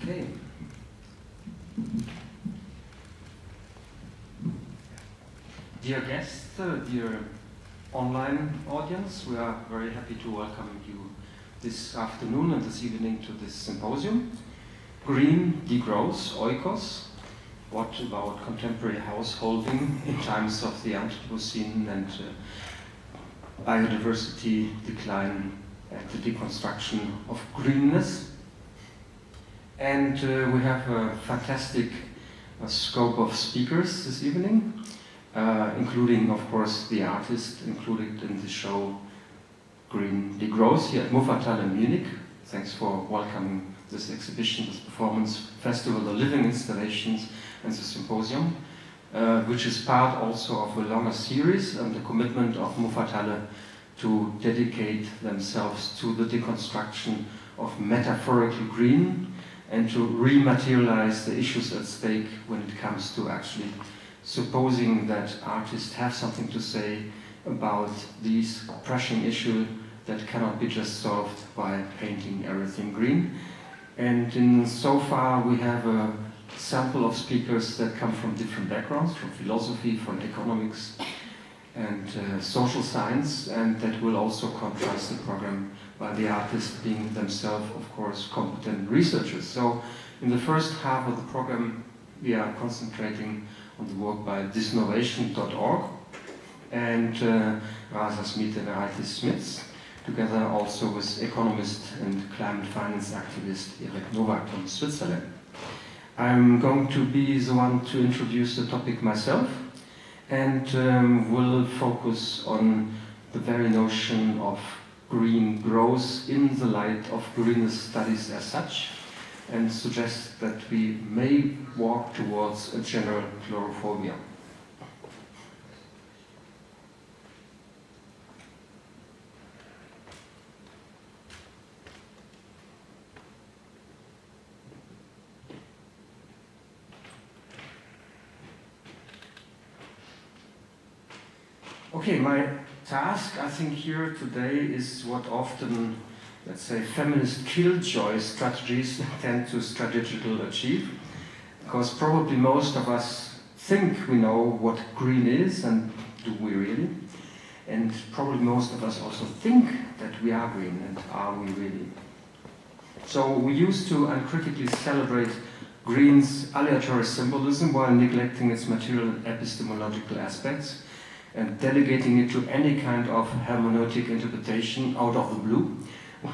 Okay. Dear guests, dear online audience, we are very happy to welcome you this afternoon and this evening to this symposium. Green degrows, OIKOS. What about contemporary householding in times of the Anthropocene and biodiversity decline and the deconstruction of greenness? And we have a fantastic scope of speakers this evening, including, of course, the artist included in the show Green Degrows here at Muffathalle in Munich. Thanks for welcoming this exhibition, this performance festival, the living installations, and the symposium, which is part also of a longer series and the commitment of Muffathalle to dedicate themselves to the deconstruction of metaphorical green and to rematerialize the issues at stake when it comes to actually supposing that artists have something to say about these pressing issues that cannot be just solved by painting everything green. And so far we have a sample of speakers that come from different backgrounds, from philosophy, from economics, and social science, and that will also contrast the program by the artists being themselves, of course, competent researchers. So in the first half of the program, we are concentrating on the work by thisnovation.org and Rasa Šmite and Raitis Šmits, together also with economist and climate finance activist Erik Nowak from Switzerland. I'm going to be the one to introduce the topic myself, and will focus on the very notion of green growth in the light of greenness studies as such, and suggest that we may walk towards a general chlorophobia. Okay, my task, I think, here today is what often, let's say, feminist killjoy strategies tend to strategically achieve, because probably most of us think we know what green is, and do we really? And probably most of us also think that we are green, and are we really? So we used to uncritically celebrate green's aleatory symbolism while neglecting its material and epistemological aspects, and delegating it to any kind of hermeneutic interpretation out of the blue,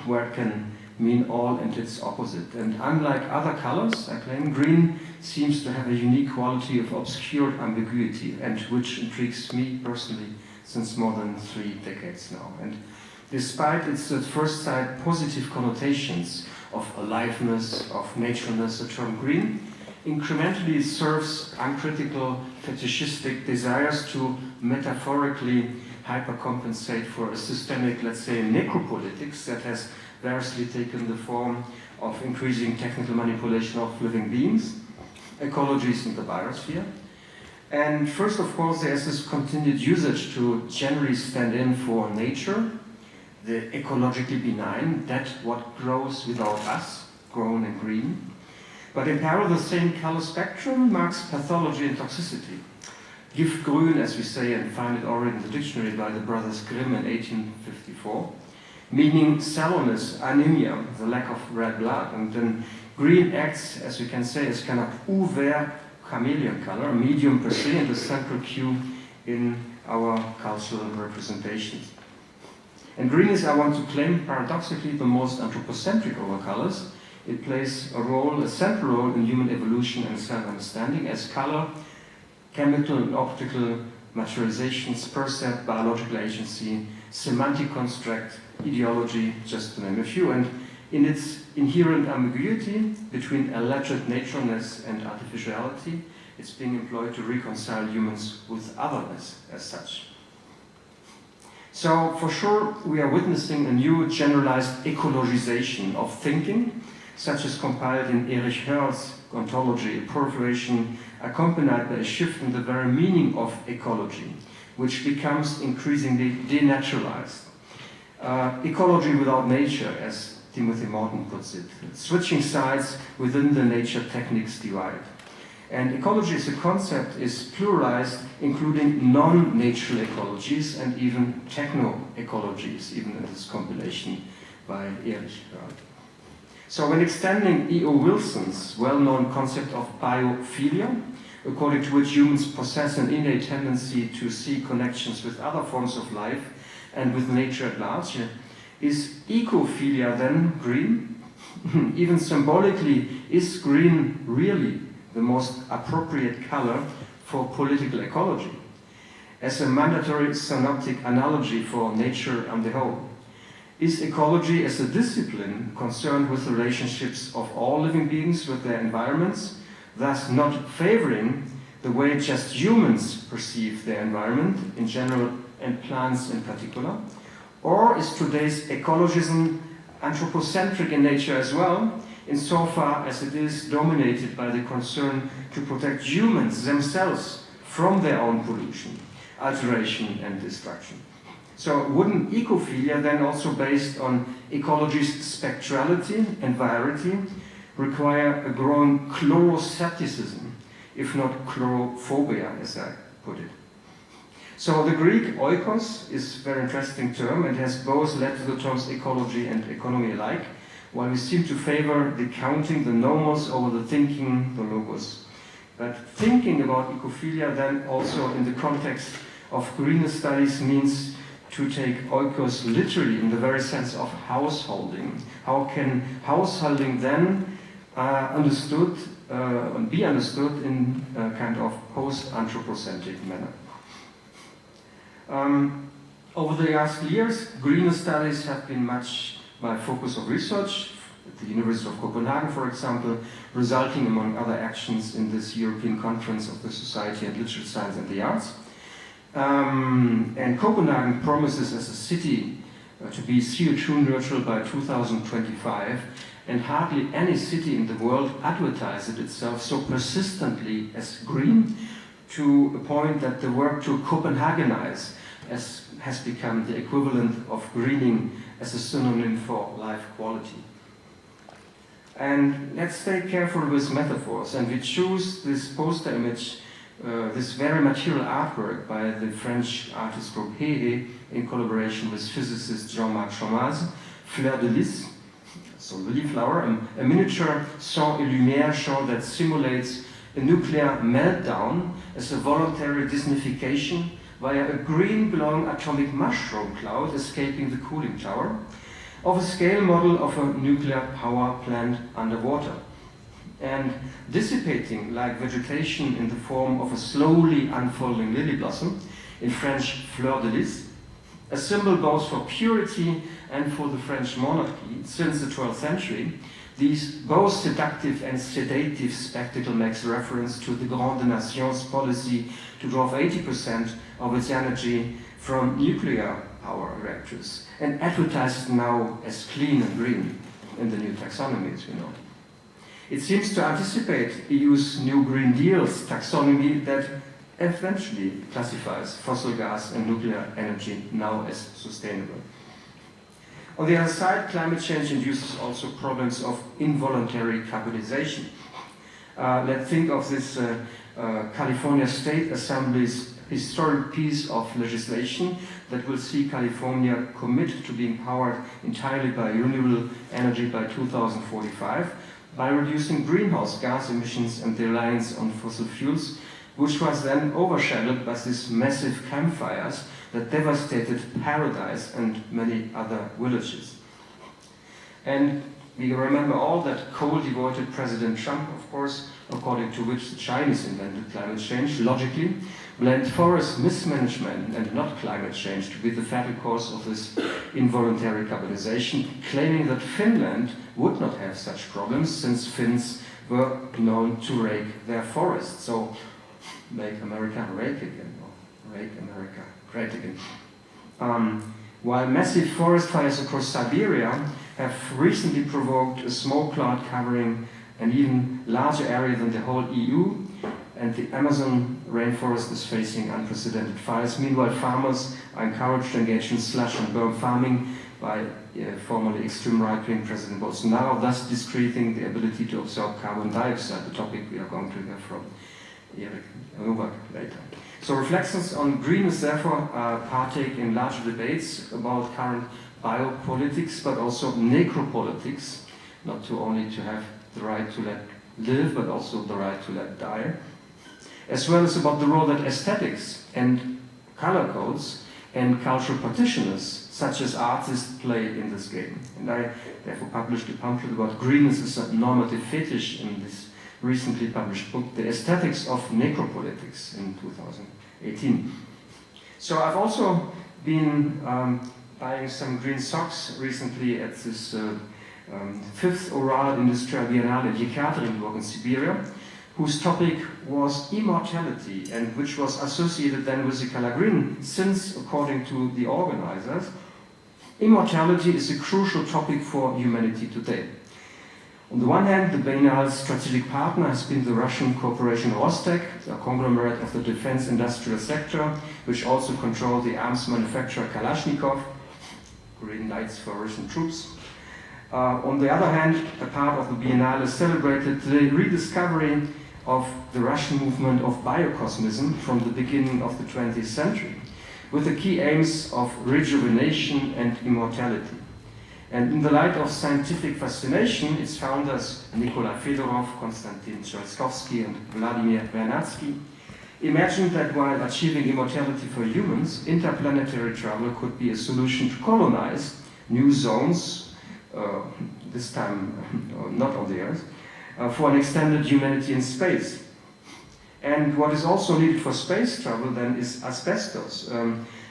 where it can mean all and its opposite. And unlike other colors, I claim, green seems to have a unique quality of obscured ambiguity, and which intrigues me personally since more than 3 decades now. And despite its at first sight positive connotations of aliveness, of natureness, the term green incrementally serves uncritical fetishistic desires to metaphorically hypercompensate for a systemic, let's say, necropolitics that has variously taken the form of increasing technical manipulation of living beings, ecologies in the biosphere. And first, of course, there's this continued usage to generally stand in for nature, the ecologically benign, that what grows without us, grown and green. But in parallel, the same color spectrum marks pathology and toxicity. Giftgrün, as we say, and find it already in the dictionary by the brothers Grimm in 1854, meaning sallowness, anemia, the lack of red blood. And then green acts, as we can say, as kind of ouvert chameleon color, a medium per se, and a central cue in our cultural representations. And green is, I want to claim, paradoxically, the most anthropocentric of our colors. It plays a role, a central role in human evolution and self-understanding as color, chemical and optical materializations, percept, biological agency, semantic construct, ideology, just to name a few. And in its inherent ambiguity between alleged natureness and artificiality, it's being employed to reconcile humans with otherness as such. So for sure, we are witnessing a new generalized ecologization of thinking, such as compiled in Erich Hörl's ontology, a proliferation accompanied by a shift in the very meaning of ecology, which becomes increasingly denaturalized. Ecology without nature, as Timothy Morton puts it, switching sides within the nature techniques divide. And ecology as a concept is pluralized, including non-natural ecologies and even techno-ecologies, even in this compilation by Ehrlich. So when extending E.O. Wilson's well-known concept of biophilia, according to which humans possess an innate tendency to see connections with other forms of life and with nature at large, is ecophilia then green? Even symbolically, is green really the most appropriate color for political ecology, as a mandatory synoptic analogy for nature on the whole? Is ecology as a discipline concerned with the relationships of all living beings with their environments, thus not favoring the way just humans perceive their environment in general and plants in particular? Or is today's ecologism anthropocentric in nature as well, insofar as it is dominated by the concern to protect humans themselves from their own pollution, alteration, and destruction? So wouldn't ecophilia then, also based on ecology's spectrality and variety, require a growing chloroscepticism, if not chlorophobia, as I put it? So the Greek oikos is a very interesting term and has both led to the terms ecology and economy alike, while we seem to favor the counting, the nomos, over the thinking, the logos. But thinking about ecophilia then also in the context of greener studies means to take oikos literally in the very sense of householding. How can householding then understood and be understood in a kind of post-anthropocentric manner? Over the last years, greener studies have been much my focus of research at the University of Copenhagen, for example, resulting, among other actions, in this European Conference of the Society of Literature, Science and the Arts. And Copenhagen promises as a city to be CO2 neutral by 2025, and hardly any city in the world advertises itself so persistently as green, to a point that the work to Copenhagenize has become the equivalent of greening as a synonym for life quality. And let's stay careful with metaphors, and we choose this poster image, this very material artwork by the French artist group Hehe in collaboration with physicist Jean-Marc Chomaz, Fleur de Lys, so lily flower, a miniature son et lumière show that simulates a nuclear meltdown as a voluntary disnification via a green-glowing atomic mushroom cloud escaping the cooling tower, of a scale model of a nuclear power plant underwater, and dissipating like vegetation in the form of a slowly unfolding lily blossom, in French fleur de lys, a symbol both for purity and for the French monarchy. Since the 12th century, these both seductive and sedative spectacle makes reference to the Grande Nation's policy to draw 80% of its energy from nuclear power reactors, and advertised now as clean and green in the new taxonomy, as we know. It seems to anticipate EU's new Green Deal's taxonomy that eventually classifies fossil gas and nuclear energy now as sustainable. On the other side, climate change induces also problems of involuntary carbonization. Let's think of this California State Assembly's historic piece of legislation that will see California commit to being powered entirely by renewable energy by 2045 by reducing greenhouse gas emissions and the reliance on fossil fuels, which was then overshadowed by these massive campfires that devastated Paradise and many other villages. And we remember all that coal-devoted President Trump, of course, according to which the Chinese invented climate change, logically blamed forest mismanagement and not climate change to be the fatal cause of this involuntary carbonization, claiming that Finland would not have such problems since Finns were known to rake their forests. So, make America rake again, or rake America great again. While massive forest fires across Siberia have recently provoked a smoke cloud covering an even larger area than the whole EU, and the Amazon rainforest is facing unprecedented fires. Meanwhile, farmers are encouraged to engage in slash and burn farming by formerly extreme right-wing President Bolsonaro, thus discrediting the ability to absorb carbon dioxide, the topic we are going to hear from Erik Novak later. So reflections on greenness, therefore, partake in larger debates about current biopolitics, but also necropolitics, not to only to have the right to let live, but also the right to let die, as well as about the role that aesthetics and color codes and cultural practitioners, such as artists, play in this game. And I therefore published a pamphlet about greenness as a normative fetish in this recently published book, The Aesthetics of Necropolitics, in 2018. So I've also been buying some green socks recently at this 5th Oral Industrial Biennale in Yekaterinburg in Siberia, whose topic was immortality, and which was associated then with the color green, since, according to the organizers, immortality is a crucial topic for humanity today. On the one hand, the Biennale's strategic partner has been the Russian corporation Rostec, a conglomerate of the defense industrial sector, which also controls the arms manufacturer Kalashnikov, green lights for Russian troops. On the other hand, a part of the Biennale celebrated the rediscovery of the Russian movement of biocosmism from the beginning of the 20th century, with the key aims of rejuvenation and immortality. And in the light of scientific fascination, its founders, Nikolai Fedorov, Konstantin Tsiolkovsky, and Vladimir Vernadsky, imagined that while achieving immortality for humans, interplanetary travel could be a solution to colonize new zones, this time not on the Earth, for an extended humanity in space. And what is also needed for space travel then is asbestos,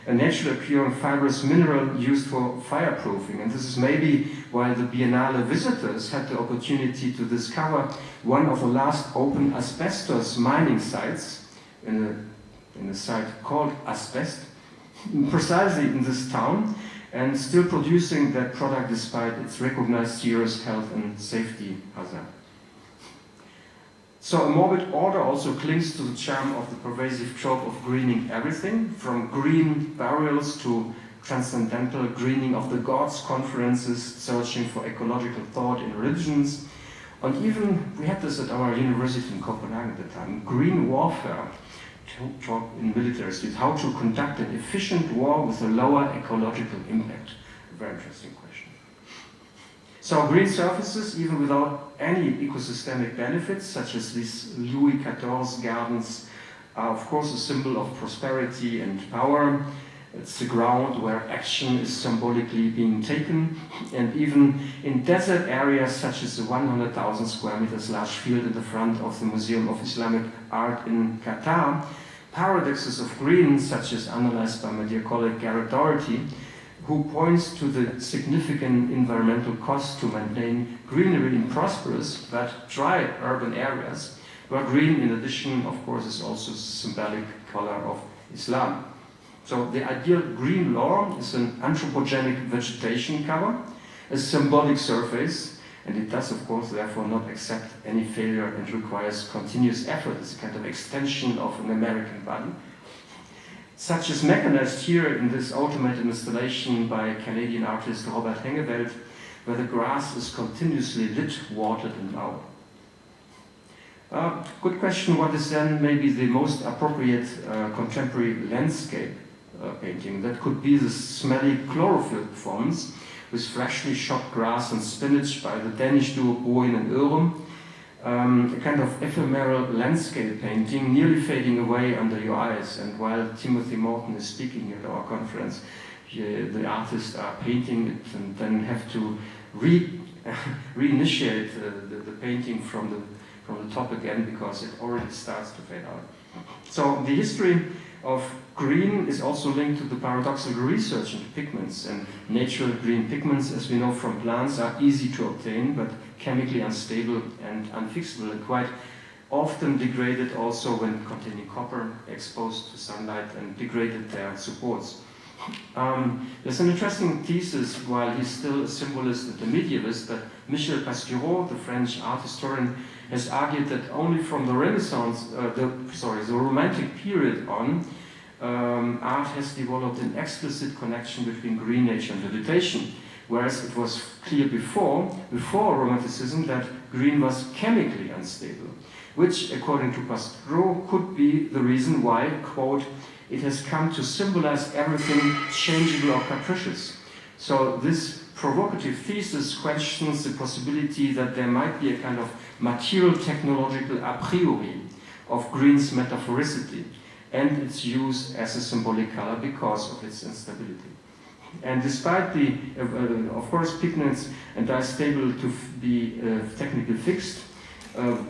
a naturally occurring fibrous mineral used for fireproofing. And this is maybe why the Biennale visitors had the opportunity to discover one of the last open asbestos mining sites in a site called Asbest, precisely in this town, and still producing that product despite its recognized serious health and safety hazard. So a morbid order also clings to the charm of the pervasive trope of greening everything, from green burials to transcendental greening of the gods conferences, searching for ecological thought in religions, and even, we had this at our university in Copenhagen at the time, green warfare, talk in military studies, how to conduct an efficient war with a lower ecological impact. A very interesting question. So green surfaces, even without any ecosystemic benefits, such as these Louis XIV gardens, are of course a symbol of prosperity and power. It's the ground where action is symbolically being taken. And even in desert areas such as the 100,000 square meters large field in the front of the Museum of Islamic Art in Qatar, paradoxes of green, such as analyzed by my dear colleague Garrett Doherty, who points to the significant environmental cost to maintain greenery in prosperous but dry urban areas, where green, in addition, of course, is also a symbolic color of Islam. So the ideal green lawn is an anthropogenic vegetation cover, a symbolic surface, and it does, of course, therefore not accept any failure and requires continuous effort. It's a kind of extension of an American body, such as mechanized here in this automated installation by Canadian artist Robert Hengeveld, where the grass is continuously lit, watered, and mowed. Good question, what is then maybe the most appropriate contemporary landscape painting? That could be the smelly chlorophyll performance with freshly shot grass and spinach by the Danish duo Boeing and Ørum, a kind of ephemeral landscape painting nearly fading away under your eyes. And while Timothy Morton is speaking at our conference, the artists are painting it and then have to reinitiate the painting from the top again because it already starts to fade out. So the history of green is also linked to the paradoxical research into pigments, and natural green pigments, as we know from plants, are easy to obtain but chemically unstable and unfixable, and quite often degraded also when containing copper, exposed to sunlight, and degraded their supports. There's an interesting thesis, while he's still a symbolist and a medievist, that Michel Pastoureau, the French art historian, has argued that only from the Renaissance, the Romantic period on, art has developed an explicit connection between green nature and vegetation, whereas it was clear before Romanticism that green was chemically unstable, which, according to Pastreau, could be the reason why, quote, it has come to symbolize everything changeable or capricious. So this provocative thesis questions the possibility that there might be a kind of material technological a priori of green's metaphoricity and its use as a symbolic color because of its instability. And despite the, of course, pigments and dyes stable to be technically fixed,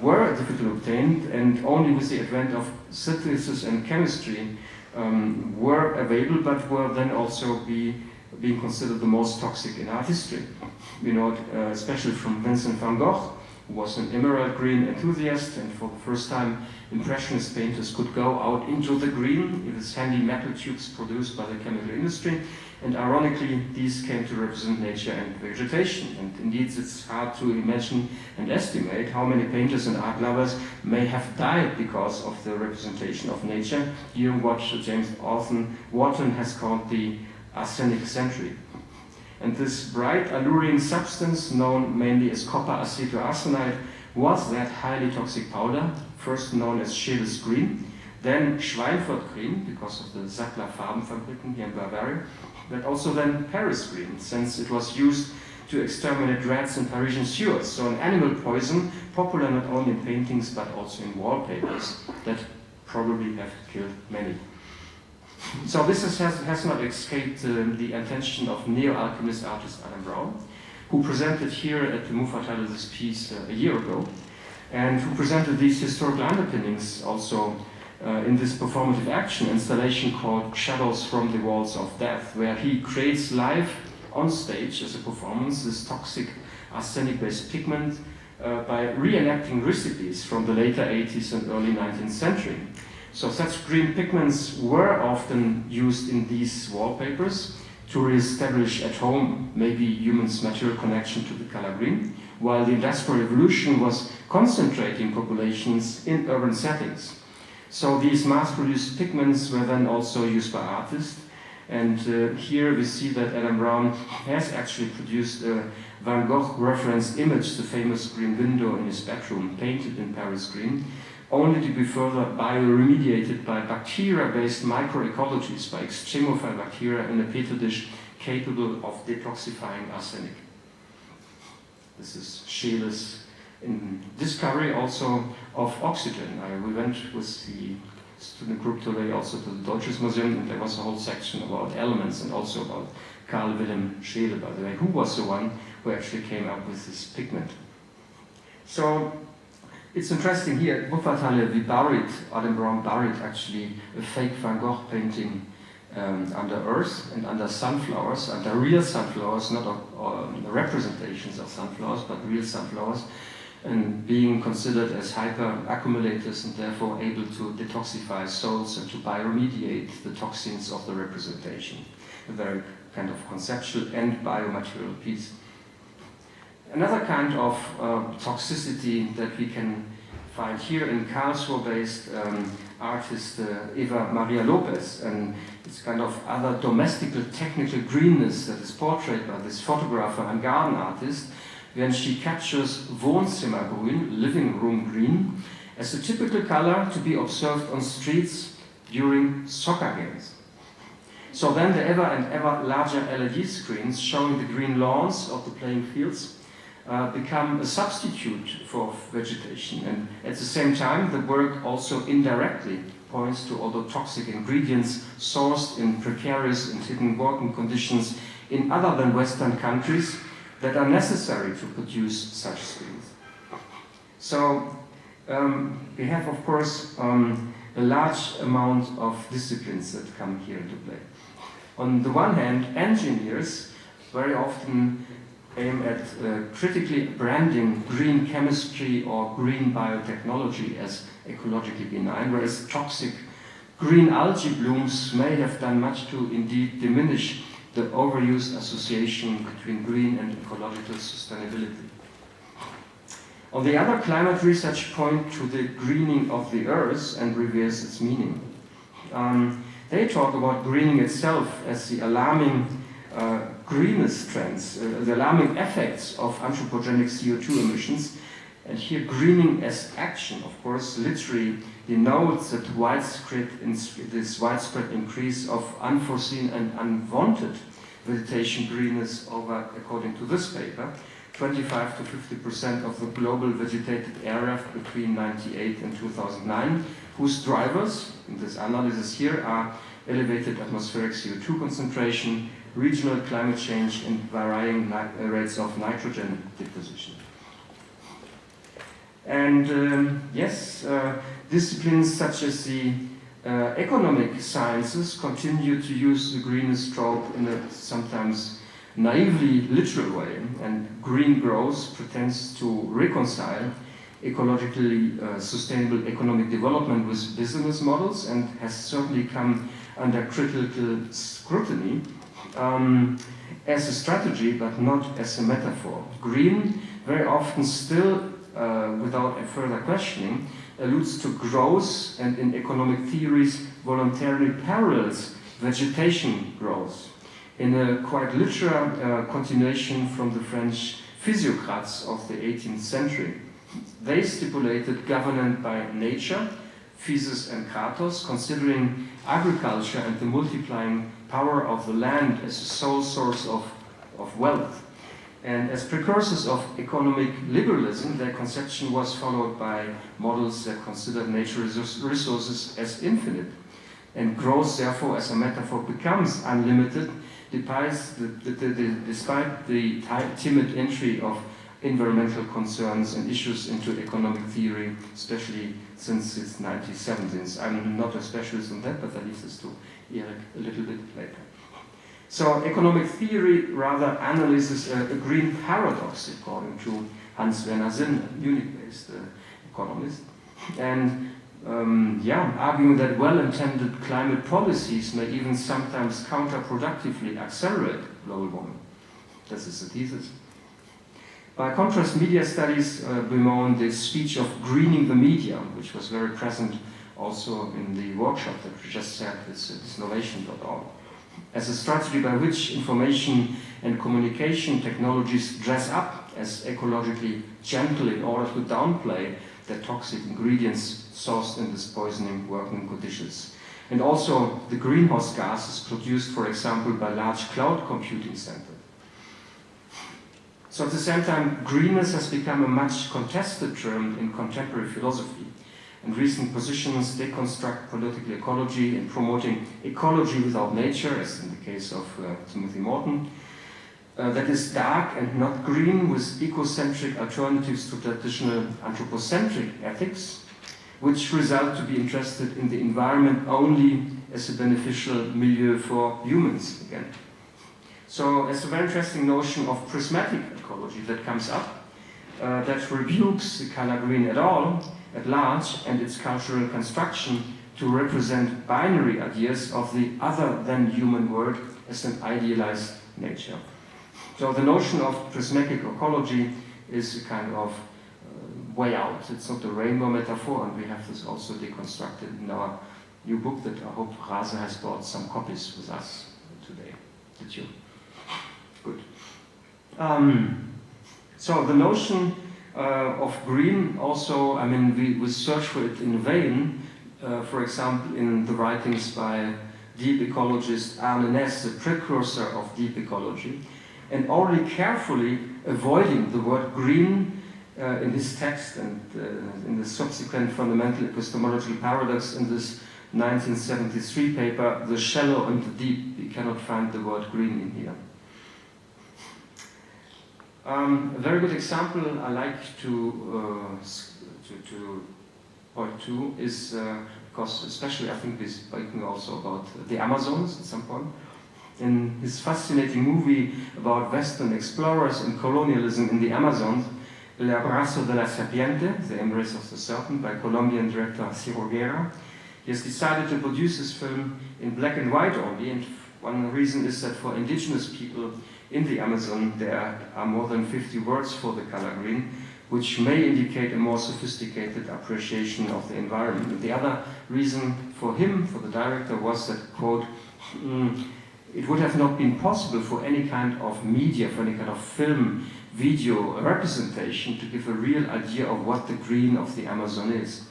were difficult to obtain, and only with the advent of synthesis and chemistry were available, but were then also being considered the most toxic in art history. We know it especially from Vincent van Gogh, who was an emerald green enthusiast, and for the first time Impressionist painters could go out into the green with his handy metal tubes produced by the chemical industry, and ironically these came to represent nature and vegetation. And indeed it's hard to imagine and estimate how many painters and art lovers may have died because of the representation of nature during what James Wharton has called the arsenic century. And this bright, alluring substance, known mainly as copper acetoarsenide, was that highly toxic powder, first known as Scheele's green, then Schweinfurt green, because of the Sattler Farbenfabriken here in Bavaria, but also then Paris green, since it was used to exterminate rats in Parisian sewers. So an animal poison, popular not only in paintings but also in wallpapers, that probably have killed many. So this has not escaped the attention of neo-alchemist artist Adam Brown, who presented here at the Muffathalle this piece a year ago, and who presented these historical underpinnings also in this performative action installation called Shadows from the Walls of Death, where he creates live on stage as a performance this toxic arsenic-based pigment by reenacting recipes from the later 80s and early 19th century. So such green pigments were often used in these wallpapers to re-establish at home maybe humans' material connection to the color green, while the Industrial Revolution was concentrating populations in urban settings. So these mass-produced pigments were then also used by artists, and here we see that Adam Brown has actually produced a Van Gogh referenced image, the famous green window in his bedroom, painted in Paris green, only to be further bioremediated by bacteria-based microecologies, by extremophile bacteria in a petri dish capable of detoxifying arsenic. This is Scheele's discovery also of oxygen. We went with the student group today also to the Deutsches Museum, and there was a whole section about elements and also about Carl Wilhelm Scheele, by the way, who was the one who actually came up with this pigment. So it's interesting here, at Muffathalle, Adam Brown buried actually a fake Van Gogh painting under earth and under sunflowers, under real sunflowers, not representations of sunflowers, but real sunflowers, and being considered as hyper-accumulators and therefore able to detoxify souls and to bioremediate the toxins of the representation. A very kind of conceptual and biomaterial piece. Another kind of toxicity that we can find here in Karlsruhe-based artist Eva Maria Lopez, and it's kind of other domestical technical greenness that is portrayed by this photographer and garden artist when she captures Wohnzimmergrün, living room green, as a typical color to be observed on streets during soccer games. So then the ever and ever larger LED screens showing the green lawns of the playing fields become a substitute for vegetation, and at the same time the work also indirectly points to all the toxic ingredients sourced in precarious and hidden working conditions in other than Western countries that are necessary to produce such screens. So we have, of course, a large amount of disciplines that come here into play. On the one hand, engineers very often aim at critically branding green chemistry or green biotechnology as ecologically benign, whereas toxic green algae blooms may have done much to indeed diminish the overused association between green and ecological sustainability. On the other, climate research point to the greening of the earth and reverse its meaning. They talk about greening itself as the alarming greenest trends, the alarming effects of anthropogenic CO2 emissions. And here greening as action, of course, literally denotes that this widespread increase of unforeseen and unwanted vegetation greenness over, according to this paper, 25 to 50% of the global vegetated area between 1998 and 2009, whose drivers in this analysis here are elevated atmospheric CO2 concentration, regional climate change, and varying rates of nitrogen deposition. And disciplines such as the economic sciences continue to use the greenest trope in a sometimes naively literal way, and green growth pretends to reconcile ecologically sustainable economic development with business models, and has certainly come under critical scrutiny as a strategy, but not as a metaphor. Green very often still, without a further questioning, alludes to growth, and in economic theories voluntarily parallels vegetation growth. In a quite literal continuation from the French physiocrats of the 18th century. They stipulated governance by nature, physis and kratos, considering agriculture and the multiplying power of the land as a sole source of wealth. And as precursors of economic liberalism, their conception was followed by models that considered natural resources as infinite. And growth, therefore, as a metaphor, becomes unlimited, despite the timid entry of environmental concerns and issues into economic theory, especially since its 1970s. I'm not a specialist on that, but I leave this to Erik a little bit later. So economic theory rather analyzes a green paradox, according to Hans Werner Sinn, a Munich-based economist, and arguing that well-intended climate policies may even sometimes counterproductively accelerate global warming. This is the thesis. By contrast, media studies bemoan the speech of greening the media, which was very present also in the workshop that we just said, this novation.org, as a strategy by which information and communication technologies dress up as ecologically gentle in order to downplay the toxic ingredients sourced in this poisoning working conditions. And also the greenhouse gases produced, for example, by large cloud computing centers. So at the same time, greenness has become a much contested term in contemporary philosophy. And recent positions deconstruct political ecology in promoting ecology without nature, as in the case of Timothy Morton, that is dark and not green, with ecocentric alternatives to traditional anthropocentric ethics, which result to be interested in the environment only as a beneficial milieu for humans again. So it's a very interesting notion of prismatic ecology that comes up, that rebukes the color green at large, and its cultural construction to represent binary ideas of the other than human world as an idealized nature. So the notion of prismatic ecology is a kind of way out. It's not a rainbow metaphor, and we have this also deconstructed in our new book that I hope Rasa has brought some copies with us today. Did you? Good. So the notion of green also, I mean, we search for it in vain, for example, in the writings by deep ecologist Arne Næss, the precursor of deep ecology, and already carefully avoiding the word green in his text and in the subsequent fundamental epistemological paradox in this 1973 paper, The Shallow and the Deep. We cannot find the word green in here. A very good example I like to point to is, because especially I think we're speaking also about the Amazons at some point. In his fascinating movie about Western explorers and colonialism in the Amazon, El Abrazo de la Serpiente, The Embrace of the Serpent, by Colombian director Ciro Guerra, he has decided to produce this film in black and white only, and one reason is that for indigenous people in the Amazon there are more than 50 words for the color green, which may indicate a more sophisticated appreciation of the environment. And the other reason for him, for the director, was that, quote, it would have not been possible for any kind of media, for any kind of film, video representation to give a real idea of what the green of the Amazon is.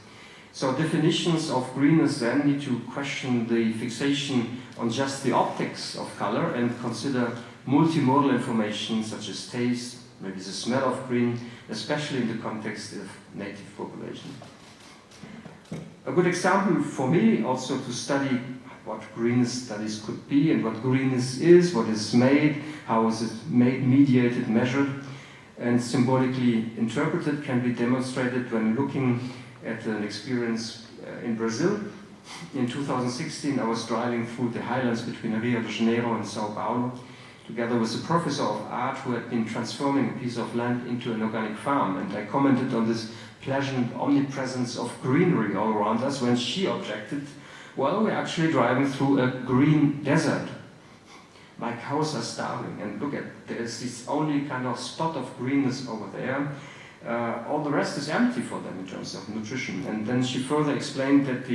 So definitions of greenness then need to question the fixation on just the optics of color and consider multimodal information such as taste, maybe the smell of green, especially in the context of native population. A good example for me also to study what greenness studies could be and what greenness is, what is made, how is it made, mediated, measured, and symbolically interpreted can be demonstrated when looking at an experience in Brazil. In 2016, I was driving through the highlands between Rio de Janeiro and Sao Paulo, together with a professor of art who had been transforming a piece of land into an organic farm. And I commented on this pleasant omnipresence of greenery all around us when she objected, well, we're actually driving through a green desert. My cows are starving, and look at, there's this only kind of spot of greenness over there. All the rest is empty for them in terms of nutrition. And then she further explained that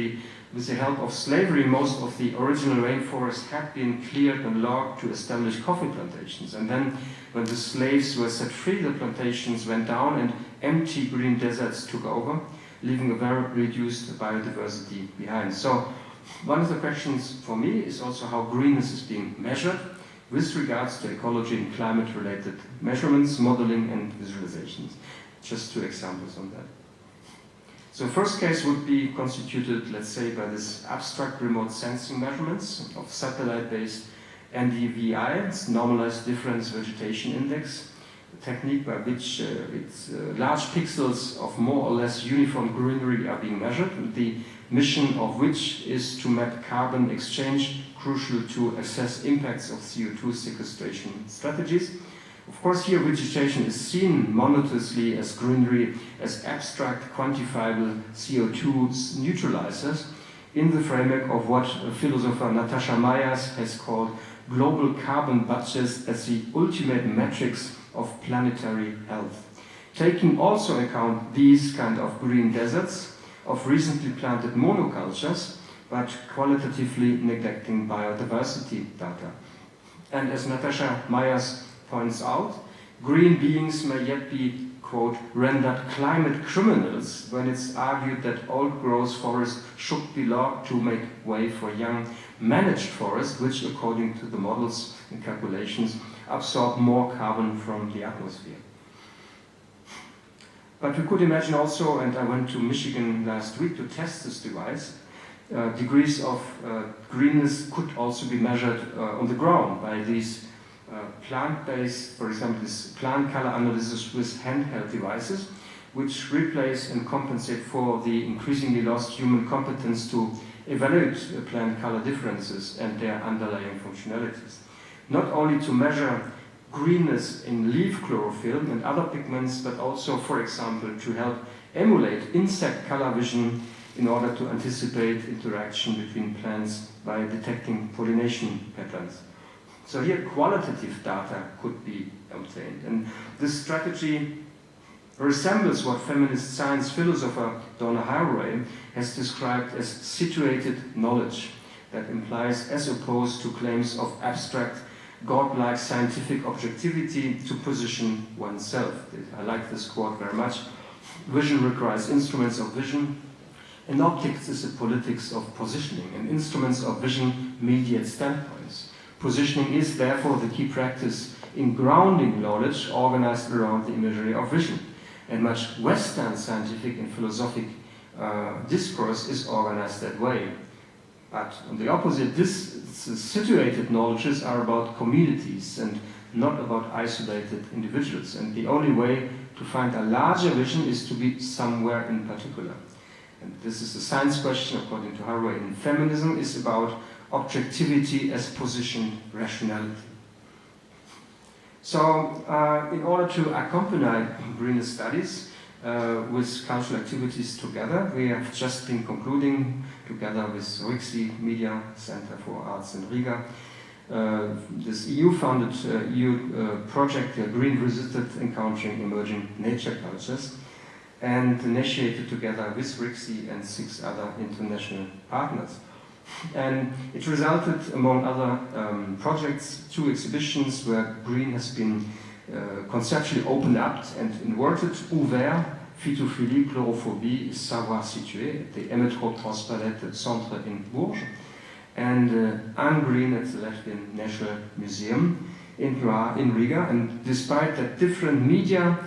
with the help of slavery, most of the original rainforest had been cleared and logged to establish coffee plantations. And then when the slaves were set free, the plantations went down and empty green deserts took over, leaving a very reduced biodiversity behind. So one of the questions for me is also how greenness is being measured with regards to ecology and climate-related measurements, modeling, and visualizations. Just two examples on that. So first case would be constituted, let's say, by this abstract remote sensing measurements of satellite-based NDVI, it's Normalized Difference Vegetation Index, a technique by which large pixels of more or less uniform greenery are being measured, and the mission of which is to map carbon exchange, crucial to assess impacts of CO2 sequestration strategies. Of course, here vegetation is seen monotonously as greenery, as abstract, quantifiable CO2 neutralizers in the framework of what philosopher Natasha Myers has called global carbon budgets as the ultimate metrics of planetary health. Taking also account these kind of green deserts of recently planted monocultures, but qualitatively neglecting biodiversity data. And as Natasha Myers points out, green beings may yet be, quote, rendered climate criminals when it's argued that old growth forests should be logged to make way for young managed forests, which according to the models and calculations absorb more carbon from the atmosphere. But we could imagine also, and I went to Michigan last week to test this device, degrees of greenness could also be measured on the ground by these plant-based, for example, this plant color analysis with handheld devices, which replace and compensate for the increasingly lost human competence to evaluate plant color differences and their underlying functionalities. Not only to measure greenness in leaf chlorophyll and other pigments, but also, for example, to help emulate insect color vision in order to anticipate interaction between plants by detecting pollination patterns. So here qualitative data could be obtained. And this strategy resembles what feminist science philosopher Donna Haraway has described as situated knowledge, that implies, as opposed to claims of abstract, godlike scientific objectivity, to position oneself. I like this quote very much. Vision requires instruments of vision, and optics is a politics of positioning, and instruments of vision mediate standpoints. Positioning is therefore the key practice in grounding knowledge organized around the imagery of vision. And much Western scientific and philosophic discourse is organized that way. But on the opposite, this situated knowledges are about communities and not about isolated individuals. And the only way to find a larger vision is to be somewhere in particular. And this is a science question, according to Haraway, and feminism is about objectivity as positioned rationality. So, in order to accompany greenness studies with cultural activities together, we have just been concluding, together with RIXI Media Center for Arts in Riga, this EU-funded EU project, Green Revisited, Encountering Emerging Naturecultures, and initiated together with RIXI and 6 other international partners. And it resulted, among other projects, 2 exhibitions where green has been conceptually opened up and inverted. Ouvert, Phytophilie, Chlorophobie, Savoir Situé, at the Emetro Transpalette Centre in Bourges, and unGREen at the Latvian National Museum in Riga. And despite that different media,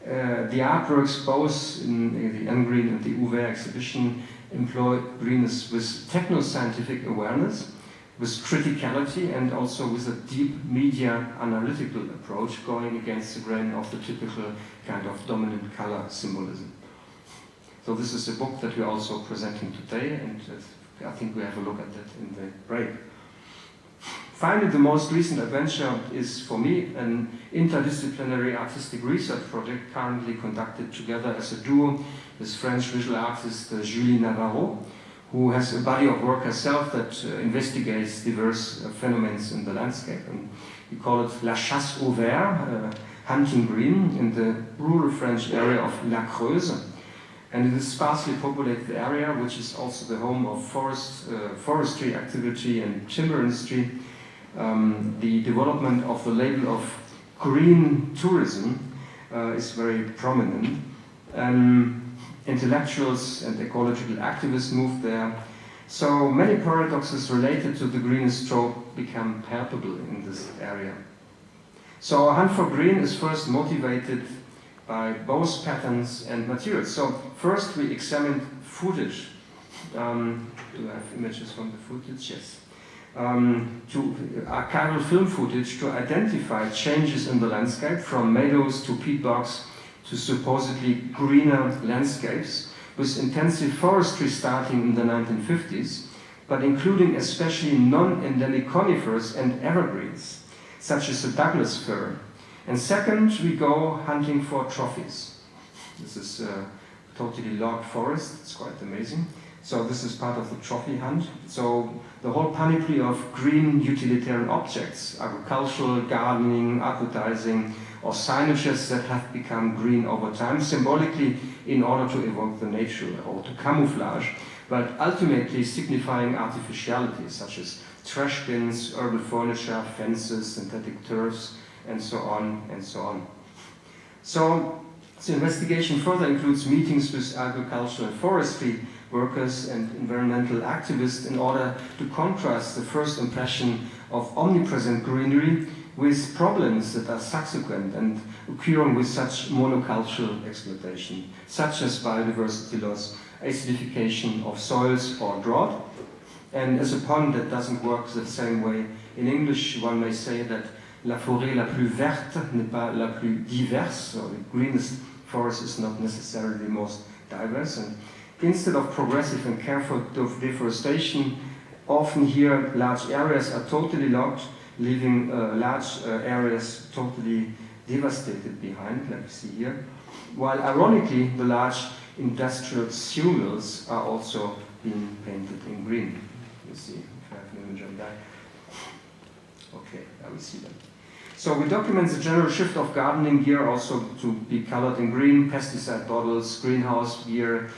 the artworks both in the unGREen and the Ouvert exhibition employ greenness with techno-scientific awareness, with criticality, and also with a deep media analytical approach going against the grain of the typical kind of dominant color symbolism. So this is a book that we're also presenting today, and I think we have a look at that in the break. Finally, the most recent adventure is, for me, an interdisciplinary artistic research project currently conducted together as a duo with French visual artist Julie Navarro, who has a body of work herself that investigates diverse phenomena in the landscape. And we call it La Chasse au Vert, hunting green, in the rural French area of La Creuse. And it is a sparsely populated area, which is also the home of forestry activity and timber industry. The development of the label of green tourism is very prominent. Intellectuals and ecological activists moved there. So many paradoxes related to the greenest trope become palpable in this area. So our hunt for green is first motivated by both patterns and materials. So first we examined footage. Do I have images from the footage? Yes. To archival film footage to identify changes in the landscape, from meadows to peat bogs to supposedly greener landscapes, with intensive forestry starting in the 1950s, but including especially non-endemic conifers and evergreens, such as the Douglas fir. And second, we go hunting for trophies. This is a totally logged forest, it's quite amazing. So this is part of the trophy hunt. So the whole panoply of green utilitarian objects, agricultural, gardening, advertising, or signages that have become green over time, symbolically in order to evoke the nature or to camouflage, but ultimately signifying artificiality, such as trash bins, urban furniture, fences, synthetic turfs, and so on and so on. So the investigation further includes meetings with agricultural and forestry workers and environmental activists in order to contrast the first impression of omnipresent greenery with problems that are subsequent and occurring with such monocultural exploitation, such as biodiversity loss, acidification of soils, or drought. And as a pond that doesn't work the same way in English, one may say that la forêt la plus verte n'est pas la plus diverse, so the greenest forest is not necessarily the most diverse. And instead of progressive and careful deforestation, often here large areas are totally logged, leaving large areas totally devastated behind, like we see here. While ironically, the large industrial steel mills are also being painted in green. You see, if I have an image of that. Okay, I will see them. So we document the general shift of gardening gear also to be colored in green, pesticide bottles, greenhouse gear,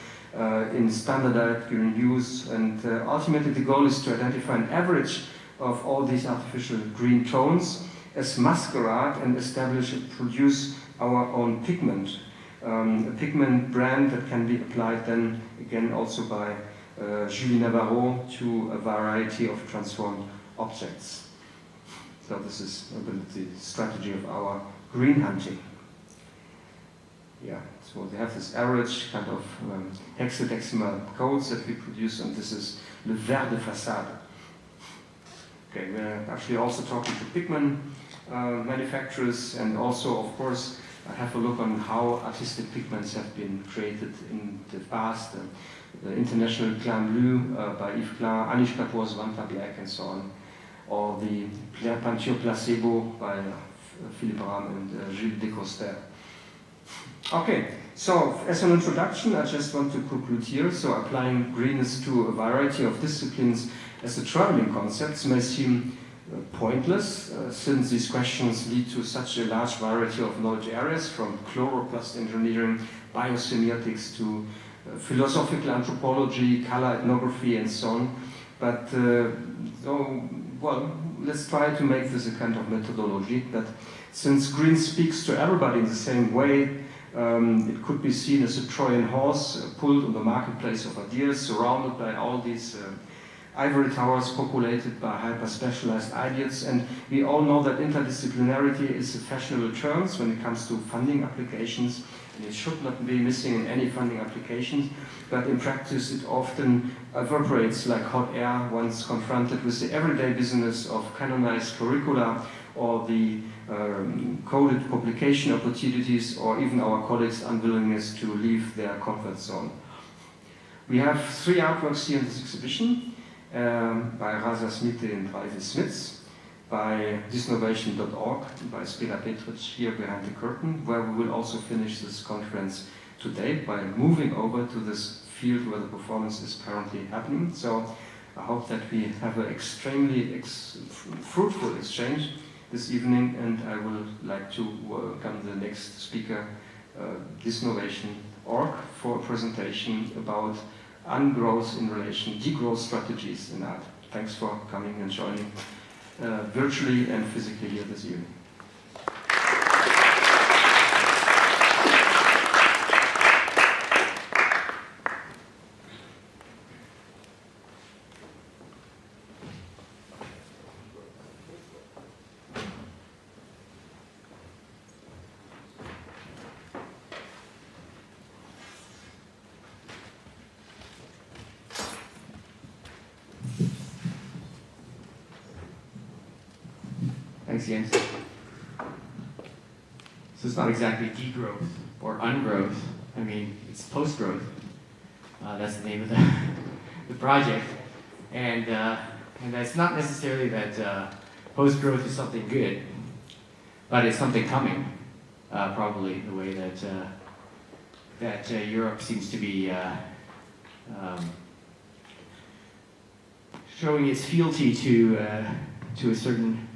in standardized green use, and ultimately the goal is to identify an average of all these artificial green tones as masquerade and establish and produce our own pigment, a pigment brand that can be applied then again also by Julie Navarro to a variety of transformed objects. So this is the strategy of our green hunting. Yeah, so they have this average kind of hexadecimal codes that we produce, and this is le vert de façade. Okay, we're actually also talking to pigment manufacturers, and also, of course, have a look on how artistic pigments have been created in the past. The International Clan Bleu by Yves Klein, Anish Kapoor's Vanta Black, and so on, or the Peinture Placebo by Philippe Ram and Gilles Descoster. Okay, so as an introduction, I just want to conclude here. So applying greenness to a variety of disciplines as a traveling concept may seem pointless, since these questions lead to such a large variety of knowledge areas, from chloroplast engineering, biosemiotics to philosophical anthropology, color ethnography, and so on. But, well, let's try to make this a kind of methodology that, since green speaks to everybody in the same way, it could be seen as a Trojan horse pulled on the marketplace of ideas, surrounded by all these ivory towers populated by hyper-specialized ideas. And we all know that interdisciplinarity is a fashionable term when it comes to funding applications, and it should not be missing in any funding applications. But in practice, it often evaporates like hot air once confronted with the everyday business of canonized curricula, or the coded publication opportunities, or even our colleagues' unwillingness to leave their comfort zone. We have 3 artworks here in this exhibition, by Rasa Šmite and Raitis Šmits, by thisnovation.org, by Spela Petric here behind the curtain, where we will also finish this conference today by moving over to this field where the performance is currently happening. So I hope that we have an extremely fruitful exchange this evening, and I would like to welcome the next speaker, thisnovation.org, for a presentation about ungrowth in relation, degrowth strategies in art. Thanks for coming and joining virtually and physically here this evening. Thanks, Jens. So it's not exactly degrowth or ungrowth. I mean, it's post-growth. That's the name of the project. And that's not necessarily that post-growth is something good, but it's something coming, probably the way that Europe seems to be showing its fealty to a certain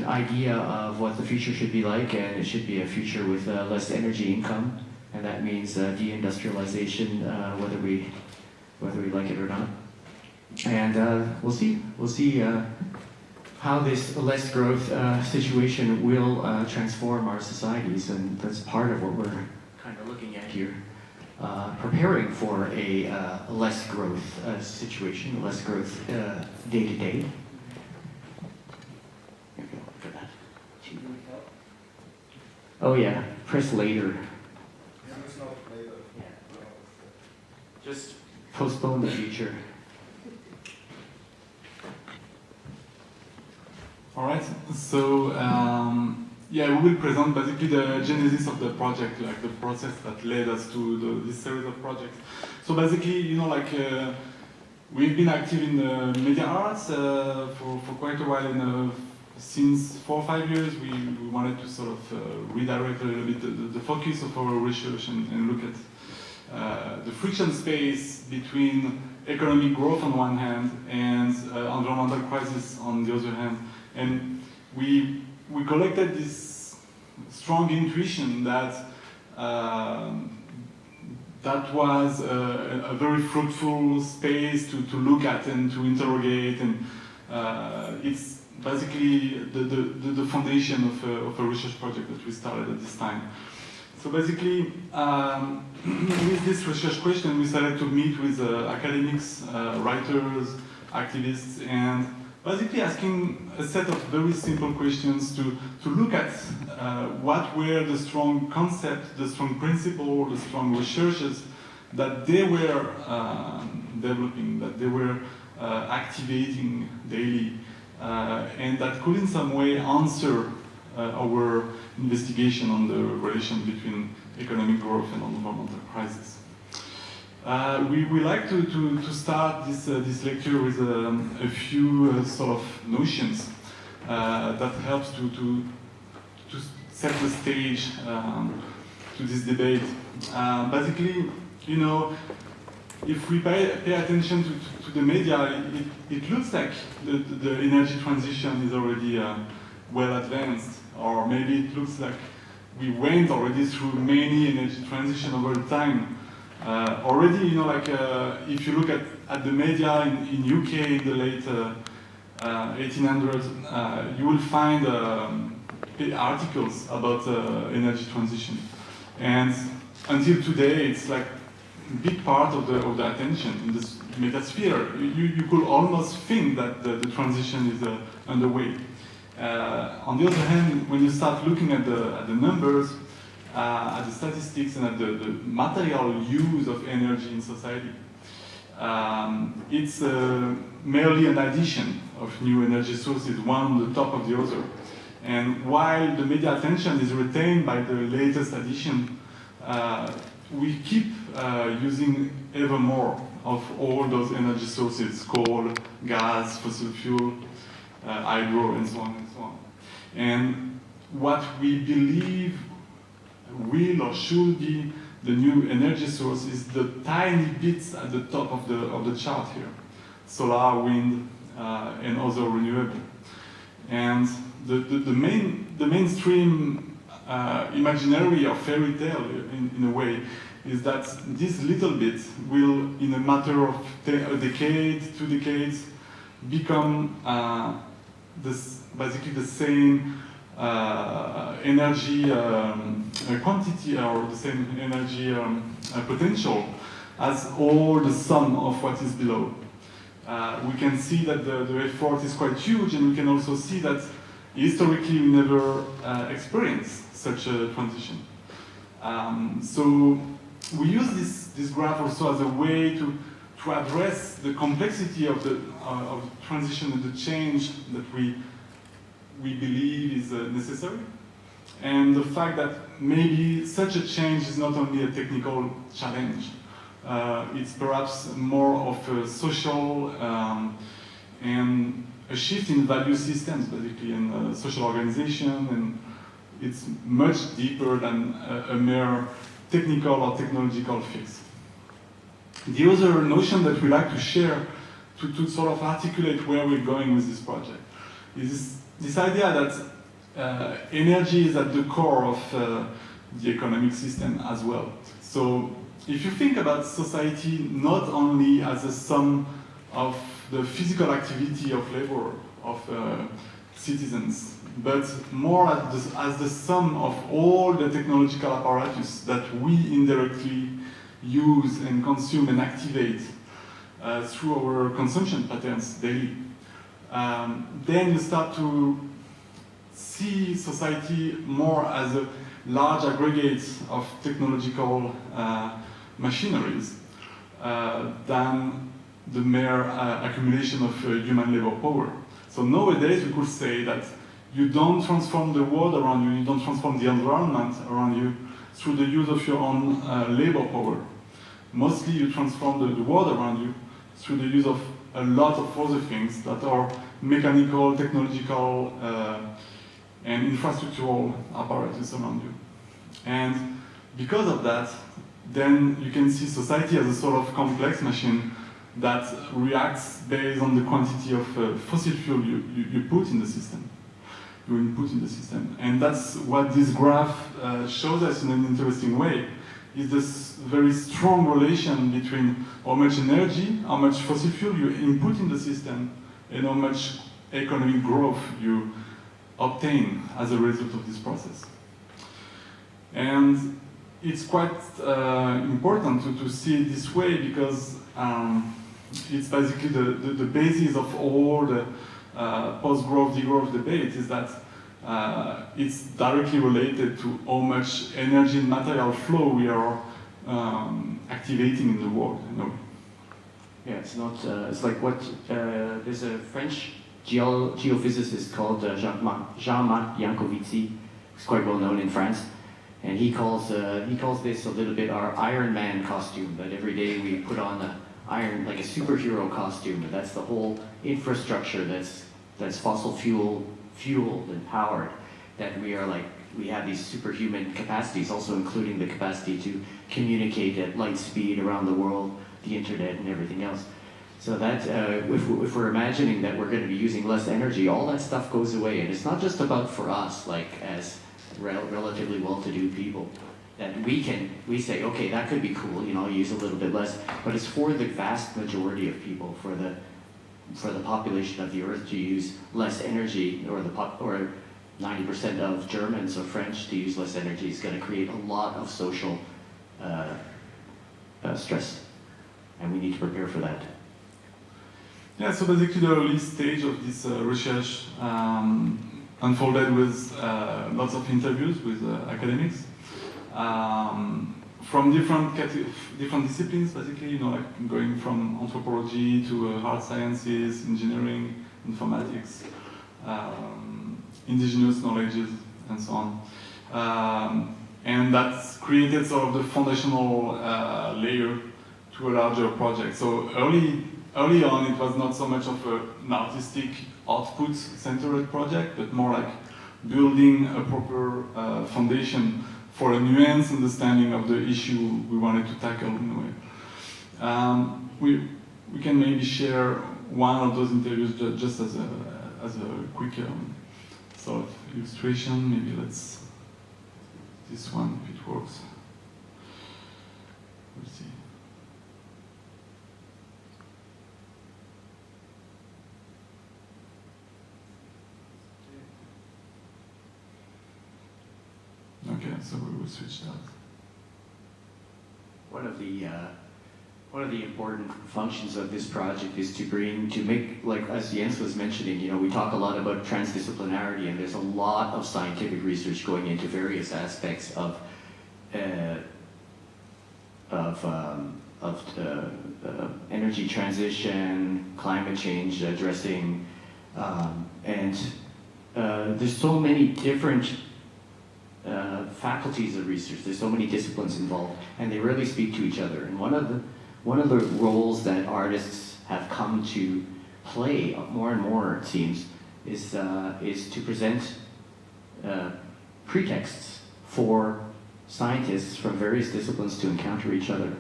idea of what the future should be like, and it should be a future with less energy income, and that means deindustrialization, whether we like it or not. And we'll see how this less growth situation will transform our societies, and that's part of what we're kind of looking at here, preparing for a less growth situation, less growth day to day. Oh yeah, press later. Just postpone the future. All right, so yeah, we will present basically the genesis of the project, like the process that led us to this series of projects. So basically, you know, like we've been active in the media arts for quite a while, since 4 or 5 years, we wanted to sort of redirect a little bit the focus of our research and look at the friction space between economic growth on one hand and environmental crisis on the other hand. And we collected this strong intuition that that was a very fruitful space to look at and to interrogate, and it's basically the foundation of a research project that we started at this time. So basically, with this research question, we started to meet with academics, writers, activists, and basically asking a set of very simple questions to look at what were the strong concepts, the strong principles, the strong researches that they were developing, that they were activating daily, and that could in some way answer our investigation on the relation between economic growth and environmental crisis. We like to start this lecture with a few sort of notions that helps to set the stage to this debate. Basically, you know, if we pay attention to the media, it looks like the energy transition is already well advanced, or maybe it looks like we went already through many energy transition over time. Already, if you look at the media in UK in the late 1800s, you will find articles about energy transition. And until today, it's like a big part of the attention in this metasphere. You could almost think that the transition is underway. On the other hand, when you start looking at the numbers, at the statistics and at the material use of energy in society, it's merely an addition of new energy sources, one on the top of the other. And while the media attention is retained by the latest addition, we keep using ever more of all those energy sources: coal, gas, fossil fuel, hydro, and so on and so on. And what we believe will or should be the new energy source is the tiny bits at the top of the chart here: solar, wind, and other renewable. And the mainstream imaginary or fairy tale, in a way, is that this little bit will, in a matter of a decade, 2 decades, become basically the same energy quantity, or the same energy potential as all the sum of what is below. We can see that the effort is quite huge, and we can also see that historically we never experienced such a transition. So we use this graph also as a way to address the complexity of the transition and the change that we believe is necessary, and the fact that maybe such a change is not only a technical challenge, it's perhaps more of a social and a shift in value systems, basically, in social organization, and it's much deeper than a mere technical or technological fix. The other notion that we like to share to sort of articulate where we're going with this project is this idea that energy is at the core of the economic system as well. So if you think about society not only as a sum of the physical activity of labor, of citizens, but more as the sum of all the technological apparatus that we indirectly use and consume and activate through our consumption patterns daily, then you start to see society more as a large aggregate of technological machineries than the mere accumulation of human labor power. So nowadays we could say that you don't transform the world around you, you don't transform the environment around you through the use of your own labor power. Mostly you transform the world around you through the use of a lot of other things that are mechanical, technological, and infrastructural apparatus around you. And because of that, then you can see society as a sort of complex machine that reacts based on the quantity of fossil fuel you put in the system, you input in the system. And that's what this graph shows us in an interesting way, is this very strong relation between how much energy, how much fossil fuel you input in the system, and how much economic growth you obtain as a result of this process. And it's quite important to see it this way, because it's basically the basis of all the post-growth, degrowth debate, is that it's directly related to how much energy and material flow we are activating in the world. Yeah, it's not. It's like what there's a French geophysicist called Jean-Marc Jancovici. He's quite well known in France, and he calls this a little bit our Iron Man costume. That every day we put on the iron, like a superhero costume. And that's the whole infrastructure that's fossil fueled and powered. That we have these superhuman capacities, also including the capacity to communicate at light speed around the world, the internet and everything else. So that, if we're imagining that we're going to be using less energy, all that stuff goes away. And it's not just about for us, like as relatively well-to-do people, that we say, okay, that could be cool, you know, use a little bit less, but it's for the vast majority of people, for the population of the earth to use less energy, or 90% of Germans or French to use less energy is going to create a lot of social stress, and we need to prepare for that. Yeah, so basically the early stage of this research unfolded with lots of interviews with academics from different disciplines, basically, you know, like going from anthropology to hard sciences, engineering, informatics, indigenous knowledges, and so on. And that's created sort of the foundational layer to a larger project. So early on, it was not so much of an artistic output-centered project, but more like building a proper foundation for a nuanced understanding of the issue we wanted to tackle in a way. We can maybe share one of those interviews just as a quick sort of illustration. Maybe let's this one if it works. We'll see. Okay, so we will switch that. One of the important functions of this project is to make, like as Jens was mentioning, you know, we talk a lot about transdisciplinarity, and there's a lot of scientific research going into various aspects of energy transition, climate change, addressing, and there's so many different faculties of research. There's so many disciplines involved, and they rarely speak to each other. And one of the roles that artists have come to play more and more, it seems, is to present pretexts for scientists from various disciplines to encounter each other.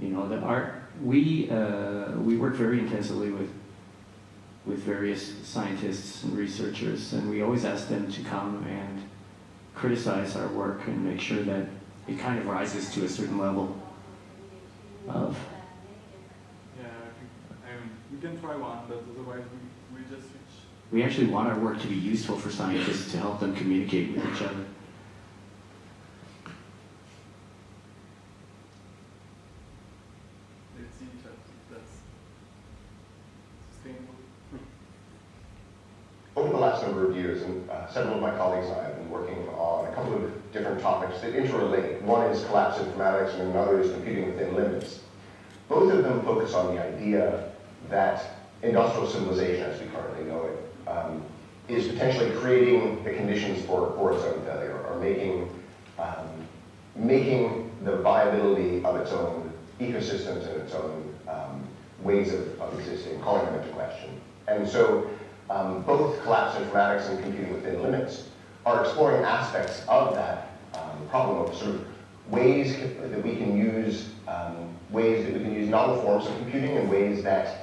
You know, the art, we work very intensively with various scientists and researchers, and we always ask them to come and criticize our work and make sure that it kind of rises to a certain level of... Yeah, we can try one, but otherwise we just switch. We actually want our work to be useful for scientists, to help them communicate with each other. Let's see if that's sustainable. Over the last number of years, and several of my colleagues and I have been working on a couple of different topics that interrelate. One is collapse informatics, and another is computing within limits. Both of them focus on the idea that industrial civilization, as we currently know it, is potentially creating the conditions for its own failure, or making the viability of its own ecosystems and its own ways of existing, calling them into question. And so both collapse informatics and computing within limits are exploring aspects of that problem of sort of ways that we can use novel forms of computing, and ways that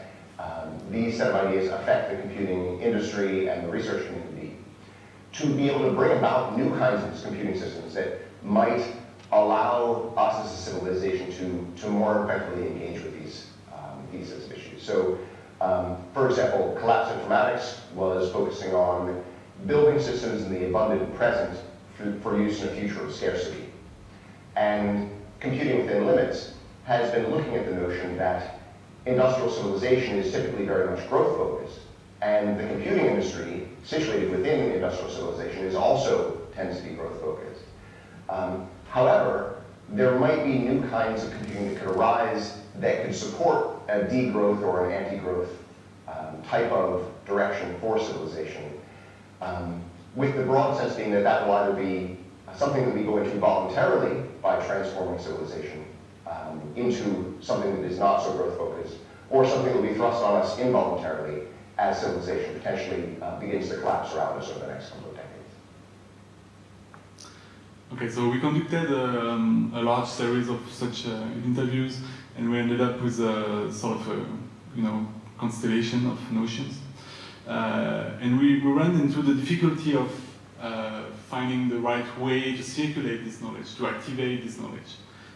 these set of ideas affect the computing industry and the research community, to be able to bring about new kinds of computing systems that might allow us as a civilization to more effectively engage with these sorts of issues. So, for example, collapse informatics was focusing on building systems in the abundant present for use in a future of scarcity. And computing within limits has been looking at the notion that industrial civilization is typically very much growth focused, and the computing industry situated within industrial civilization tends to be growth focused. However, there might be new kinds of computing that could arise that could support a degrowth or an anti-growth type of direction for civilization, with the broad sense being that that will either be something that we go into voluntarily by transforming civilization into something that is not so growth focused, or something that will be thrust on us involuntarily as civilization potentially begins to collapse around us over the next couple of decades. Okay, so we conducted a large series of such interviews, and we ended up with a sort of a, constellation of notions. And we ran into the difficulty of finding the right way to circulate this knowledge, to activate this knowledge,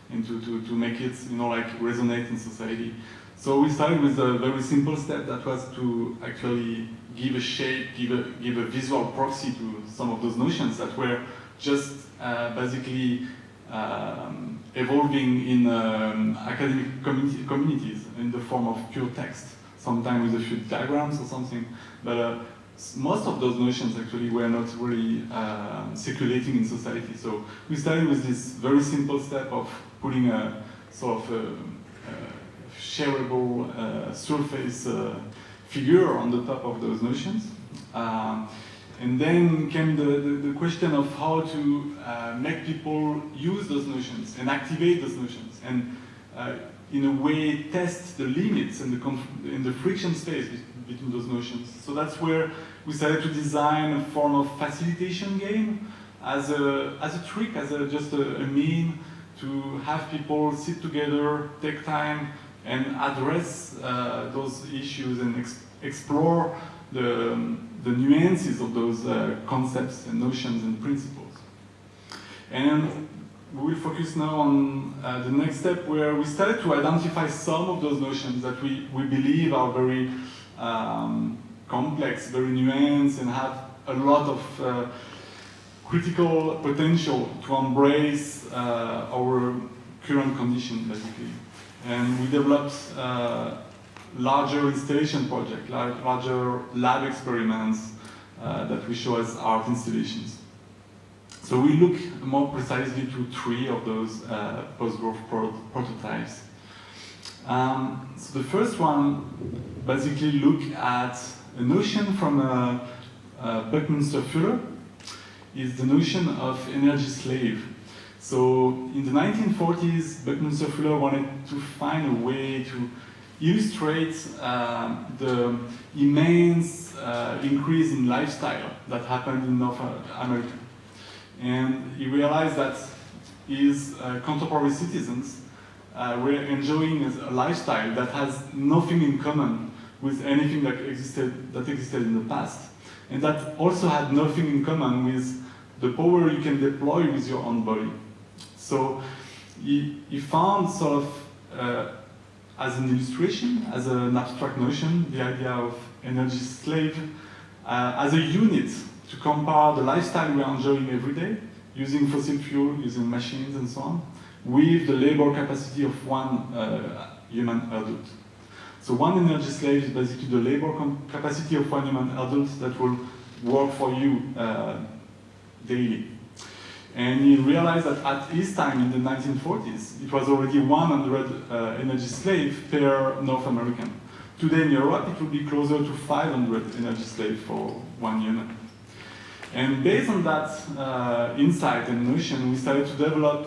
and to make it, resonate in society. So we started with a very simple step that was to actually give a shape, give a visual proxy to some of those notions that were just basically evolving in academic communities in the form of pure text, sometimes with a few diagrams or something. But most of those notions actually were not really circulating in society. So we started with this very simple step of putting a sort of shareable surface figure on the top of those notions. And then came the question of how to make people use those notions and activate those notions, and in a way test the limits and the friction space between those notions. So that's where we started to design a form of facilitation game as a trick, just a mean to have people sit together, take time, and address those issues and explore the nuances of those concepts and notions and principles. And we will focus now on the next step, where we started to identify some of those notions that we believe are very complex, very nuanced, and have a lot of critical potential to embrace our current condition, basically. And we developed larger installation projects, larger lab experiments that we show as art installations. So we look more precisely to 3 of those post-growth prototypes. So the first one basically look at a notion from Buckminster Fuller, is the notion of energy slave. So in the 1940s, Buckminster Fuller wanted to find a way to illustrate the immense increase in lifestyle that happened in North America. And he realized that his contemporary citizens were enjoying a lifestyle that has nothing in common with anything that existed in the past. And that also had nothing in common with the power you can deploy with your own body. So he found sort of, as an illustration, as an abstract notion, the idea of energy slave as a unit to compare the lifestyle we are enjoying every day, using fossil fuel, using machines and so on, with the labor capacity of one human adult. So one energy slave is basically the labor capacity of one human adult that will work for you daily. And he realized that at his time in the 1940s, it was already 100 energy slaves per North American. Today in Europe, it would be closer to 500 energy slaves for one human. And based on that insight and notion, we started to develop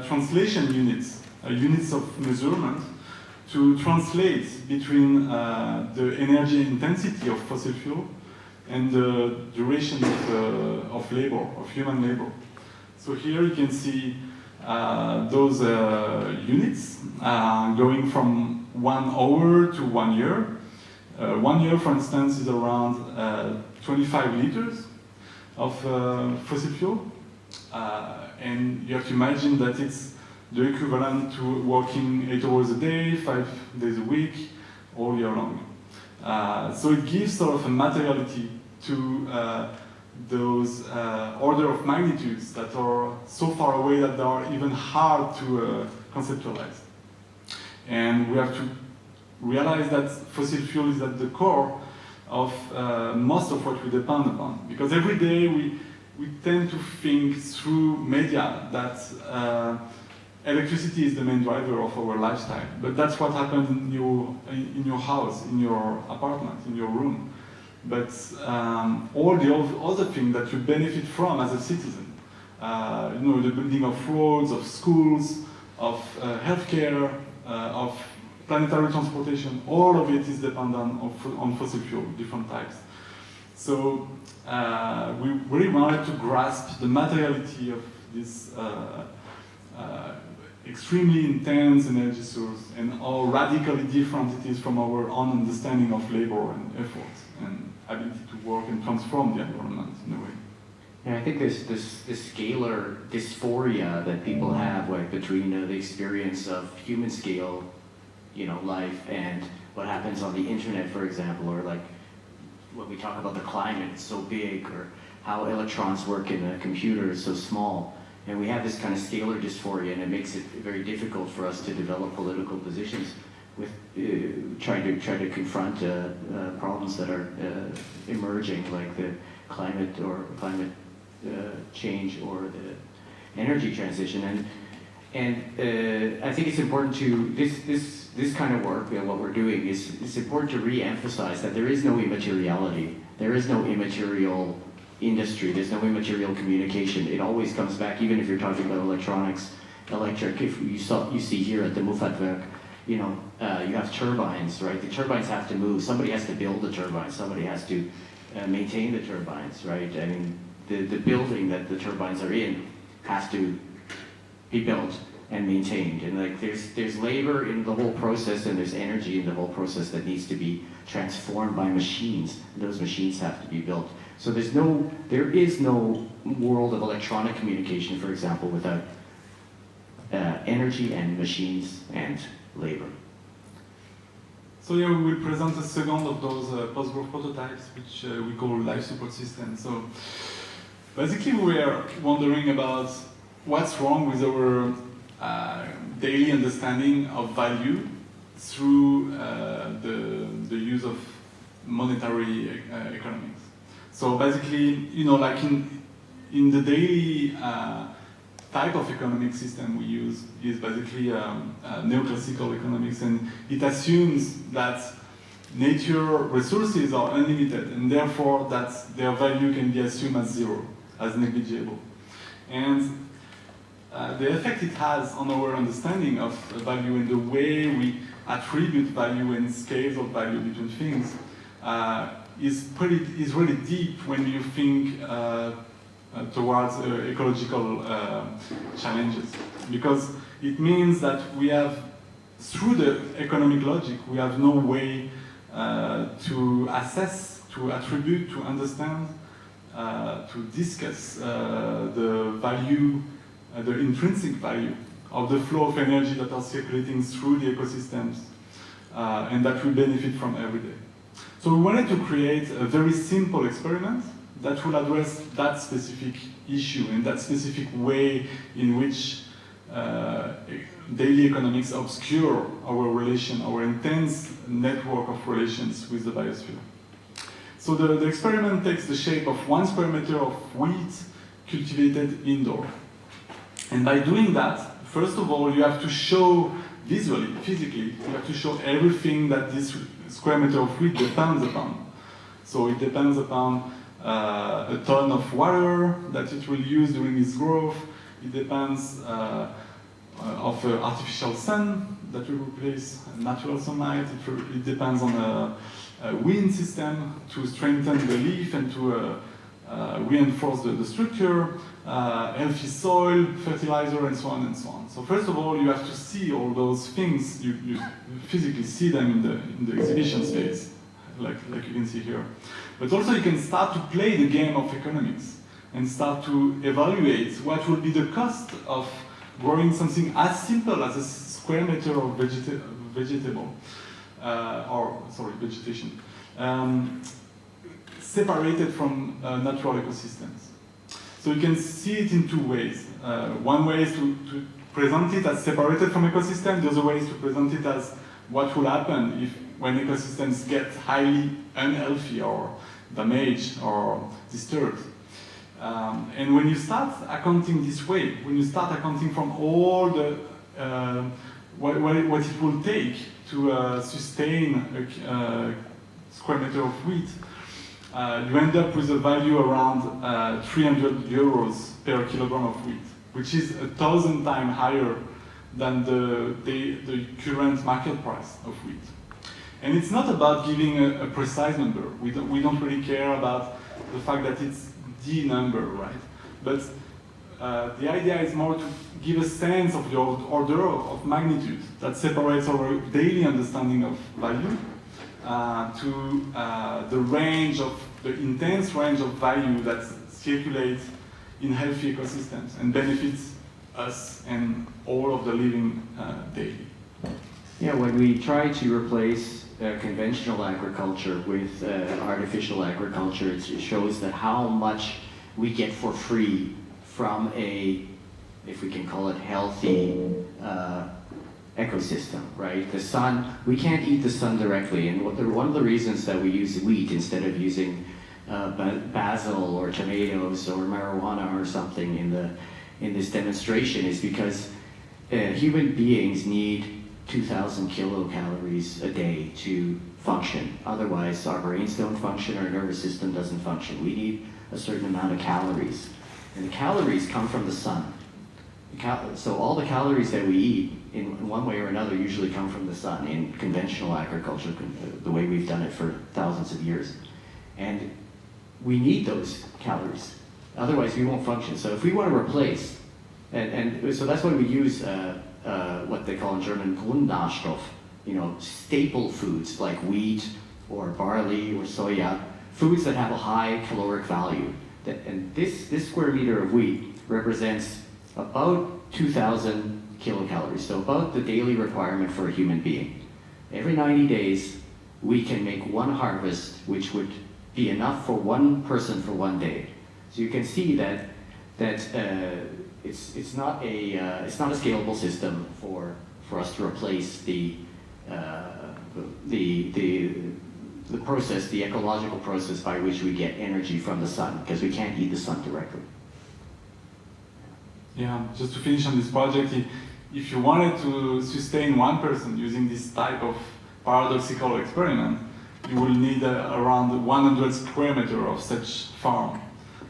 translation units, units of measurement, to translate between the energy intensity of fossil fuel and the duration of labor, of human labor. So here you can see those units going from 1 hour to 1 year. 1 year, for instance, is around 25 liters of fossil fuel. And you have to imagine that it's the equivalent to working 8 hours a day, 5 days a week, all year long. So it gives sort of a materiality to those order of magnitudes that are so far away that they are even hard to conceptualize. And we have to realize that fossil fuel is at the core of most of what we depend upon. Because every day we tend to think through media that electricity is the main driver of our lifestyle. But that's what happens in your house, in your apartment, in your room. But all the other things that you benefit from as a citizen, the building of roads, of schools, of healthcare, of planetary transportation, all of it is dependent on fossil fuel, different types. So we really wanted to grasp the materiality of this extremely intense energy source, and how radically different it is from our own understanding of labor and effort and ability to work and transform the environment in a way. Yeah, I think this scalar dysphoria that people have, like between the experience of human scale, life, and what happens on the internet, for example, or like when we talk about the climate, it's so big, or how electrons work in a computer is so small. And we have this kind of scalar dysphoria, and it makes it very difficult for us to develop political positions with trying to confront problems that are emerging, like the climate change or the energy transition. And I think it's important to this kind of work, what we're doing it's important to re-emphasize that there is no immateriality, there is no immaterial industry, there's no immaterial communication. It always comes back, even if you're talking about electronics, electric. If you see here at the Muffatwerk, you have turbines, right? The turbines have to move. Somebody has to build the turbines. Somebody has to maintain the turbines, right? I mean, the building that the turbines are in has to be built and maintained. And like there's labor in the whole process, and there's energy in the whole process that needs to be transformed by machines. And those machines have to be built. So there is no world of electronic communication, for example, without energy and machines and labor. So here we will present a second of those post-growth prototypes, which we call life support systems. So basically we are wondering about what's wrong with our daily understanding of value through the use of monetary economics. So basically, like in the daily type of economic system we use is basically neoclassical economics, and it assumes that nature resources are unlimited, and therefore that their value can be assumed as zero, as negligible. And the effect it has on our understanding of value and the way we attribute value and scales of value between things is really deep when you think towards ecological challenges, because it means that we have, through the economic logic, we have no way to assess, to attribute, to understand, to discuss the value, the intrinsic value of the flow of energy that are circulating through the ecosystems and that we benefit from every day. So we wanted to create a very simple experiment that will address that specific issue and that specific way in which daily economics obscure our relation, our intense network of relations with the biosphere. So the experiment takes the shape of 1 square meter of wheat cultivated indoor. And by doing that, first of all, you have to show visually, physically, you have to show everything that this square meter of wheat depends upon. So it depends upon a ton of water that it will use during its growth. It depends of artificial sun that will replace natural sunlight. It depends on a wind system to strengthen the leaf and to reinforce the structure, healthy soil, fertilizer, and so on and so on. So first of all, you have to see all those things. You physically see them in the exhibition space, like you can see here. But also you can start to play the game of economics and start to evaluate what will be the cost of growing something as simple as a square meter of vegetation, separated from natural ecosystems. So you can see it in 2 ways. One way is to present it as separated from ecosystem. The other way is to present it as what will happen when ecosystems get highly unhealthy or damaged or disturbed. And when you start accounting this way, when you start accounting from all the what it will take to sustain a square meter of wheat, you end up with a value around 300 euros per kilogram of wheat, which is 1,000 times higher than the current market price of wheat. And it's not about giving a precise number. We don't really care about the fact that it's the number, right? But the idea is more to give a sense of the order of magnitude that separates our daily understanding of value to the intense range of value that circulates in healthy ecosystems and benefits us and all of the living daily. Yeah, when we try to replace conventional agriculture with artificial agriculture, it shows that how much we get for free from a, if we can call it, healthy ecosystem, right? The sun, we can't eat the sun directly, and one of the reasons that we use wheat instead of using basil or tomatoes or marijuana or something in this demonstration is because human beings need 2,000 kilocalories a day to function. Otherwise, our brains don't function, our nervous system doesn't function. We need a certain amount of calories. And the calories come from the sun. So all the calories that we eat, in one way or another, usually come from the sun in conventional agriculture, the way we've done it for thousands of years. And we need those calories. Otherwise, we won't function. So if we want to replace, and so that's why we use what they call in German Grundnahrstoff, staple foods like wheat or barley or soya, foods that have a high caloric value. And this square meter of wheat represents about 2,000 kilocalories, so about the daily requirement for a human being. Every 90 days, we can make one harvest, which would be enough for one person for one day. So you can see that it's not a scalable system for us to replace the process, the ecological process by which we get energy from the sun, because we can't eat the sun directly. Yeah, just to finish on this project, if you wanted to sustain one person using this type of paradoxical experiment, you will need around 100 square meters of such farm.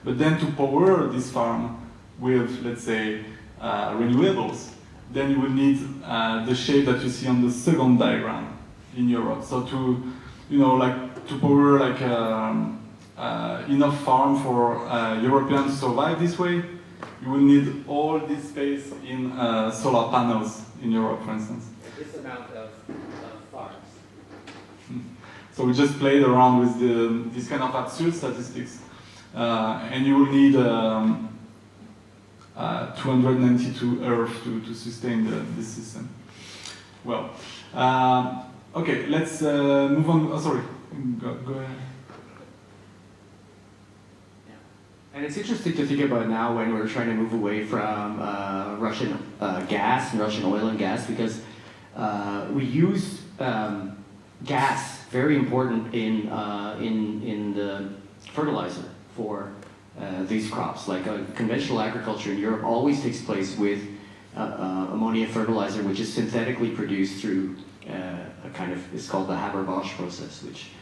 But then to power this farm with, let's say, renewables, then you will need the shape that you see on the second diagram in Europe. So to power enough farm for Europeans to survive this way, you will need all this space in solar panels in Europe, for instance. This amount of farms. So we just played around with this kind of absurd statistics. And you will need 292 Earth to sustain this system. Well, okay, let's move on. Oh, sorry, go ahead. And it's interesting to think about now when we're trying to move away from Russian gas and Russian oil and gas, because we use gas, very important in the fertilizer for these crops. Like conventional agriculture in Europe always takes place with ammonia fertilizer, which is synthetically produced through it's called the Haber-Bosch process, which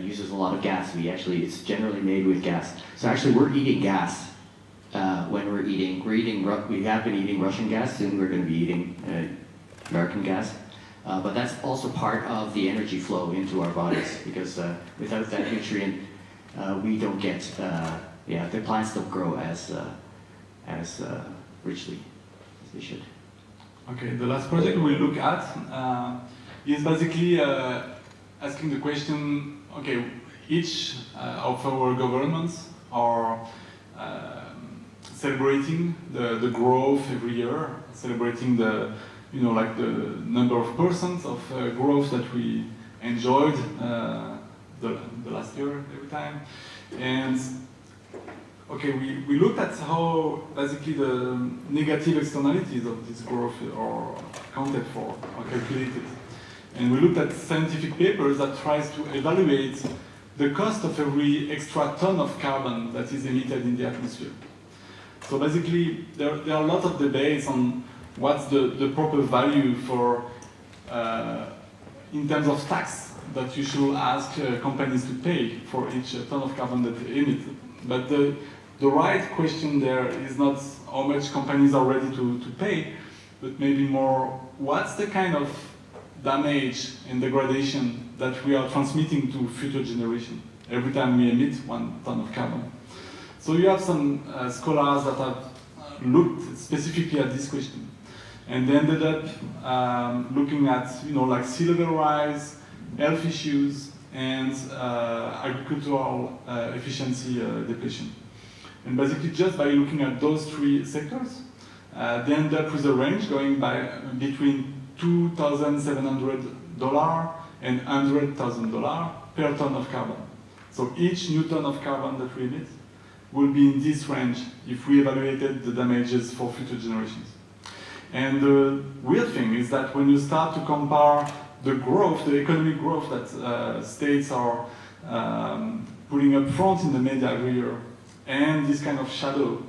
uses a lot of gas. It's generally made with gas. So actually we're eating gas when we have been eating Russian gas, soon we're going to be eating American gas. But that's also part of the energy flow into our bodies, because without that nutrient, we don't get, the plants don't grow as richly as they should. Okay, the last project we look at is basically asking the question, okay, each of our governments are celebrating the growth every year, celebrating the number of percent of growth that we enjoyed the last year every time. And okay, we looked at how basically the negative externalities of this growth are accounted for or calculated. And we looked at scientific papers that tries to evaluate the cost of every extra ton of carbon that is emitted in the atmosphere. So basically, there are a lot of debates on what's the proper value for, in terms of tax, that you should ask companies to pay for each ton of carbon that they emit. But the right question there is not how much companies are ready to pay, but maybe more, what's the kind of damage and degradation that we are transmitting to future generations every time we emit 1 ton of carbon. So you have some scholars that have looked specifically at this question. And they ended up looking at, like sea level rise, health issues, and agricultural efficiency depletion. And basically, just by looking at those three sectors, they end up with a range going between $2,700 and $100,000 per ton of carbon. So each new ton of carbon that we emit will be in this range if we evaluated the damages for future generations. And the weird thing is that when you start to compare the growth, the economic growth that states are putting up front in the media every year, and this kind of shadow,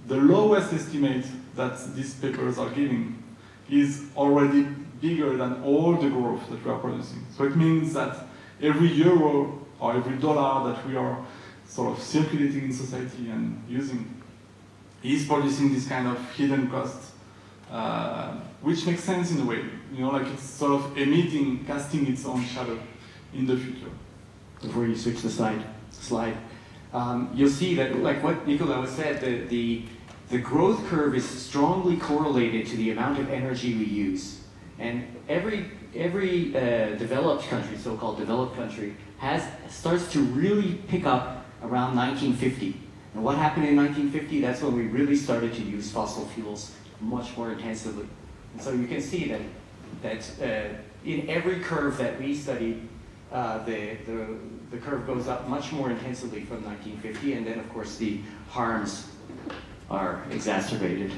the lowest estimate that these papers are giving is already bigger than all the growth that we are producing. So it means that every euro or every dollar that we are sort of circulating in society and using is producing this kind of hidden cost, which makes sense in a way. Like it's sort of casting its own shadow in the future. Before you switch the slide, you'll see that, like what Nicolas said, the growth curve is strongly correlated to the amount of energy we use. And every developed country, so-called developed country, starts to really pick up around 1950. And what happened in 1950? That's when we really started to use fossil fuels much more intensively. And so you can see that in every curve that we studied, the curve goes up much more intensively from 1950, and then of course the harms are exacerbated.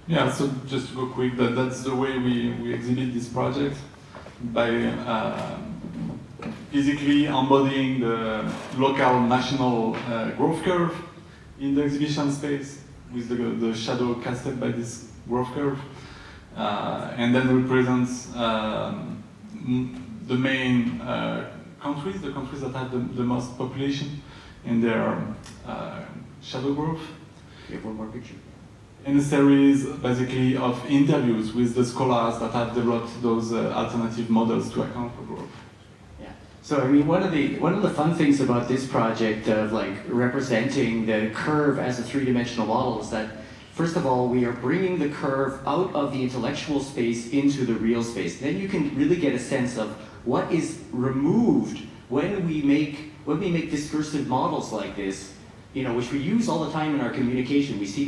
Yeah, so just to go quick, that's the way we exhibit this project, by physically embodying the local national growth curve in the exhibition space with the shadow casted by this growth curve, and then represents the main countries, the countries that have the most population in their shadow growth. We have one more picture. In a series, basically, of interviews with the scholars that have developed those alternative models to account for growth. Yeah. So I mean, one of the fun things about this project of like representing the curve as a three-dimensional model is that, first of all, we are bringing the curve out of the intellectual space into the real space. Then you can really get a sense of what is removed when we make discursive models like this, which we use all the time in our communication. We see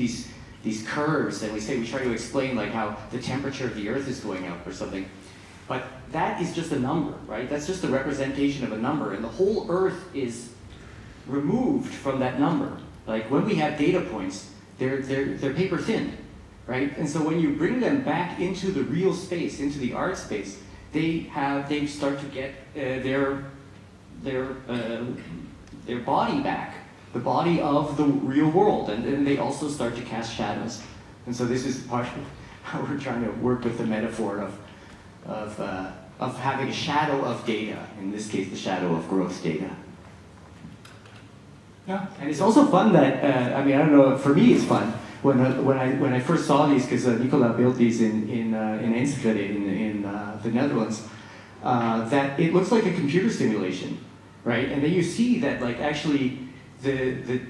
these curves, and we try to explain like how the temperature of the Earth is going up or something. But that is just a number, right? That's just a representation of a number, and the whole Earth is removed from that number. Like when we have data points, they're paper thin, right? And so when you bring them back into the real space, into the art space, they start to get their body back, the body of the real world, and then they also start to cast shadows. And so this is part of how we're trying to work with the metaphor of having a shadow of data, in this case the shadow of growth data. Yeah. And it's also fun that, I don't know, for me it's fun, when I first saw these, because Nicolas built these in Enschede in the Netherlands, that it looks like a computer simulation, right? And then you see that like actually the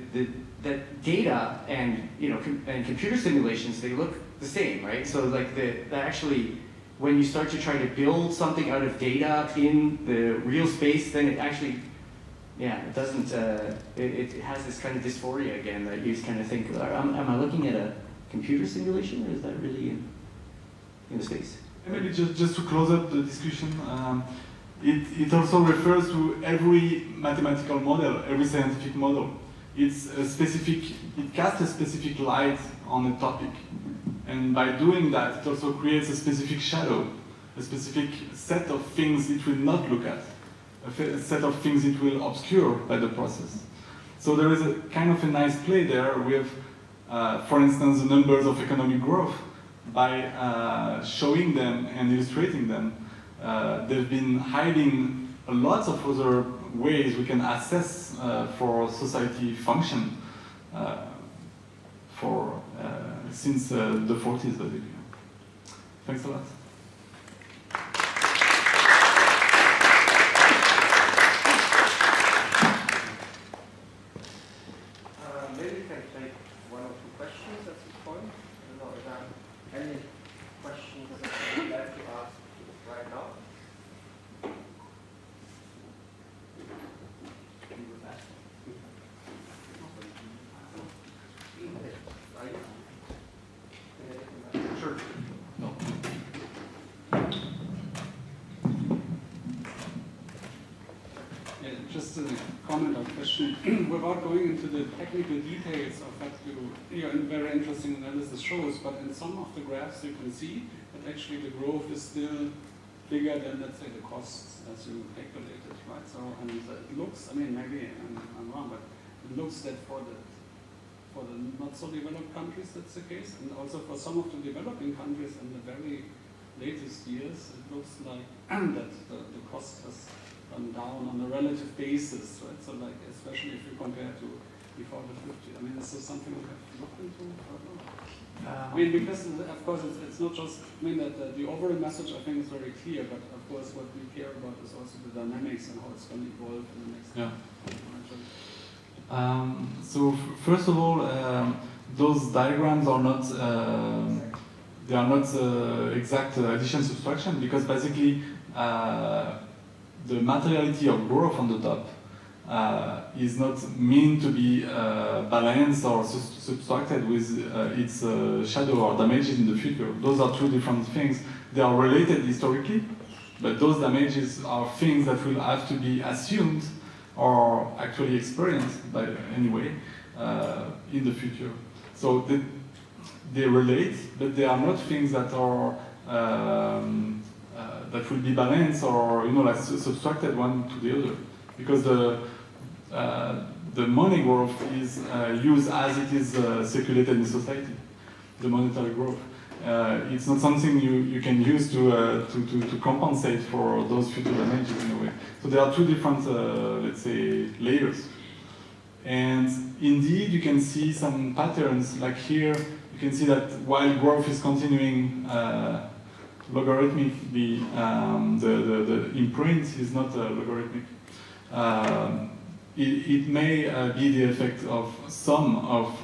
data and and computer simulations, they look the same, right? So like actually when you start to try to build something out of data in the real space, then it actually it doesn't. It has this kind of dysphoria again that you kind of think, am I looking at a computer simulation, or is that really in the space? And maybe just to close up the discussion, it also refers to every mathematical model, every scientific model. It casts a specific light on a topic, and by doing that, it also creates a specific shadow, a specific set of things it will not look at, a set of things it will obscure by the process. So there is a kind of a nice play there with, for instance, the numbers of economic growth. By showing them and illustrating them, they've been hiding lots of other ways we can assess for society function since the 40s, basically. Thanks a lot. Maybe we can take one or two questions. a comment or question. Without going into the technical details of what your very interesting analysis shows, but in some of the graphs you can see that actually the growth is still bigger than, let's say, the costs as you calculated, right? So, and it looks, I mean, maybe I'm wrong, but it looks that for the not so developed countries that's the case, and also for some of the developing countries in the very latest years, it looks like that the cost has gone down on a relative basis, right? So like, especially if you compare to before the 50s. I mean, is this something we have looked into further? I mean, because of course it's not just, I mean, that the overall message I think is very clear, but of course what we care about is also the dynamics and how it's going to evolve in the next year. So first of all, those diagrams are not they are not exact addition subtraction, because basically the materiality of growth on the top is not meant to be balanced or subtracted with its shadow or damages in the future. Those are two different things. They are related historically, but those damages are things that will have to be assumed or actually experienced by anyway in the future. So they relate, but they are not things that are that will be balanced or like subtracted one to the other, because the money growth is used as it is circulated in society. The monetary growth. It's not something you can use to compensate for those future damages in a way. So there are two different, let's say, layers. And indeed, you can see some patterns. Like here, you can see that while growth is continuing logarithmic, the imprint is not logarithmic. It may be the effect of some of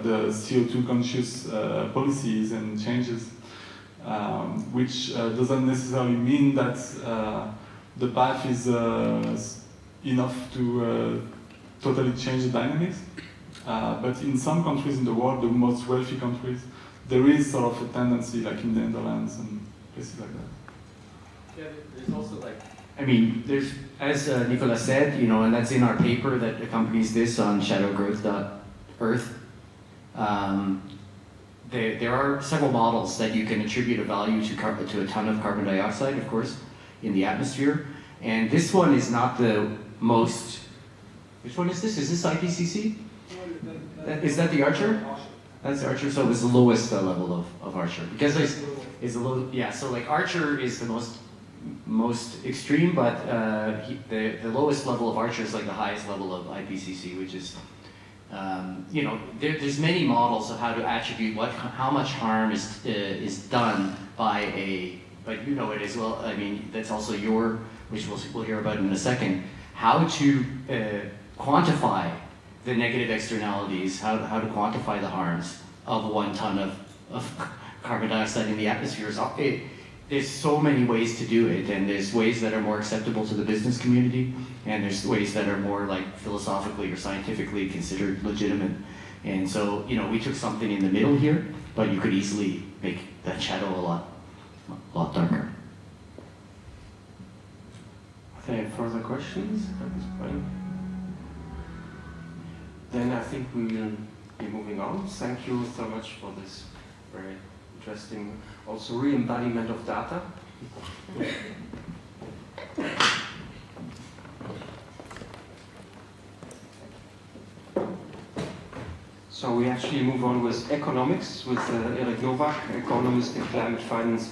the CO2 conscious policies and changes, which doesn't necessarily mean that the path is enough to totally change the dynamics. But in some countries in the world, the most wealthy countries, there is sort of a tendency, like in the Netherlands and places like that. Yeah, there's also like, I mean, there's, as Nicolas said, and that's in our paper that accompanies this on shadowgrowth.earth. There are several models that you can attribute a value to a ton of carbon dioxide, of course, in the atmosphere. And this one is not the most. Which one is this? Is this IPCC? Is that the Archer? That's the Archer. So it's the lowest level of Archer, because is the low. Yeah. So like Archer is the most extreme, but the lowest level of Archer is like the highest level of IPCC, which is, there's many models of how to attribute how much harm is done by but you know it as well. I mean, that's also which we'll hear about in a second, how to quantify the negative externalities, how to quantify the harms of 1 ton of carbon dioxide in the atmosphere. There's so many ways to do it, and there's ways that are more acceptable to the business community, and there's ways that are more like philosophically or scientifically considered legitimate. And so, we took something in the middle here, but you could easily make that shadow a lot darker. Any further questions at this point? Then I think we will be moving on. Thank you so much for this very interesting, also re-embodiment of data. So we actually move on with economics with Erik Novak, economist and climate finance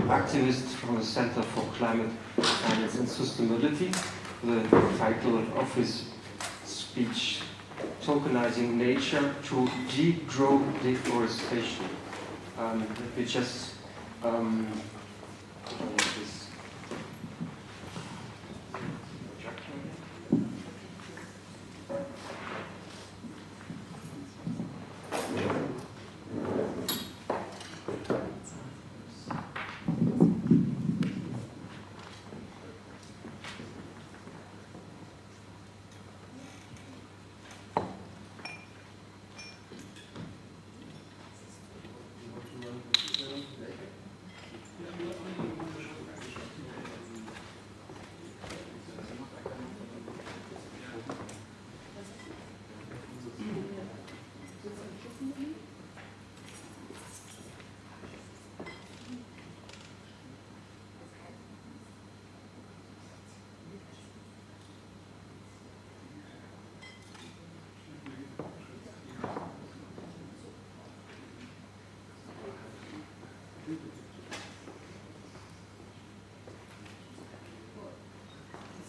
activist from the Center for Climate Finance and Sustainability. The title of his speech, Tokenizing Nature to Degrow Deforestation. Let me just this.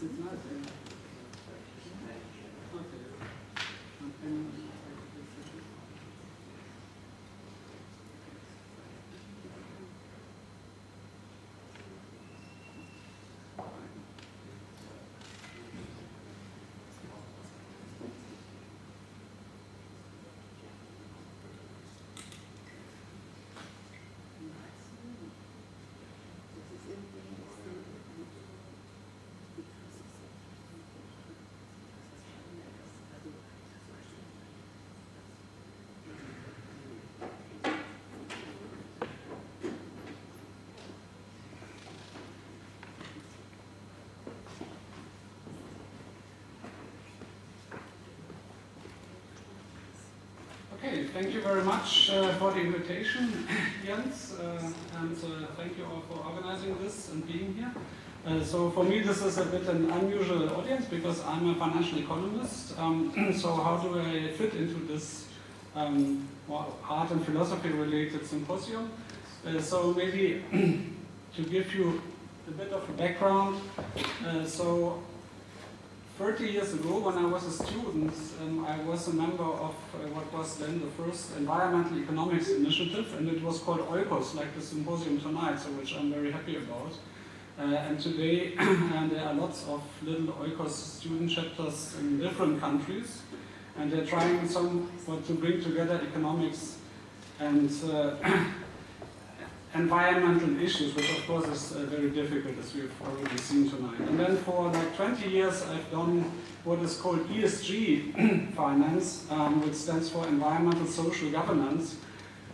it's nice. Yeah. Okay, thank you very much for the invitation, Jens, and thank you all for organizing this and being here. So for me this is a bit an unusual audience because I'm a financial economist, so how do I fit into this art and philosophy related symposium? So maybe to give you a bit of a background, so 30 years ago, when I was a student, I was a member of what was then the first environmental economics initiative, and it was called OIKOS, like the symposium tonight, so which I'm very happy about. And today, there are lots of little OIKOS student chapters in different countries, and they're trying somewhat to bring together economics and environmental issues, which of course is very difficult, as we've already seen tonight. And then for like 20 years I've done what is called ESG finance, which stands for environmental social governance,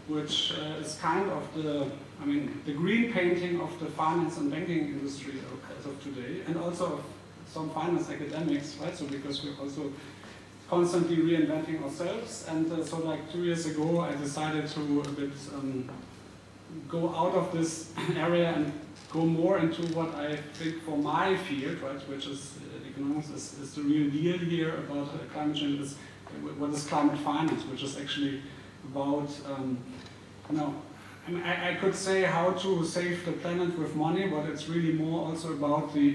which is kind of the green painting of the finance and banking industry as of today, and also of some finance academics, right? So because we're also constantly reinventing ourselves, and so like 2 years ago I decided to a bit go out of this area and go more into what I think for my field, right, which is economics, is the real deal here about climate change, is what is climate finance, which is actually about, I could say how to save the planet with money, but it's really more also about the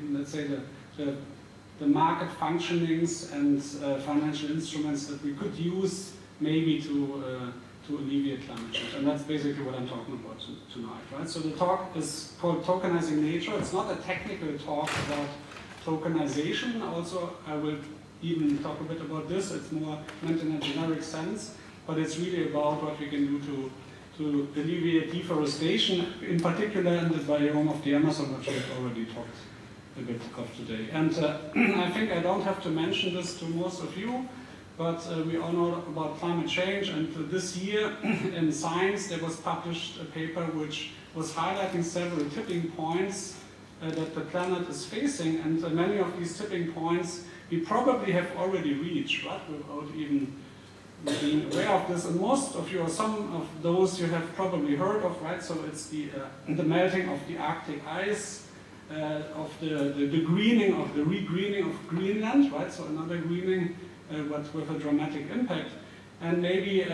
let's say the market functionings and financial instruments that we could use maybe to alleviate climate change. And that's basically what I'm talking about tonight, right? So the talk is called Tokenizing Nature. It's not a technical talk about tokenization. Also, I will even talk a bit about this. It's more meant in a generic sense, but it's really about what we can do to alleviate deforestation, in particular in the biome of the Amazon, which we've already talked a bit of today. And I think I don't have to mention this to most of you, but we all know about climate change, and this year in Science there was published a paper which was highlighting several tipping points that the planet is facing, and many of these tipping points we probably have already reached, right, without even being aware of this. And most of you, or some of those you have probably heard of, right? So it's the melting of the Arctic ice, of the greening of the regreening of Greenland, right? So another greening, but with a dramatic impact. And maybe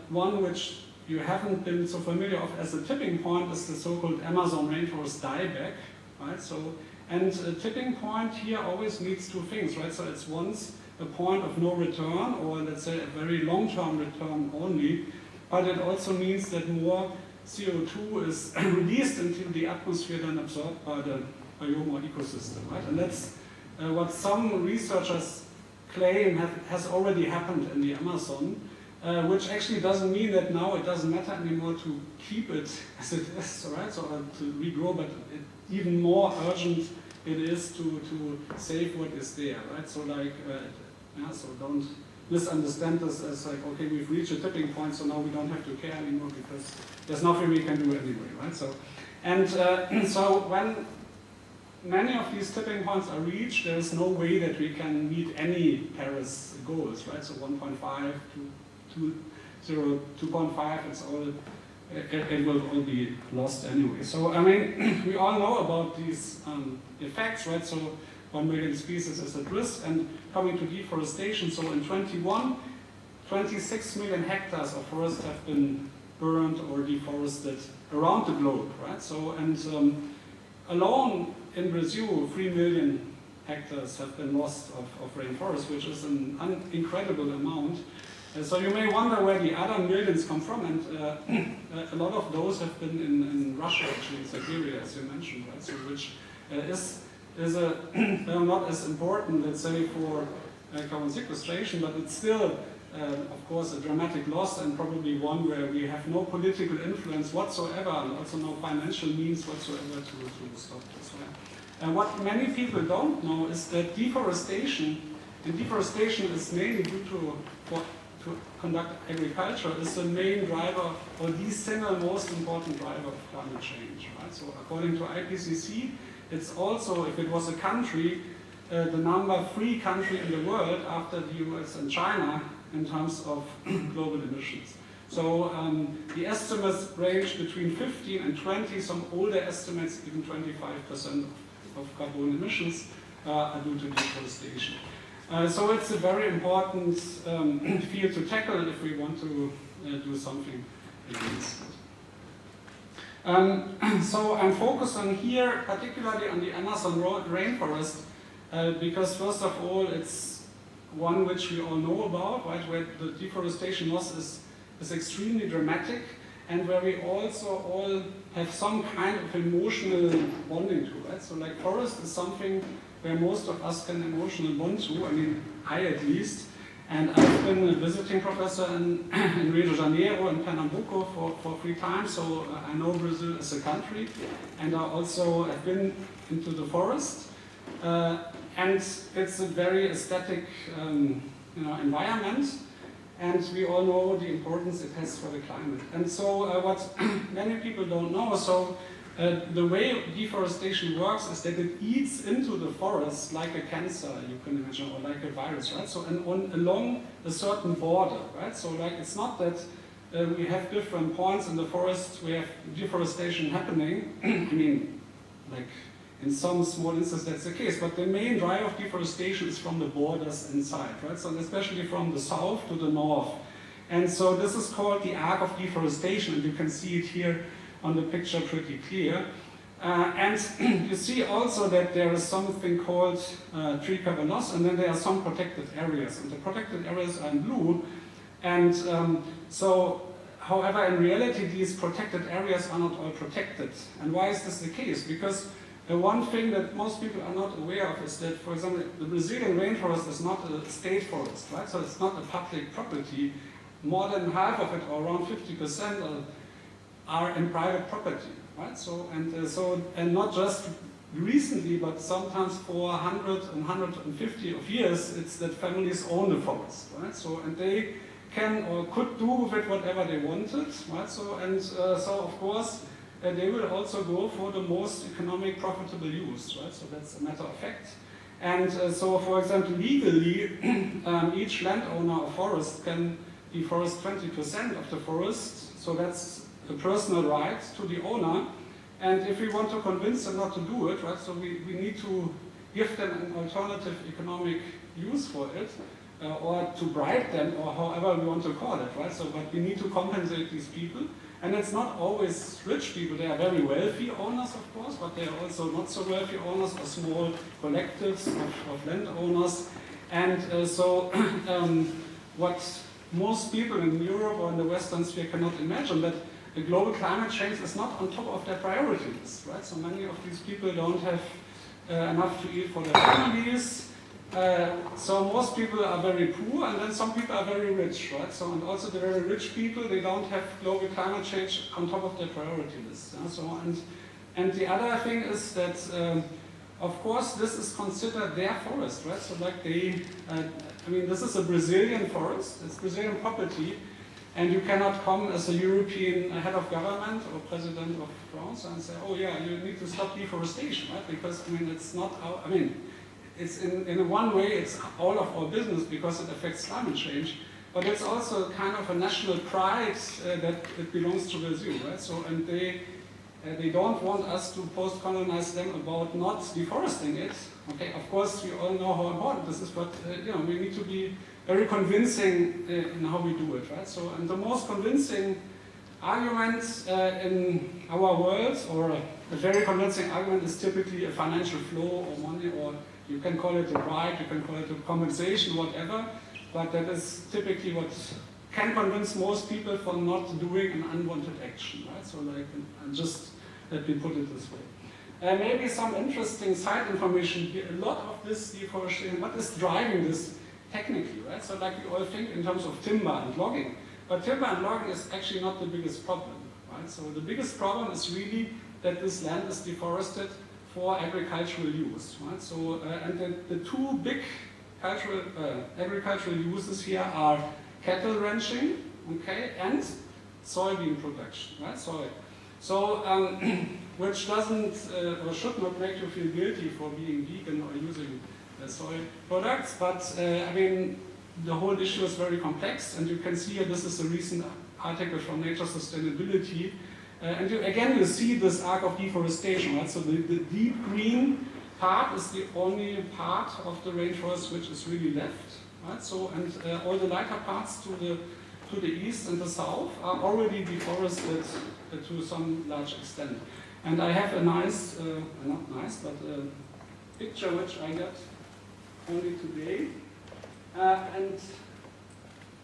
one which you haven't been so familiar of as a tipping point is the so-called Amazon rainforest dieback, right? So, and a tipping point here always means two things, right? So it's once a point of no return, or let's say a very long-term return only, but it also means that more CO2 is released into the atmosphere than absorbed by the biome or ecosystem, right? And that's what some researchers claim has already happened in the Amazon, which actually doesn't mean that now it doesn't matter anymore to keep it as it is, right? So to regrow, but even more urgent it is to save what is there, right? So like, so don't misunderstand this as like, okay, we've reached a tipping point, so now we don't have to care anymore because there's nothing we can do anyway, right? So, and so when many of these tipping points are reached, there is no way that we can meet any Paris goals, right? So 1.5 to 2.5, it's all, it will all be lost anyway. So, I mean, we all know about these effects, right? So 1 million species is at risk, and coming to deforestation, so in 21, 26 million hectares of forest have been burned or deforested around the globe, right? So, and alone in Brazil, 3 million hectares have been lost of rainforest, which is an incredible amount. So you may wonder where the other millions come from, and a lot of those have been in Russia, actually, in Siberia, as you mentioned, right? So which is not as important, let's say, for carbon sequestration, but it's still, of course, a dramatic loss, and probably one where we have no political influence whatsoever, and also no financial means whatsoever to stop this. Right? And what many people don't know is that deforestation is mainly due to conduct agriculture, is the main driver, or the single most important driver of climate change. Right? So according to IPCC, it's also, if it was a country, the number 3 country in the world after the US and China in terms of global emissions. So the estimates range between 15 and 20, some older estimates even 25% of carbon emissions are due to deforestation. So it's a very important field to tackle if we want to do something against it. So I'm focusing here particularly on the Amazon rainforest because first of all it's one which we all know about, right, where the deforestation loss is extremely dramatic and where we also all have some kind of emotional bonding to, right? So like forest is something where most of us can emotionally bond to, I mean, I at least. And I've been a visiting professor in Rio de Janeiro and Pernambuco for 3 times, so I know Brazil as a country. And I also have been into the forest. And it's a very aesthetic environment. And we all know the importance it has for the climate. And so what many people don't know, so the way deforestation works is that it eats into the forest like a cancer, you can imagine, or like a virus, right? So along a certain border, right? So like it's not that we have different points in the forest, we have deforestation happening. I mean, like in some small instances that's the case, but the main drive of deforestation is from the borders inside, right? So especially from the south to the north. And so this is called the arc of deforestation, and you can see it here on the picture pretty clear. And you see also that there is something called tree cover loss, and then there are some protected areas, and the protected areas are in blue. And however, in reality, these protected areas are not all protected. And why is this the case? Because one thing that most people are not aware of is that, for example, the Brazilian rainforest is not a state forest, right? So it's not a public property. More than half of it, or around 50%, are in private property, right? So and not just recently, but sometimes for 100 and 150 of years, it's that families own the forest, right? So and they can or could do with it whatever they wanted, right? So of course they will also go for the most economic profitable use, right? So that's a matter of fact. And so, for example, legally, each landowner of forest can deforest 20% of the forest. So that's a personal right to the owner. And if we want to convince them not to do it, right? So we need to give them an alternative economic use for it, or to bribe them, or however we want to call it, right? So, but we need to compensate these people. And it's not always rich people. They are very wealthy owners, of course, but they are also not so wealthy owners or small collectives of landowners. And what most people in Europe or in the Western sphere cannot imagine, that the global climate change is not on top of their priority list, right? So many of these people don't have enough to eat for their families. So most people are very poor, and then some people are very rich, right? So, and also the very rich people, they don't have global climate change on top of their priority list. So, and the other thing is that, of course, this is considered their forest, right? So like I mean, this is a Brazilian forest, it's Brazilian property, and you cannot come as a European head of government or president of France and say, oh yeah, you need to stop deforestation, right? Because, I mean, it's not our, I mean, it's in one way, it's all of our business because it affects climate change, but it's also kind of a national pride that it belongs to Brazil, right? So, and they don't want us to post-colonize them about not deforesting it. Okay, of course, we all know how important this is, but we need to be very convincing in how we do it, right? So, and the most convincing argument in our world, or a very convincing argument, is typically a financial flow or money or You can call it a right, you can call it a compensation, whatever, but that is typically what can convince most people for not doing an unwanted action, right? So like, and just let me put it this way. Maybe some interesting side information here. A lot of this deforestation, what is driving this technically, right? So like we all think in terms of timber and logging, but timber and logging is actually not the biggest problem, right? So the biggest problem is really that this land is deforested for agricultural use, right? So, and the two big agricultural uses here are cattle ranching, okay, and soybean production, right? Soy. So, which doesn't or should not make you feel guilty for being vegan or using soy products, but I mean, the whole issue is very complex, and you can see here, this is a recent article from Nature Sustainability, and again you see this arc of deforestation, right? So the deep green part is the only part of the rainforest which is really left, right? So, and all the lighter parts to the east and the south are already deforested to some large extent. And I have a nice, not nice, but a picture which I got only today. And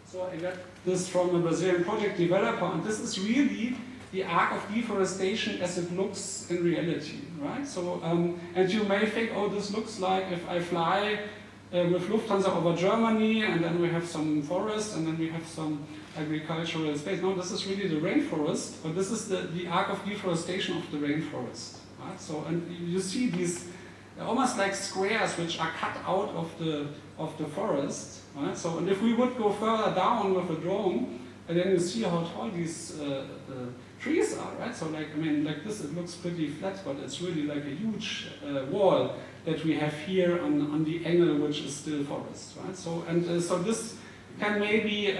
so I got this from a Brazilian project developer, and this is really the arc of deforestation as it looks in reality, right? So, and you may think, oh, this looks like if I fly with Lufthansa over Germany, and then we have some forest, and then we have some agricultural space. No, this is really the rainforest, but this is the arc of deforestation of the rainforest, right? So, and you see these almost like squares which are cut out of the forest, right? So, and if we would go further down with a drone, and then you see how tall these trees are, right? So, like, I mean, like this, it looks pretty flat, but it's really like a huge wall that we have here on the angle, which is still forest, right? So, and so this can maybe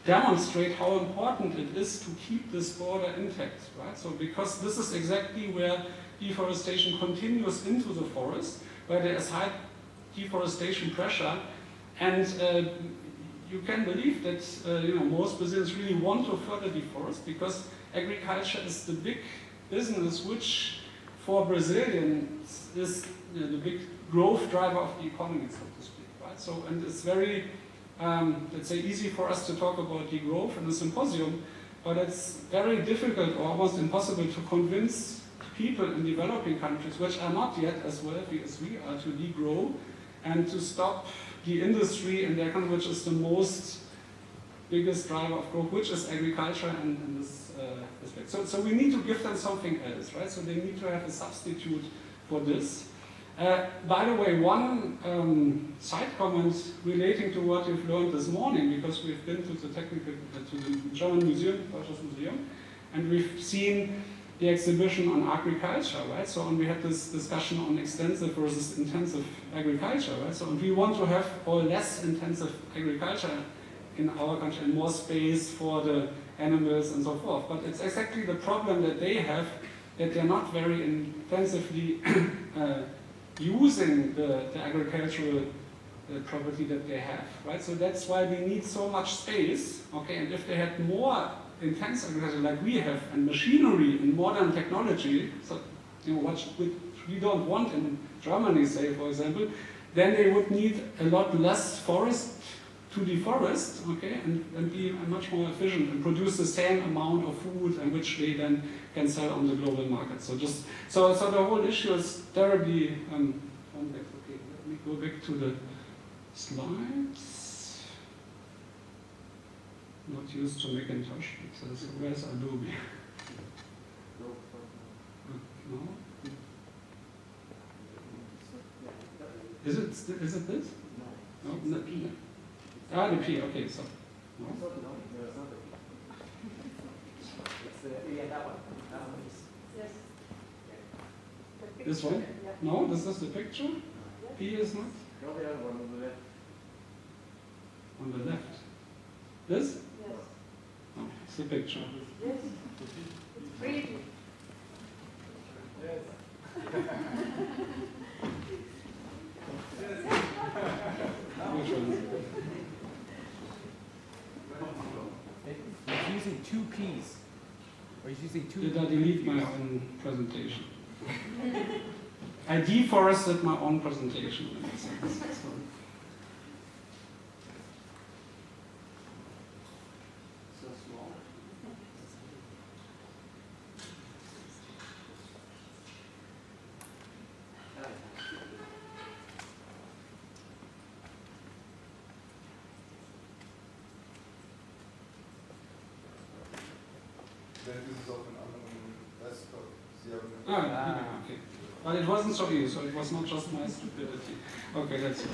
demonstrate how important it is to keep this border intact, right? So, because this is exactly where deforestation continues into the forest, where there is high deforestation pressure, and you can believe that you know, most Brazilians really want to further deforest, because agriculture is the big business which for Brazilians is the big growth driver of the economy, so to speak, right? So, and it's very, let's say, easy for us to talk about the growth in the symposium, but it's very difficult or almost impossible to convince people in developing countries, which are not yet as wealthy as we are, to degrow and to stop the industry in their country, which is the most biggest driver of growth, which is agriculture in this respect. So we need to give them something else, right? So they need to have a substitute for this. By the way, one side comment relating to what you've learned this morning, because we've been to the German museum, Deutsches Museum, and we've seen the exhibition on agriculture, right? So, and we had this discussion on extensive versus intensive agriculture, right? So, and we want to have all less intensive agriculture in our country and more space for the animals and so forth. But it's exactly the problem that they have, that they're not very intensively using the agricultural property that they have, right? So that's why we need so much space, okay? And if they had more intense agriculture like we have, and machinery and modern technology, so you know what we don't want in Germany, say for example, then they would need a lot less forest to deforest, okay, and be much more efficient and produce the same amount of food, and which they then can sell on the global market. So just so the whole issue is terribly complex. Okay, let me go back to the slides. Not used to Macintosh, because where's Adobe? No? Is it this? No. No? The P. Ah, the P, okay, so. No? No, it's not the P. It's that one. That one is. Yes. This one? Yeah. No, this is the picture? Yes. P is not? No, the other one on the left. On the left. This? Yes. No, it's the picture. Yes. Pretty. Yes. Which one is it? He's using two P's. Or he's using two. Did I delete my own presentation? I deforested my own presentation in that sense. So. Okay. But it wasn't so easy, so it was not just my stupidity. Okay, that's it.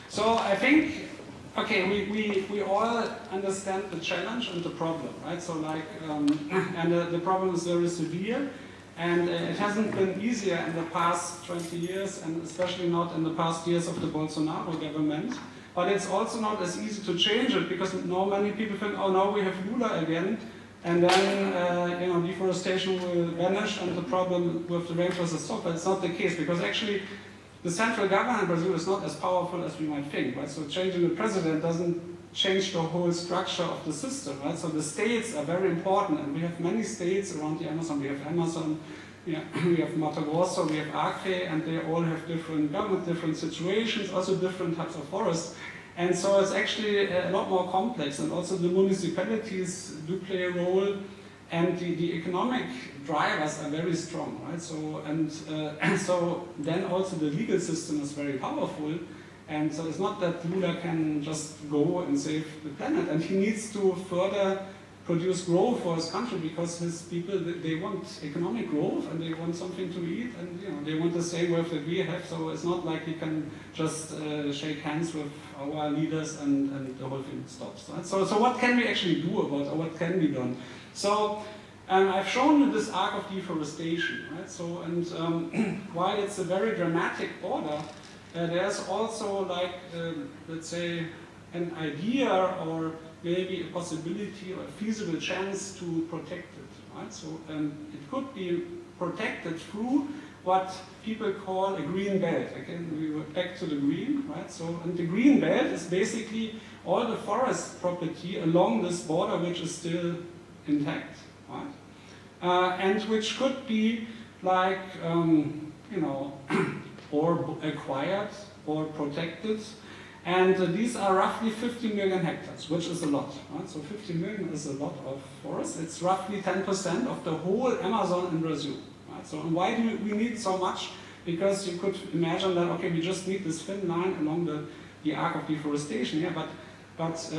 So I think, okay, we all understand the challenge and the problem, right? So like, and the problem is very severe, and it hasn't been easier in the past 20 years, and especially not in the past years of the Bolsonaro government. But it's also not as easy to change it, because now many people think, oh, now we have Lula again, and then deforestation will vanish and the problem with the rainforest is solved. But it's not the case, because actually the central government in Brazil is not as powerful as we might think, right? So changing the president doesn't change the whole structure of the system, right? So the states are very important, and we have many states around the Amazon. We have Amazon, we have Mato Grosso, we have Acre, and they all have different government, different situations, also different types of forests. And so it's actually a lot more complex, and also the municipalities do play a role, and the economic drivers are very strong, right? So so then also the legal system is very powerful, and so it's not that Lula can just go and save the planet, and he needs to further produce growth for his country, because his people, they want economic growth, and they want something to eat, and they want the same wealth that we have. So it's not like he can just shake hands with our leaders and the whole thing stops. Right? So what can we actually do about it, or what can be done? So I've shown you this arc of deforestation, right? So while it's a very dramatic order, there's also like let's say an idea or maybe a possibility or a feasible chance to protect it, right? So it could be protected through what people call a green belt. Again, we were back to the green, right? So, and the green belt is basically all the forest property along this border which is still intact, right? And which could be like, or acquired or protected. And these are roughly 50 million hectares, which is a lot. Right? So 50 million is a lot of forest. It's roughly 10% of the whole Amazon in Brazil. Right? So and why do we need so much? Because you could imagine that, okay, we just need this thin line along the arc of deforestation. Yeah, but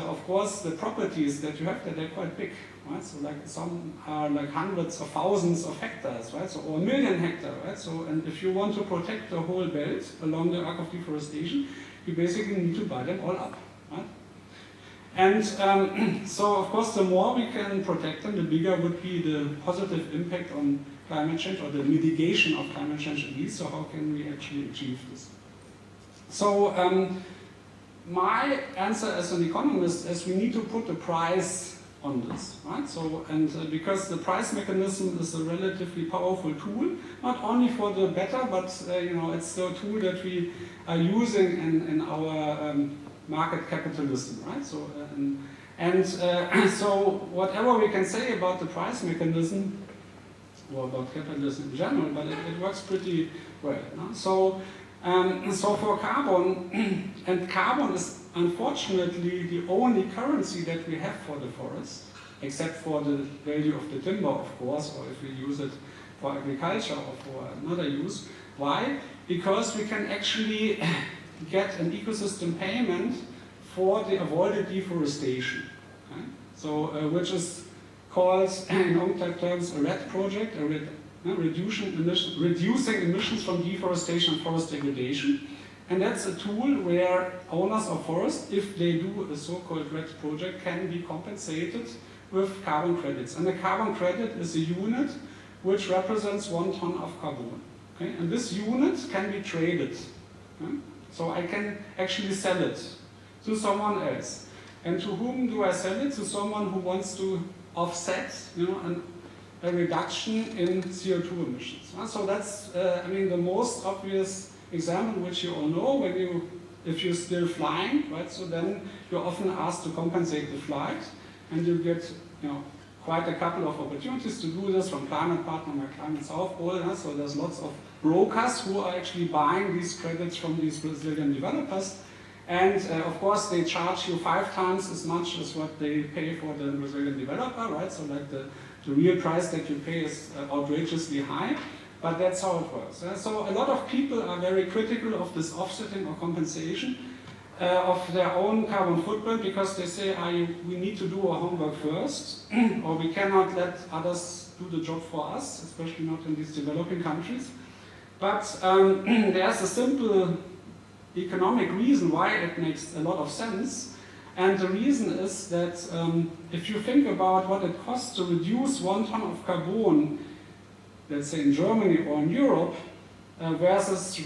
of course the properties that you have there, they're quite big. Right? So like some are like hundreds of thousands of hectares, right? So, or a million hectares, right? So, and if you want to protect the whole belt along the arc of deforestation, you basically need to buy them all up, right? And so, of course, the more we can protect them, the bigger would be the positive impact on climate change, or the mitigation of climate change at least. So how can we actually achieve this? So my answer as an economist is we need to put a price on this, right? So, and because the price mechanism is a relatively powerful tool, not only for the better, but it's the tool that we are using in our market capitalism, right? So, so whatever we can say about the price mechanism, or about capitalism in general, but it works pretty well. No? So for carbon, and carbon is unfortunately the only currency that we have for the forest, except for the value of the timber, of course, or if we use it for agriculture or for another use. Why? Because we can actually get an ecosystem payment for the avoided deforestation. Okay? So, which is called, in UNCTAD terms, a RED project, reducing emissions from deforestation and forest degradation. And that's a tool where owners of forest, if they do a so-called RED project, can be compensated with carbon credits. And the carbon credit is a unit which represents 1 ton of carbon. Okay? And this unit can be traded. Okay? So I can actually sell it to someone else. And to whom do I sell it? To someone who wants to offset a reduction in CO2 emissions. So that's, the most obvious example, which you all know, if you're still flying, right? So then you're often asked to compensate the flight, and you get, quite a couple of opportunities to do this from Climate Partner, my Climate South Pole. So there's lots of brokers who are actually buying these credits from these Brazilian developers. And of course, they charge you 5 times as much as what they pay for the Brazilian developer, right? So like the real price that you pay is outrageously high, but that's how it works. So a lot of people are very critical of this offsetting or compensation of their own carbon footprint, because they say, we need to do our homework first, or we cannot let others do the job for us, especially not in these developing countries. But there's a simple economic reason why it makes a lot of sense. And the reason is that if you think about what it costs to reduce 1 ton of carbon, let's say in Germany or in Europe, versus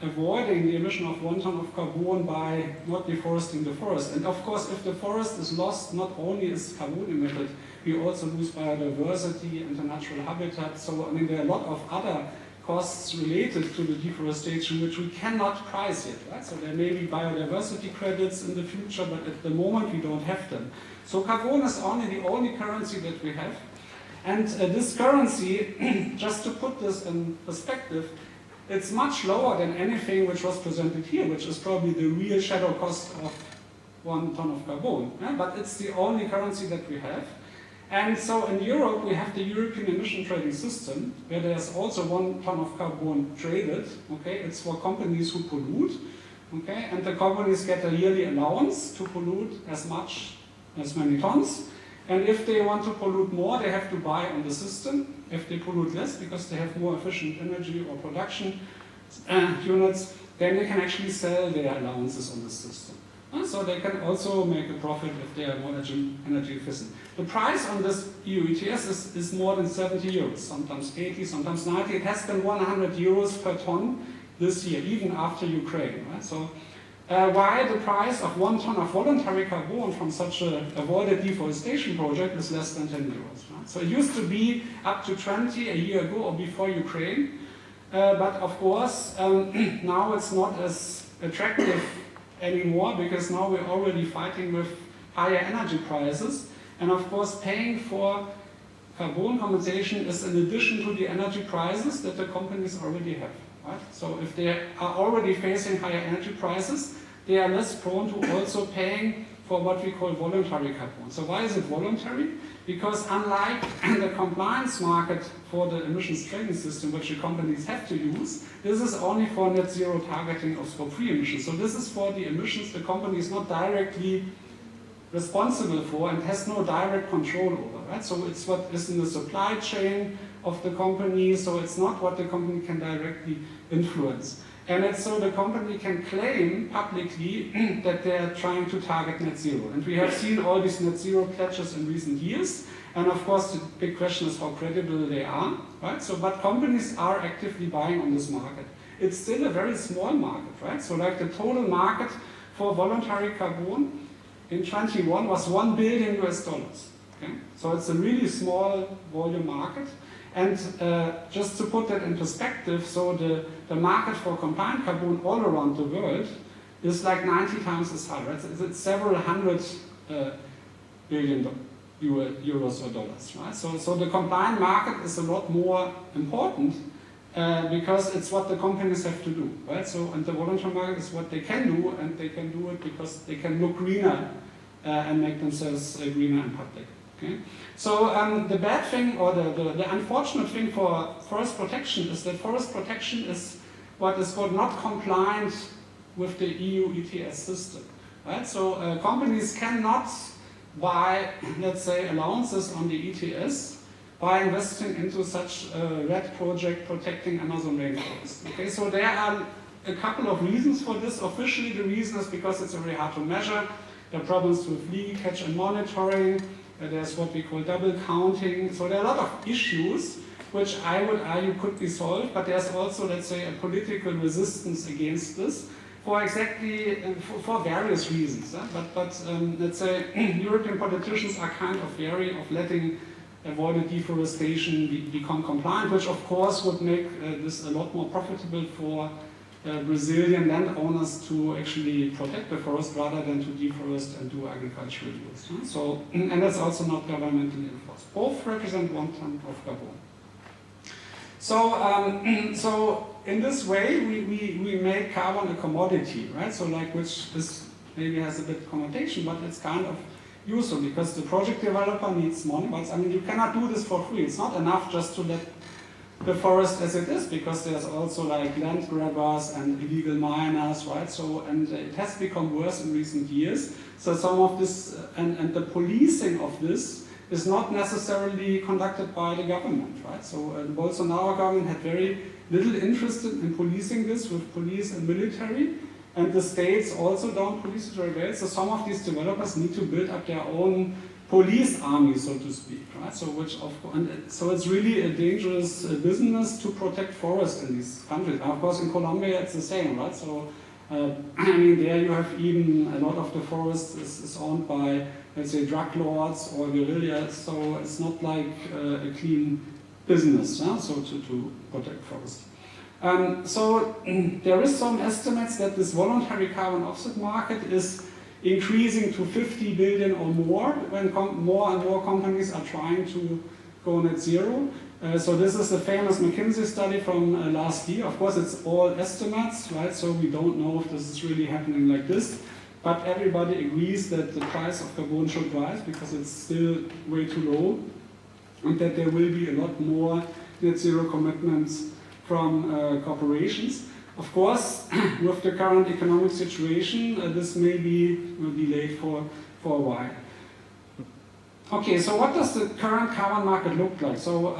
avoiding the emission of 1 ton of carbon by not deforesting the forest. And of course, if the forest is lost, not only is carbon emitted, we also lose biodiversity and the natural habitat. So I mean, there are a lot of other costs related to the deforestation which we cannot price yet, right? So there may be biodiversity credits in the future, but at the moment we don't have them. So carbon is the only currency that we have. And this currency, just to put this in perspective, it's much lower than anything which was presented here, which is probably the real shadow cost of 1 ton of carbon. Yeah? But it's the only currency that we have. And so in Europe, we have the European emission trading system, where there's also 1 ton of carbon traded. Okay, it's for companies who pollute. Okay, and the companies get a yearly allowance to pollute as many tons. And if they want to pollute more, they have to buy on the system. If they pollute less, because they have more efficient energy or production units, then they can actually sell their allowances on the system. So they can also make a profit if they are more energy efficient. The price on this EU ETS is more than 70 euros, sometimes 80, sometimes 90. It has been 100 euros per ton this year, even after Ukraine. Right? So why the price of 1 ton of voluntary carbon from such an avoided deforestation project is less than 10 euros. Right? So it used to be up to 20 a year ago or before Ukraine. But of course, now it's not as attractive anymore, because now we're already fighting with higher energy prices. And of course, paying for carbon compensation is in addition to the energy prices that the companies already have. Right? So if they are already facing higher energy prices, they are less prone to also paying for what we call voluntary carbon. So why is it voluntary? Because unlike the compliance market for the emissions trading system, which the companies have to use, this is only for net zero targeting of scope 3 emissions. So this is for the emissions the company is not directly responsible for and has no direct control over. Right? So it's what is in the supply chain of the company, so it's not what the company can directly influence. And it's so the company can claim publicly that they're trying to target net zero. And we have seen all these net zero pledges in recent years. And of course, the big question is how credible they are, right? So, but companies are actively buying on this market. It's still a very small market, right? So like the total market for voluntary carbon in 21 was $1 billion US. Okay? So it's a really small volume market. And just to put that in perspective, so the market for compliant carbon all around the world is like 90 times as high, right? It's several hundred billion euros or dollars, right? So the compliant market is a lot more important because it's what the companies have to do, right? So, and the voluntary market is what they can do, and they can do it because they can look greener and make themselves greener in public. Okay? So the bad thing, or the unfortunate thing for forest protection is that forest protection is what is called not compliant with the EU ETS system. Right? So companies cannot buy, let's say, allowances on the ETS by investing into such a RED project protecting Amazon rainforest. Okay? So there are a couple of reasons for this. Officially, the reason is because it's very hard to measure. There are problems with leakage and monitoring. There's what we call double counting. So there are a lot of issues which I would argue could be solved, but there's also, let's say, a political resistance against this for various reasons. But let's say European politicians are kind of wary of letting avoided deforestation become compliant, which of course would make this a lot more profitable for Brazilian landowners to actually protect the forest rather than to deforest and do agricultural use. So, and that's also not governmentally enforced. Both represent 1 ton of carbon. So, so in this way, we make carbon a commodity, right? So like, which this maybe has a bit connotation, but it's kind of useful because the project developer needs money. But I mean, you cannot do this for free. It's not enough just to let the forest as it is, because there's also like land grabbers and illegal miners, right? So, and it has become worse in recent years. So some of this, and the policing of this is not necessarily conducted by the government, right? So the Bolsonaro government had very little interest in policing this with police and military, and the states also don't police it very well. So some of these developers need to build up their own police army, so to speak, right? So so it's really a dangerous business to protect forests in these countries. And of course, in Colombia it's the same, right? So I mean, there you have even a lot of the forest is owned by, let's say, drug lords or guerrillas. So it's not like a clean business, yeah? So to protect forests. So there is some estimates that this voluntary carbon offset market is increasing to 50 billion or more when more and more companies are trying to go net zero. So this is the famous McKinsey study from last year. Of course, it's all estimates, right? So we don't know if this is really happening like this. But everybody agrees that the price of carbon should rise because it's still way too low, and that there will be a lot more net zero commitments from corporations. Of course, with the current economic situation, this may be delayed for a while. Okay, so what does the current carbon market look like? So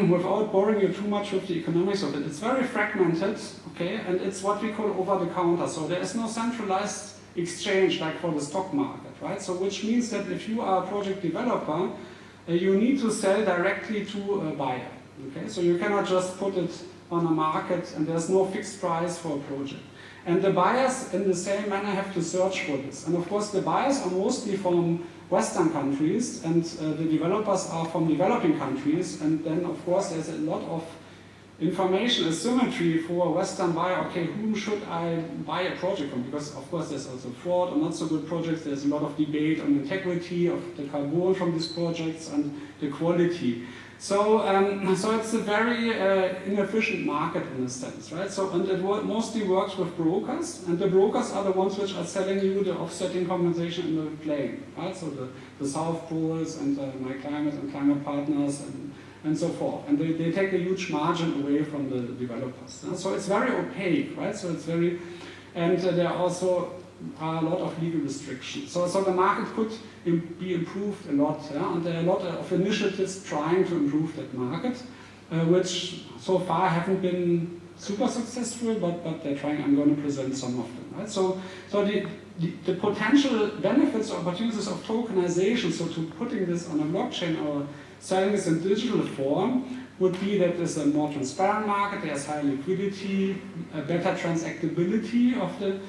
without boring you too much with the economics of it, it's very fragmented, okay, and it's what we call over-the-counter. So there is no centralized exchange like for the stock market, right? So which means that if you are a project developer, you need to sell directly to a buyer, okay? So you cannot just put it on a market and there's no fixed price for a project. And the buyers in the same manner have to search for this. And of course the buyers are mostly from Western countries and the developers are from developing countries, and then of course there's a lot of information asymmetry for a Western buyer. Okay, whom should I buy a project from? Because of course there's also fraud or not so good projects. There's a lot of debate on the integrity of the carbon from these projects and the quality. So, so it's a very inefficient market in a sense, right? So, and it mostly works with brokers, and the brokers are the ones which are selling you the offsetting compensation in the plane, right? So the South Poles and My Climate and Climate Partners and so forth. And they take a huge margin away from the developers. So it's very opaque, right? So it's very, and there are also a lot of legal restrictions. So the market could be improved a lot, yeah? And there are a lot of initiatives trying to improve that market, which so far haven't been super successful, but they're trying. I'm going to present some of them, right? So the potential benefits or opportunities of tokenization, so to putting this on a blockchain or selling this in digital form, would be that there's a more transparent market, there's high liquidity, a better transactability of the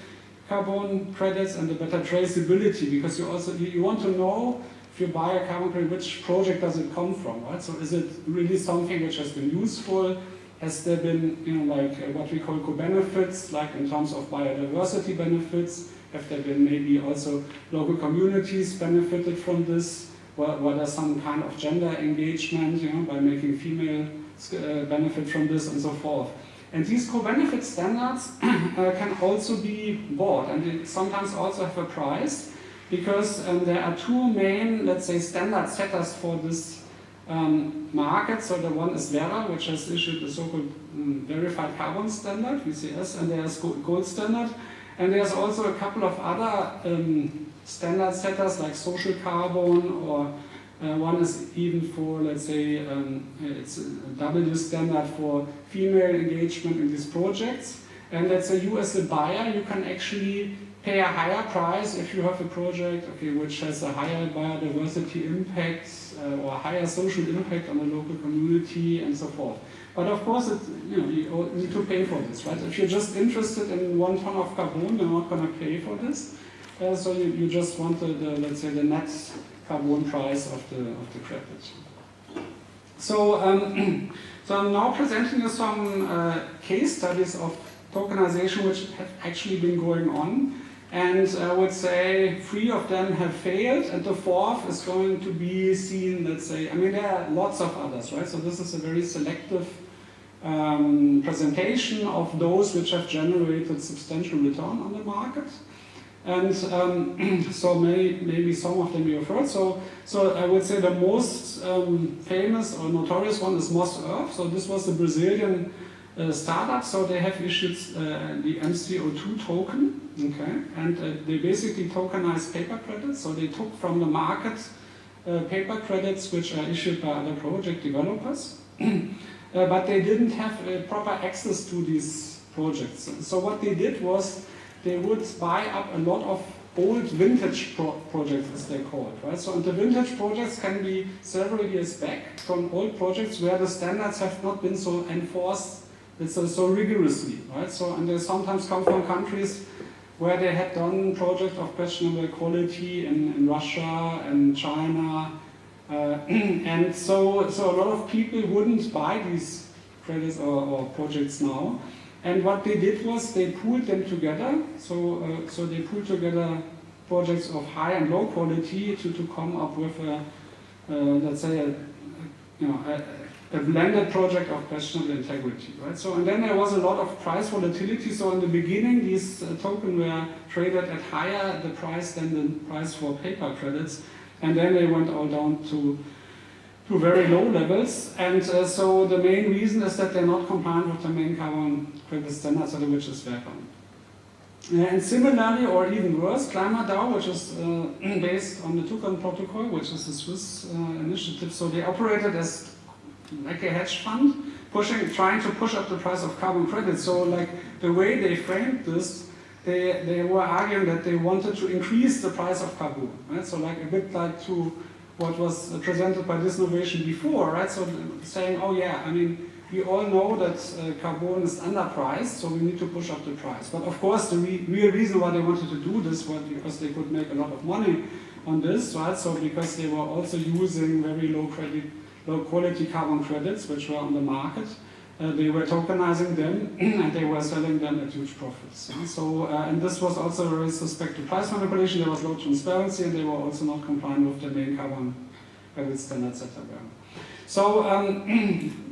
carbon credits, and a better traceability, because you want to know, if you buy a carbon credit, which project does it come from, right? So is it really something which has been useful? Has there been, like what we call co-benefits, like in terms of biodiversity benefits? Have there been maybe also local communities benefited from this? Were there some kind of gender engagement, by making female benefit from this and so forth? And these co-benefit standards can also be bought, and they sometimes also have a price, because there are two main, let's say, standard setters for this market. So the one is Verra, which has issued the so-called Verified Carbon Standard, VCS, and there's Gold Standard. And there's also a couple of other standard setters like Social Carbon, or one is even for, let's say, it's a W standard for female engagement in these projects. And let's say you as a buyer, you can actually pay a higher price if you have a project, okay, which has a higher biodiversity impact or higher social impact on the local community and so forth. But of course, you need to pay for this, right? If you're just interested in 1 ton of carbon, you're not going to pay for this. So you just want let's say, the net carbon price of the credit. So, so I'm now presenting you some case studies of tokenization which have actually been going on. And I would say 3 of them have failed, and the 4th is going to be seen, let's say, I mean, there are lots of others, right? So this is a very selective presentation of those which have generated substantial return on the market. And so maybe some of them you have heard. So I would say the most famous or notorious one is Moss Earth. So this was a Brazilian startup. So they have issued the MCO2 token, okay, and they basically tokenized paper credits. So they took from the market paper credits which are issued by other project developers, but they didn't have proper access to these projects. So what they did was they would buy up a lot of old vintage projects, as they're called, right? So, and the vintage projects can be several years back from old projects where the standards have not been so enforced, so rigorously, right? So, and they sometimes come from countries where they had done projects of questionable quality in Russia and China, and so a lot of people wouldn't buy these credits or projects now. And what they did was they pooled them together. So they pooled together projects of high and low quality to come up with let's say a blended project of questionable integrity, right? So and then there was a lot of price volatility. So in the beginning, these tokens were traded at higher the price than the price for paper credits, and then they went all down to very low levels, and so the main reason is that they're not compliant with the main carbon credit standards, which is welcome. And similarly, or even worse, ClimateDAO, which is based on the Tucan Protocol, which is a Swiss initiative, so they operated as like a hedge fund, trying to push up the price of carbon credits. So like the way they framed this, they were arguing that they wanted to increase the price of carbon, right? So like a bit like to what was presented by this innovation before, right? So saying, oh yeah, I mean, we all know that carbon is underpriced, so we need to push up the price. But of course, the real reason why they wanted to do this was because they could make a lot of money on this, right? So because they were also using very low quality carbon credits, which were on the market. They were tokenizing them, and they were selling them at huge profits. So, and this was also very suspect to price manipulation. There was low transparency, and they were also not compliant with the main carbon credit standards, etc. So,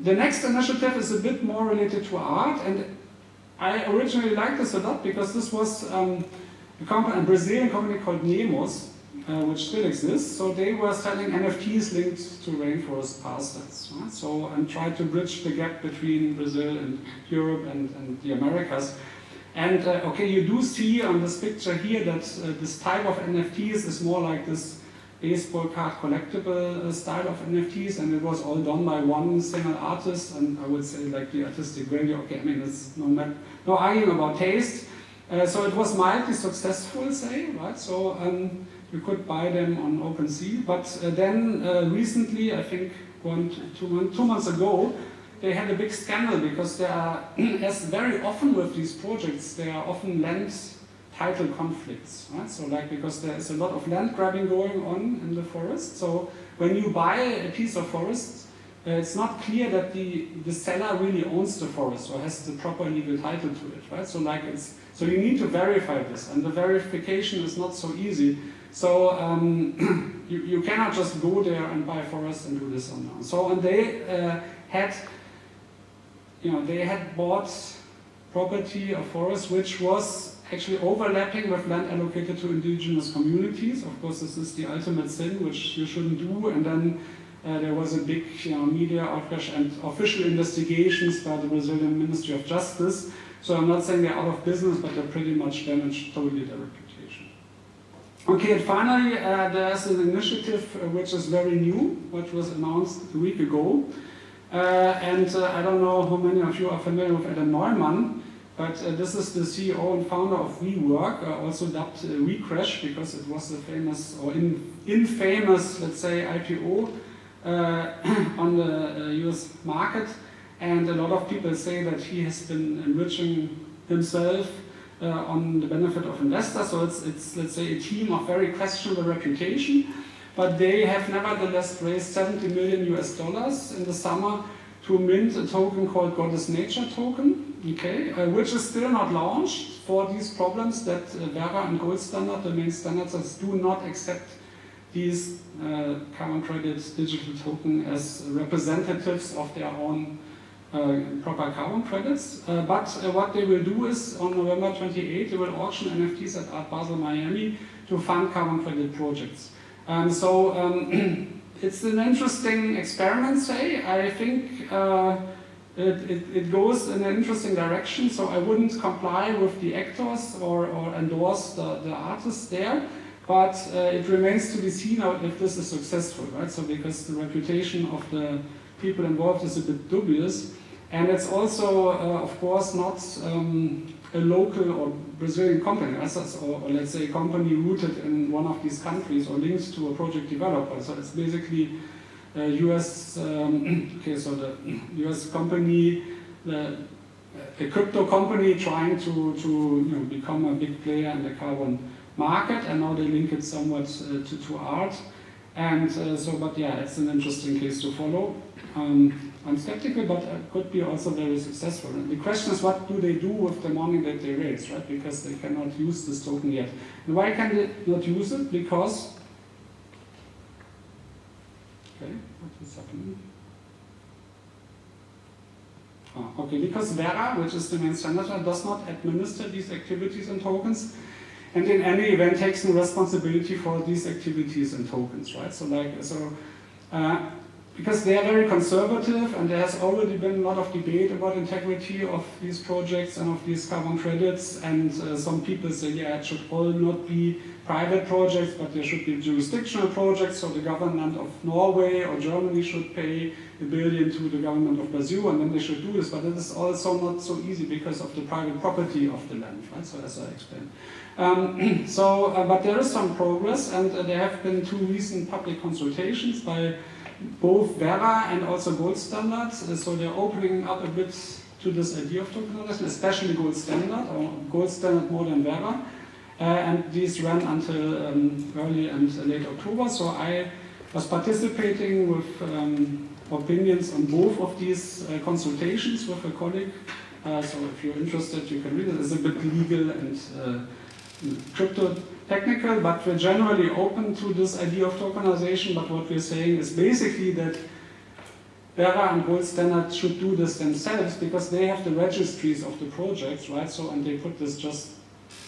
the next initiative is a bit more related to art, and I originally liked this a lot because this was a Brazilian company called Nemos, which still exists. So they were selling NFTs linked to rainforest parcels, right? So, and tried to bridge the gap between Brazil and Europe and the Americas. And okay, you do see on this picture here that this type of NFTs is more like this baseball card collectible style of NFTs, and it was all done by one single artist, and I would say like the artistic value, okay, I mean, it's no arguing about taste. So it was mildly successful, say, right? So you could buy them on OpenSea, but then recently, I think 2 months ago, they had a big scandal because there are, as very often with these projects, there are often land title conflicts, right? So like, because there is a lot of land grabbing going on in the forest, so when you buy a piece of forest, it's not clear that the seller really owns the forest or has the proper legal title to it, right? So like so you need to verify this, and the verification is not so easy. So you cannot just go there and buy forest and do this on their own. So and they had bought property of forest which was actually overlapping with land allocated to indigenous communities. Of course, this is the ultimate sin, which you shouldn't do. And then there was a big media outcry and official investigations by the Brazilian Ministry of Justice. So I'm not saying they're out of business, but they're pretty much damaged totally their reputation. Okay, and finally, there's an initiative which is very new, which was announced a week ago. And I don't know how many of you are familiar with Adam Neumann, but this is the CEO and founder of WeWork, also dubbed WeCrash, because it was the famous, or infamous, let's say, IPO on the US market. And a lot of people say that he has been enriching himself on the benefit of investors. So it's, let's say, a team of very questionable reputation. But they have nevertheless raised $70 million in the summer to mint a token called Goddess Nature token, okay, which is still not launched for these problems that Vera and Gold Standard, the main standards, do not accept these carbon credits digital token as representatives of their own proper carbon credits. But what they will do is on November 28, they will auction NFTs at Art Basel Miami to fund carbon credit projects. It's an interesting experiment, say. I think it goes in an interesting direction, so I wouldn't comply with the actors or endorse the artists there. But it remains to be seen if this is successful, right? So because the reputation of the people involved is a bit dubious, and it's also, of course, not a local or Brazilian company, or let's say a company rooted in one of these countries or linked to a project developer. So it's basically a US, okay, so the US company, a crypto company trying to become a big player in the carbon market, and now they link it somewhat to art. And but yeah, it's an interesting case to follow. I'm skeptical, but it could be also very successful. And the question is, what do they do with the money that they raise, right? Because they cannot use this token yet. And why can they not use it? Because, okay, what is happening? Okay, because Vera, which is the main standard, does not administer these activities and tokens, and in any event takes no responsibility for these activities and tokens, right? Because they are very conservative, and there has already been a lot of debate about integrity of these projects and of these carbon credits, and some people say, yeah, it should all not be private projects, but there should be jurisdictional projects, so the government of Norway or Germany should pay $1 billion to the government of Brazil, and then they should do this, but it is also not so easy because of the private property of the land, right? So as I explained. But there is some progress, and there have been 2 recent public consultations by both Vera and also Gold Standard, so they're opening up a bit to this idea of tokenization, especially Gold Standard, or Gold Standard more than Vera, and these ran until early and late October, so I was participating with opinions on both of these consultations with a colleague, so if you're interested you can read it. It's a bit legal and crypto technical, but we're generally open to this idea of tokenization, but what we're saying is basically that Vera and Gold Standard should do this themselves because they have the registries of the projects, right? So, and they put this just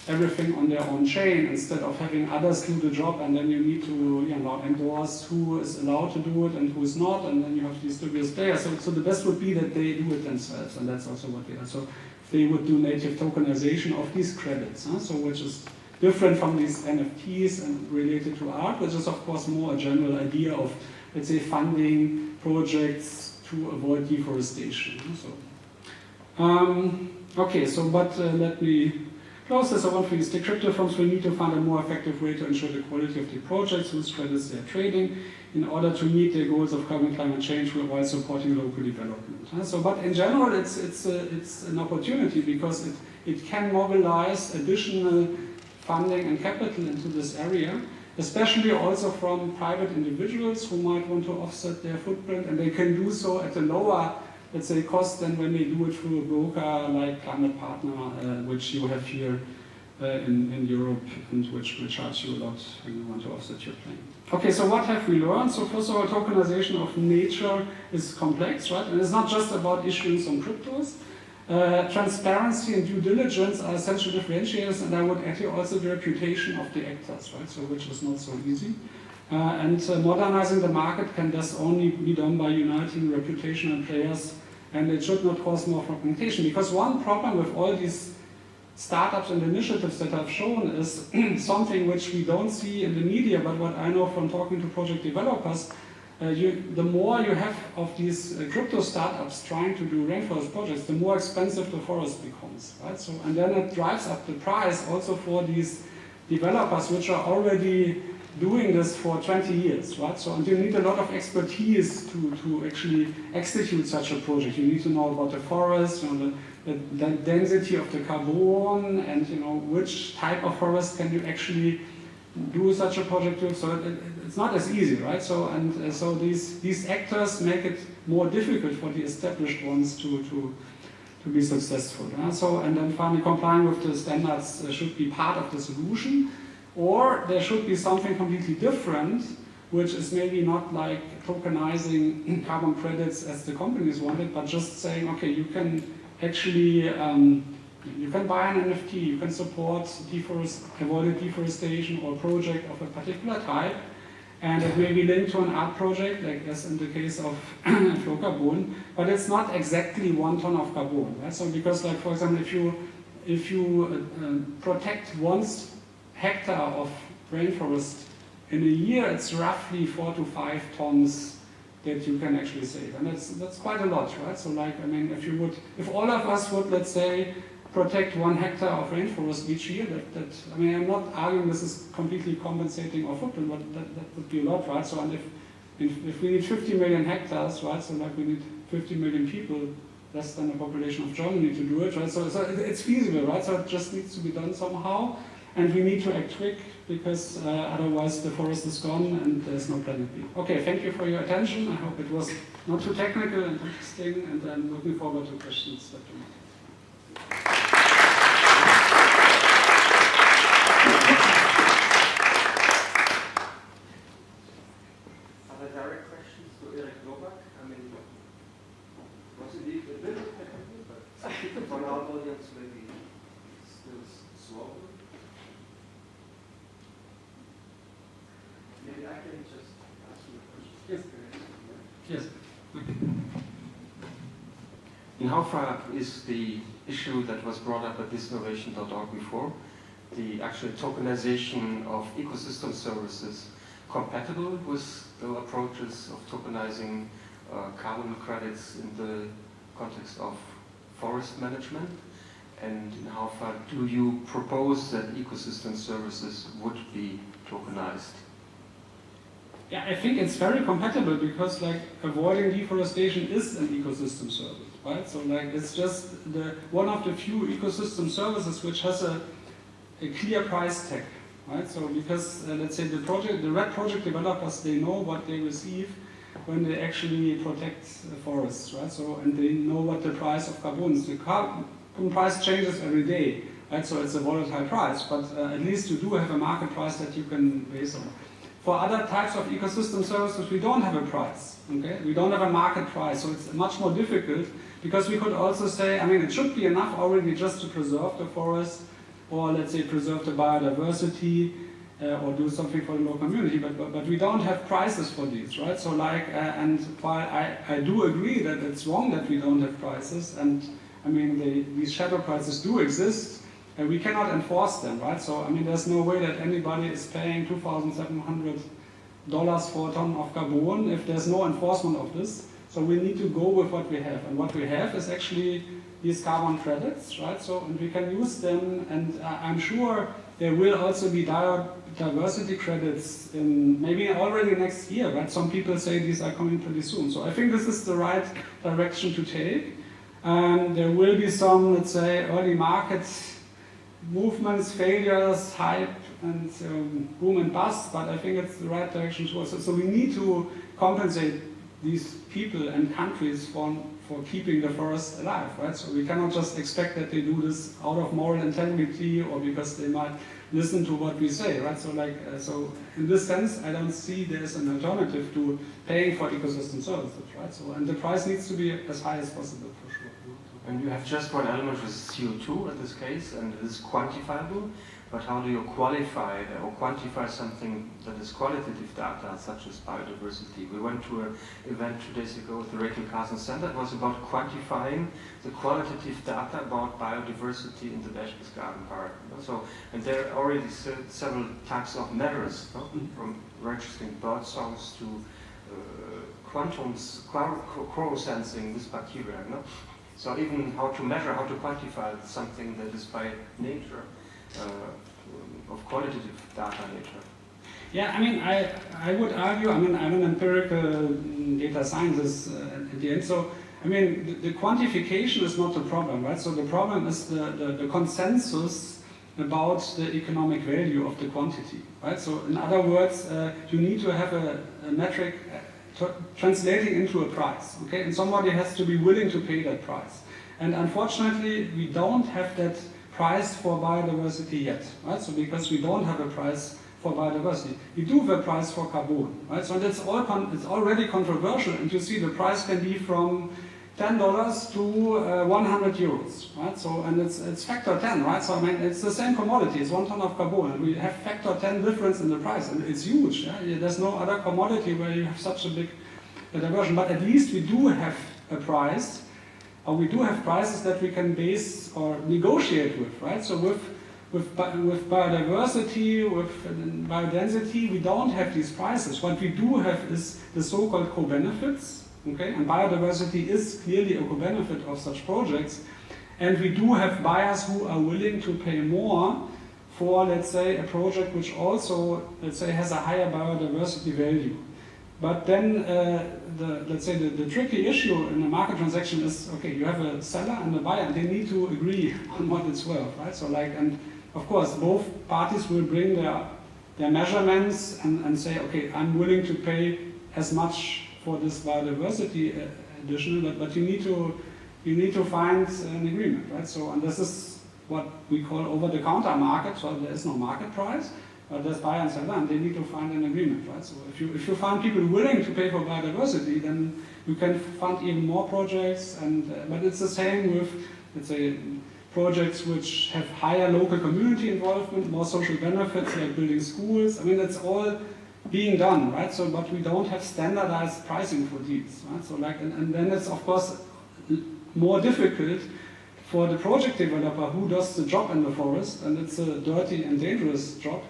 everything on their own chain instead of having others do the job, and then you need to endorse who is allowed to do it and who is not, and then you have these dubious players. So the best would be that they do it themselves, and that's also what they are. So they would do native tokenization of these credits, so which is different from these NFTs and related to art, which is of course more a general idea of, let's say, funding projects to avoid deforestation. Okay, but let me close this. I want to use the crypto firms will need to find a more effective way to ensure the quality of the projects whose credits they are trading in order to meet their goals of carbon climate change while supporting local development. But in general, it's an opportunity because it can mobilize additional funding and capital into this area, especially also from private individuals who might want to offset their footprint, and they can do so at a lower, let's say, cost than when they do it through a broker like Climate Partner, which you have here in Europe, and which will charge you a lot when you want to offset your claim. Okay, so what have we learned? So first of all, tokenization of nature is complex, right? And it's not just about issuing some cryptos. Transparency and due diligence are essential differentiators, and I would add here also the reputation of the actors, right? So which is not so easy. And modernizing the market can thus only be done by uniting reputational players, and it should not cause more fragmentation. Because one problem with all these startups and initiatives that I've shown is something which we don't see in the media, but what I know from talking to project developers, the more you have of these crypto startups trying to do rainforest projects, the more expensive the forest becomes, right? So, and then it drives up the price also for these developers which are already doing this for 20 years, right? So, and you need a lot of expertise to actually execute such a project. You need to know about the forest, the density of the carbon, and which type of forest can you actually do such a project with. So it's not as easy, right? So so these actors make it more difficult for the established ones to be successful. So and then finally, complying with the standards should be part of the solution, or there should be something completely different, which is maybe not like tokenizing carbon credits as the companies wanted, but just saying, okay, you can actually you can buy an NFT, you can support avoided deforestation or project of a particular type, and it may be linked to an art project, like as in the case of Carbon, but it's not exactly 1 ton of carbon. Right? So because, like for example, if you protect 1 hectare of rainforest in a year, it's roughly 4 to 5 tons that you can actually save, and that's quite a lot, right? So like, I mean, if all of us would, let's say, protect 1 hectare of rainforest each year, I mean, I'm not arguing this is completely compensating our footprint, but that would be a lot, right? So and if we need 50 million hectares, right? So like we need 50 million people, less than the population of Germany to do it, right? So it's feasible, right? So it just needs to be done somehow, and we need to act quick, because otherwise the forest is gone and there's no planet B. Okay, thank you for your attention. I hope it was not too technical and interesting, and I'm looking forward to questions that you might have. Are there direct questions to Erik Novak? I mean, it was indeed a bit technical, but for our audience maybe still slow. Maybe I can just ask you a question. Yes. In how far is the issue that was brought up at thisnovation.org before, the actual tokenization of ecosystem services, compatible with the approaches of tokenizing carbon credits in the context of forest management? And in how far do you propose that ecosystem services would be tokenized? Yeah, I think it's very compatible, because like avoiding deforestation is an ecosystem service, right? So like it's just one of the few ecosystem services which has a clear price tag, right? So because let's say the red project developers, they know what they receive when they actually protect forests, right? So and they know what the price of carbon is. The carbon price changes every day, right? So it's a volatile price, but at least you do have a market price that you can base on. For other types of ecosystem services, we don't have a price, okay? We don't have a market price, so it's much more difficult, because we could also say, I mean, it should be enough already just to preserve the forest, or let's say preserve the biodiversity, or do something for the local community, but we don't have prices for these, right? So like, and while I do agree that it's wrong that we don't have prices, and I mean, these shadow prices do exist, and we cannot enforce them, right? So, I mean, there's no way that anybody is paying $2,700 for a ton of carbon if there's no enforcement of this. So we need to go with what we have. And what we have is actually these carbon credits, right? So, and we can use them, and I'm sure there will also be biodiversity credits in maybe already next year, right? Some people say these are coming pretty soon. So I think this is the right direction to take. There will be some, let's say, early market movements, failures, hype, and boom and bust, but I think it's the right direction to us. So we need to compensate these people and countries for keeping the forest alive, right? So we cannot just expect that they do this out of moral integrity or because they might listen to what we say, right? So like, so in this sense, I don't see there's an alternative to paying for ecosystem services, right? So, and the price needs to be as high as possible for sure. And you have just one element with CO2 in this case, and it is quantifiable, but how do you qualify or quantify something that is qualitative data, such as biodiversity? We went to an event 2 days ago at the Rachel Carson Center. It was about quantifying the qualitative data about biodiversity in the Berchtesgaden Park. So, and there are already several types of measures, from registering bird songs to crow sensing with bacteria. So even how to measure, how to quantify something that is by nature, of qualitative data nature. Yeah, I mean, I would argue, I mean, I'm an empirical data scientist at the end, so, I mean, the quantification is not the problem, right? So the problem is the consensus about the economic value of the quantity, right? So in other words, you need to have a metric translating into a price, okay? And somebody has to be willing to pay that price. And unfortunately, we don't have that price for biodiversity yet, right? So because we don't have a price for biodiversity, we do have a price for carbon, right? So it's already controversial, and you see the price can be from $10 to 100 euros, right? So, and it's factor 10, right? So I mean, it's the same commodity, it's 1 ton of carbon, and we have factor 10 difference in the price, and it's huge. Yeah? There's no other commodity where you have such a big diversion, but at least we do have a price, or we do have prices that we can base or negotiate with, right? So with biodiversity, with biodensity, we don't have these prices. What we do have is the so-called co-benefits, okay? And biodiversity is clearly a co-benefit of such projects. And we do have buyers who are willing to pay more for, let's say, a project which also, let's say, has a higher biodiversity value. But then, let's say, the tricky issue in a market transaction is, okay, you have a seller and a buyer, and they need to agree on what it's worth, right? So like, and of course, both parties will bring their measurements and say, okay, I'm willing to pay as much for this biodiversity additional, but you need to find an agreement, right? So, and this is what we call over-the-counter market. So there is no market price, but there's buyer and seller, and they need to find an agreement, right? So if you find people willing to pay for biodiversity, then you can fund even more projects. And but it's the same with, let's say, projects which have higher local community involvement, more social benefits, like building schools. I mean, it's all being done, right? So, but we don't have standardized pricing for these, right? So, like, and then it's of course more difficult for the project developer who does the job in the forest, and it's a dirty and dangerous job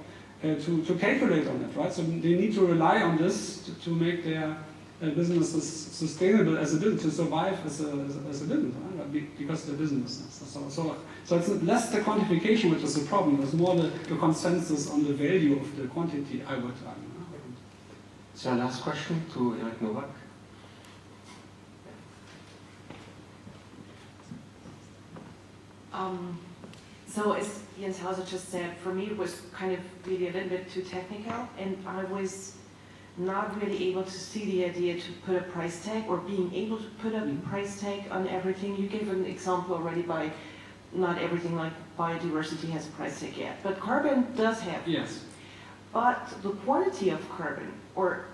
to calculate on it, right? So they need to rely on this to make their businesses sustainable as a business, to survive as a business, right? Because they're businesses. So it's less the quantification which is the problem, it's more the consensus on the value of the quantity, I would argue. So last question to Erik Novak. So as Jens Hauser just said, for me it was kind of really a little bit too technical, and I was not really able to see the idea to put a price tag, or being able to put a price tag on everything. You gave an example already by not everything like biodiversity has a price tag yet, but carbon does have. Yes. But the quantity of carbon, or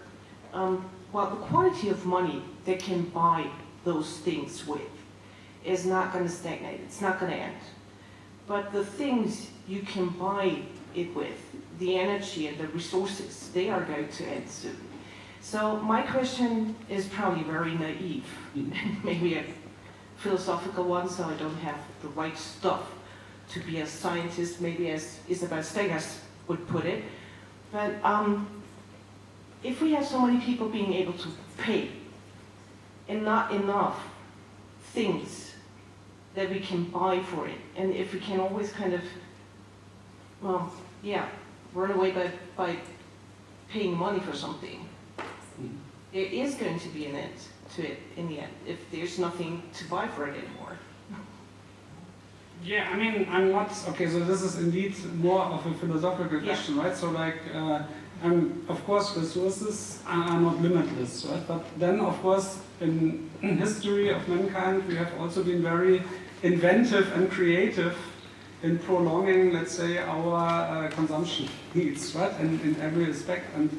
well, the quantity of money that can buy those things with is not going to stagnate. It's not going to end. But the things you can buy it with, the energy and the resources, they are going to end soon. So my question is probably very naive, maybe a philosophical one, so I don't have the right stuff to be a scientist, maybe as Isabel Stengers would put it. But if we have so many people being able to pay and not enough things that we can buy for it, and if we can always kind of, well, yeah, run away by paying money for something, there is going to be an end to it in the end, if there's nothing to buy for it anymore. Yeah, I mean, I'm not, okay, so this is indeed more of a philosophical question, right? So like, of course, resources are not limitless, right? But then, of course, in history of mankind, we have also been very inventive and creative in prolonging, let's say, our consumption needs, right? In every aspect. And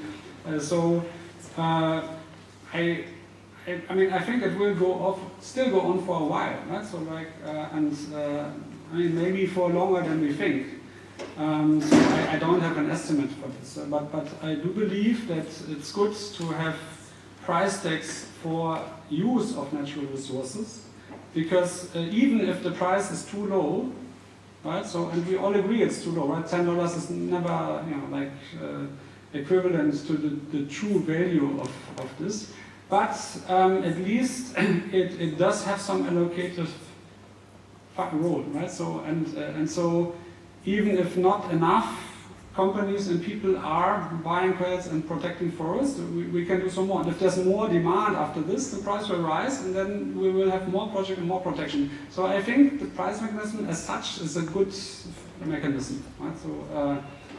I mean, I think it will still go on for a while, right? So like, I mean, maybe for longer than we think. So I don't have an estimate for this, but I do believe that it's good to have price tags for use of natural resources, because even if the price is too low, right? So, and we all agree it's too low, right? $10 is never, like equivalent to the true value of this. But at least it does have some allocative role, right? So and so even if not enough companies and people are buying credits and protecting forests, we can do some more. And if there's more demand after this, the price will rise, and then we will have more project and more protection. So I think the price mechanism as such is a good mechanism. Right? So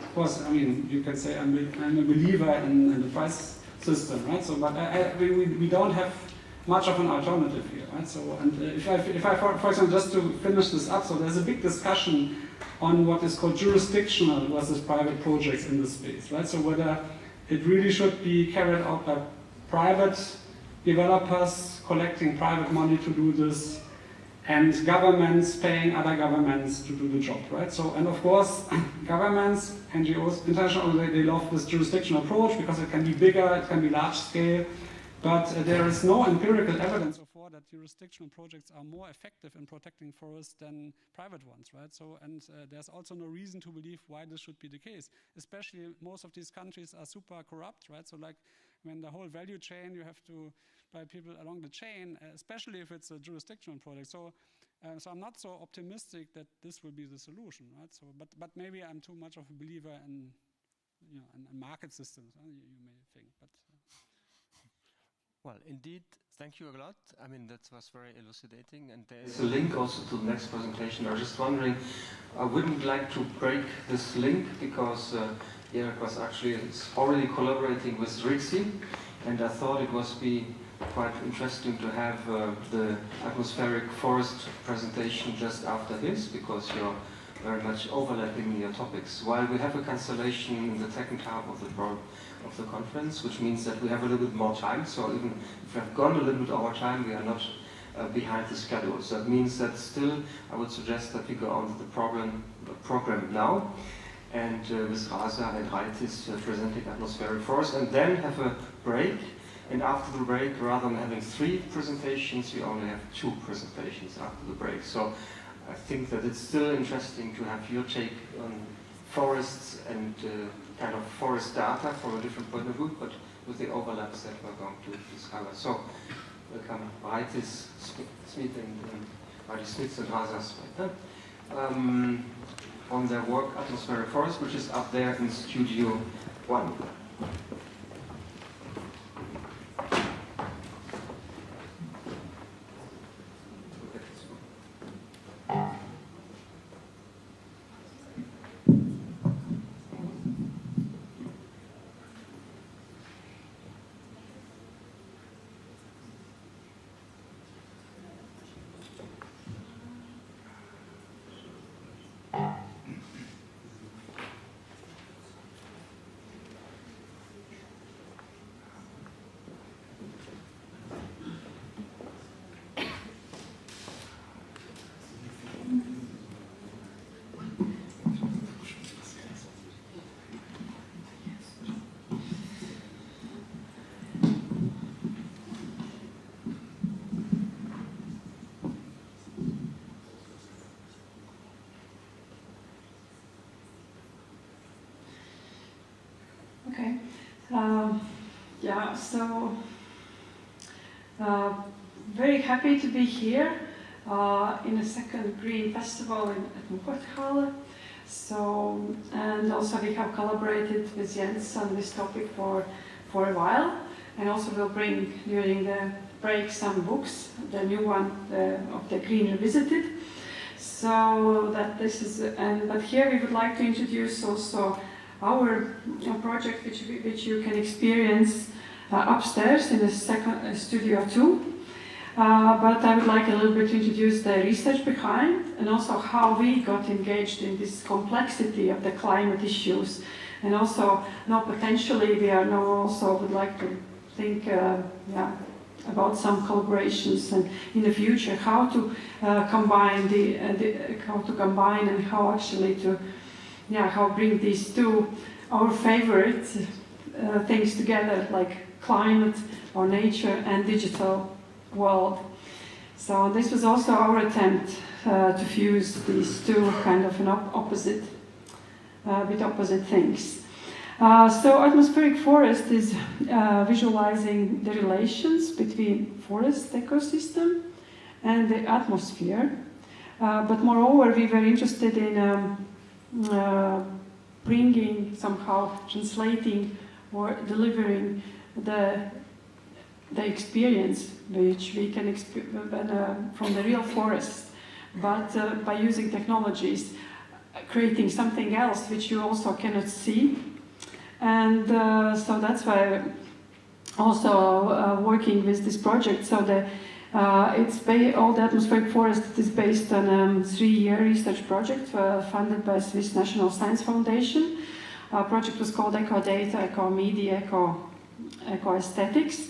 of course, I mean, you can say I'm a believer in the price system, right? So, but we don't have much of an alternative here, right? So, and if I for example, just to finish this up, so there's a big discussion on what is called jurisdictional versus private projects in this space, right? So whether it really should be carried out by private developers collecting private money to do this, and governments paying other governments to do the job, right? So, and of course, governments, NGOs, international, they love this jurisdictional approach because it can be bigger, it can be large scale, but there is no empirical evidence so far that jurisdictional projects are more effective in protecting forests than private ones, right? So, and there's also no reason to believe why this should be the case. Especially most of these countries are super corrupt, right? So like when the whole value chain, you have to buy people along the chain, especially if it's a jurisdictional project. So, so I'm not so optimistic that this will be the solution, right? So, but maybe I'm too much of a believer in, you know, in market systems, you may think, but. Well, indeed, thank you a lot. I mean, that was very elucidating, and there's a link also to the next presentation. I was just wondering, I wouldn't like to break this link because Erik was actually already collaborating with Rixi, and I thought it must be quite interesting to have the atmospheric forest presentation just after his, because you're very much overlapping in your topics. While we have a cancellation in the second half of the conference, which means that we have a little bit more time. So even if we have gone a little bit over time, we are not behind the schedule. So that means that still, I would suggest that we go on to the program now, and with Rasa and Raitis presenting atmospheric forest, and then have a break. And after the break, rather than having 3 presentations, we only have 2 presentations after the break. So I think that it's still interesting to have your take on forests and kind of forest data from a different point of view, but with the overlaps that we're going to discover. So, welcome Raitis Šmits and Raitis Šmits and Rasa Šmite on their work Atmospheric Forest, which is up there in Studio 1. Okay. Yeah, so very happy to be here in a second Green Festival at Muffathalle. So, and also we have collaborated with Jens on this topic for a while, and also we'll bring during the break some books, the new one of the Green Revisited. So that this is, but here we would like to introduce also our project, which you can experience upstairs in the second Studio 2. But I would like a little bit to introduce the research behind, and also how we got engaged in this complexity of the climate issues, and also now potentially we are now also would like to think about some collaborations, and in the future how to combine and how actually to how bring these two our favorite things together, like climate or nature and digital world. So this was also our attempt to fuse these two kind of an opposite things. So atmospheric forest is visualizing the relations between forest ecosystem and the atmosphere. But moreover, we were interested in bringing, somehow translating or delivering the experience which we can from the real forest, but by using technologies, creating something else which you also cannot see. And so that's why also working with this project. So all the atmospheric forest is based on a 3-year research project funded by Swiss National Science Foundation. Our project was called Eco Data, Eco Media, Eco Aesthetics.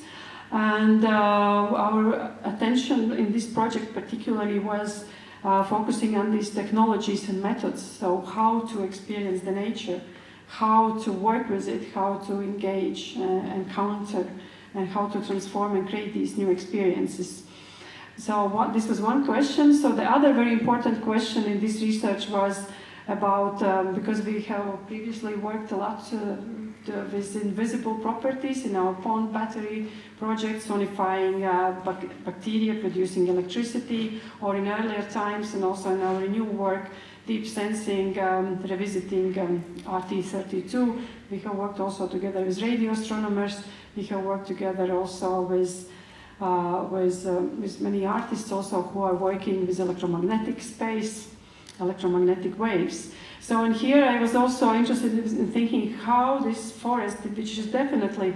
And our attention in this project particularly was focusing on these technologies and methods. So how to experience the nature, how to work with it, how to engage, encounter, and how to transform and create these new experiences. So this was one question. So the other very important question in this research was about, because we have previously worked a lot with invisible properties in our pond battery project, sonifying bacteria producing electricity, or in earlier times, and also in our renewal work, deep sensing, revisiting RT32. We have worked also together with radio astronomers. We have worked together also with many artists also who are working with electromagnetic space, electromagnetic waves. So in here I was also interested in thinking how this forest, which is definitely,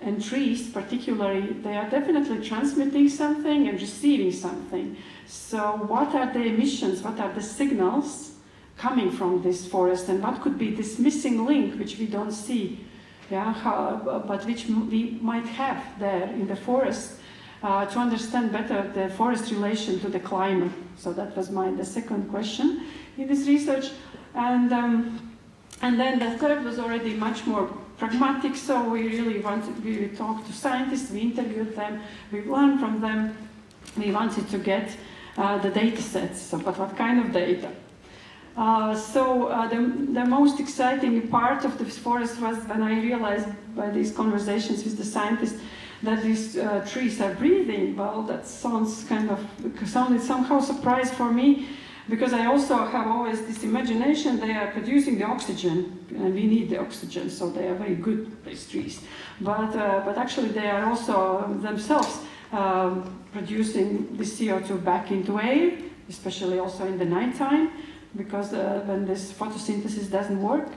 and trees particularly, they are definitely transmitting something and receiving something. So what are the emissions, what are the signals coming from this forest, and what could be this missing link which we don't see, but which we might have there in the forest to understand better the forest relation to the climate. So that was the second question in this research. And then the third was already much more pragmatic, so we talked to scientists, we interviewed them, we learned from them, we wanted to get the data sets, so, but what kind of data? The most exciting part of this forest was when I realized by these conversations with the scientists that these trees are breathing. Well, that sounded somehow surprise for me, because I also have always this imagination they are producing the oxygen, and we need the oxygen, so they are very good, these trees. But actually they are also themselves producing the CO2 back into air, especially also in the nighttime, because when this photosynthesis doesn't work.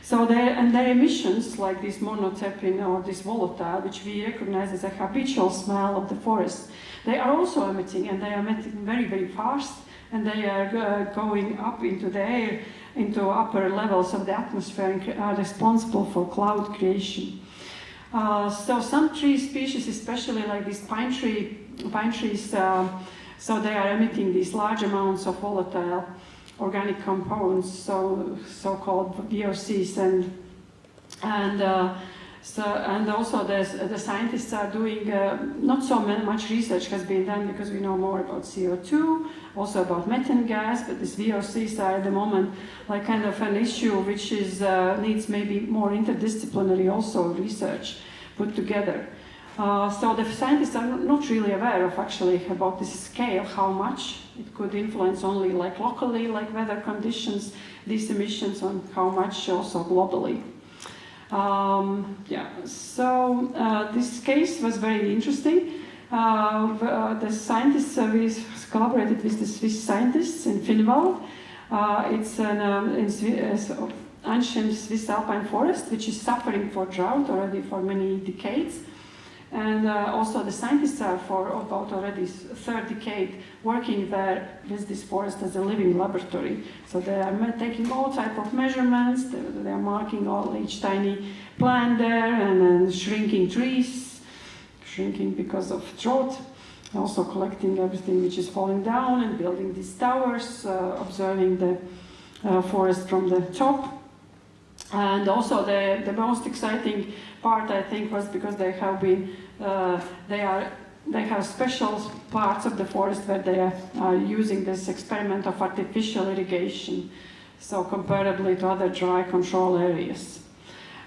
So their emissions, like this monoterpene or this volatile, which we recognize as a habitual smell of the forest, they are also emitting, and they are emitting very, very fast, and they are going up into the air, into upper levels of the atmosphere, and are responsible for cloud creation. So some tree species, especially like these pine trees, so they are emitting these large amounts of volatile organic compounds, so-called VOCs, and also the scientists are doing not so much research has been done, because we know more about CO2, also about methane gas, but these VOCs are at the moment like kind of an issue which is needs maybe more interdisciplinary also research put together. So the scientists are not really aware of actually about this scale, how much it could influence only like locally, like weather conditions, these emissions, on how much also globally. This case was very interesting. The scientists, we collaborated with the Swiss scientists in Finnwald. It's an ancient Swiss alpine forest which is suffering for drought already for many decades. And also the scientists are for about already third decade working there with this forest as a living laboratory. So they are taking all type of measurements, they are marking each tiny plant there, and then shrinking trees, shrinking because of drought, also collecting everything which is falling down and building these towers, observing the forest from the top. And also the most exciting part, I think, was because they have been, they have special parts of the forest where they are using this experiment of artificial irrigation, so comparably to other dry control areas.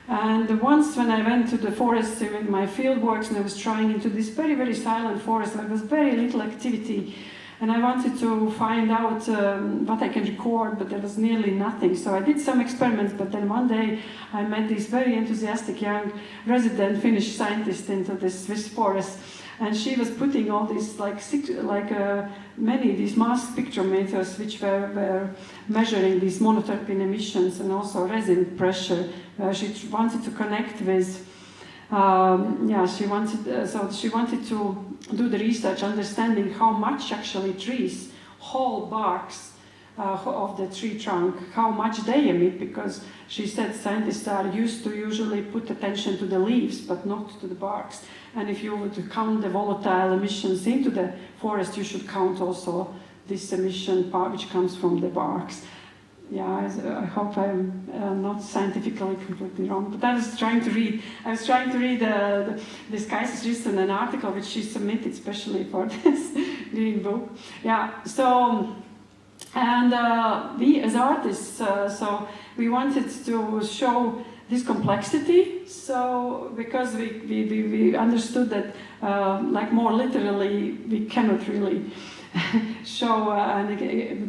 And once when I went to the forest with my field works, and I was trying into this very, very silent forest, there was very little activity, and I wanted to find out what I can record, but there was nearly nothing. So I did some experiments, but then one day I met this very enthusiastic young resident Finnish scientist into this Swiss forest, and she was putting all these many these mass spectrometers which were measuring these monoterpene emissions and also resin pressure. She wanted to connect with. She wanted to do the research, understanding how much actually trees, whole barks of the tree trunk, how much they emit, because she said scientists are used to usually put attention to the leaves, but not to the barks. And if you were to count the volatile emissions into the forest, you should count also this emission part which comes from the barks. Yeah, I hope I'm not scientifically completely wrong, but I was trying to read this Kaiser's written an article which she submitted especially for this green book. Yeah, so, and we as artists, so we wanted to show this complexity, so because we understood that like more literally we cannot really show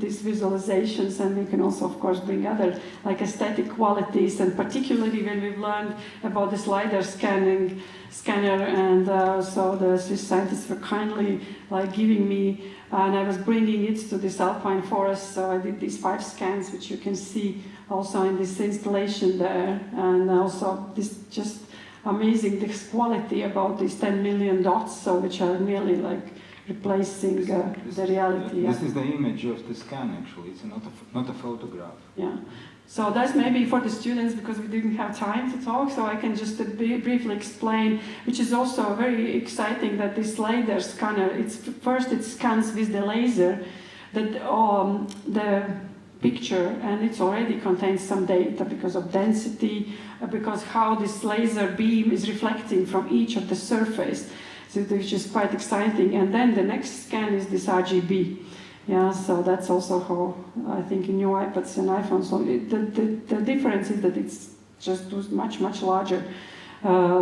these visualizations, and we can also of course bring other like aesthetic qualities, and particularly when we've learned about the slider scanner, and so the Swiss scientists were kindly like giving me, and I was bringing it to this alpine forest, so I did these 5 scans which you can see also in this installation there, and also this just amazing this quality about these 10 million dots, so which are nearly like replacing the reality. This is the image of the scan, actually. It's not a photograph. Yeah. So that's maybe for the students, because we didn't have time to talk, so I can just briefly explain, which is also very exciting, that this laser scanner, first it scans with the laser the picture, and it already contains some data because of density, because how this laser beam is reflecting from each of the surface. So which is quite exciting. And then the next scan is this RGB. Yeah, so that's also how I think in new iPads and iPhones. So the difference is that it's just much larger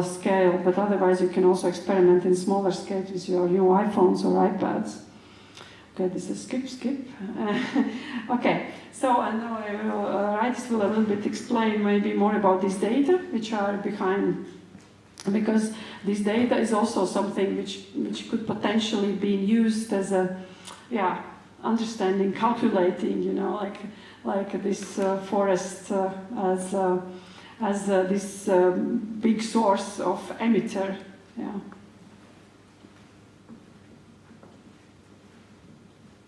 scale. But otherwise, you can also experiment in smaller scale with your new iPhones or iPads. Okay, this is skip. Okay, so I know Raitis will a little bit explain maybe more about this data, which are behind. Because this data is also something which could potentially be used as a, understanding, calculating, like this forest as this big source of emitter. Yeah.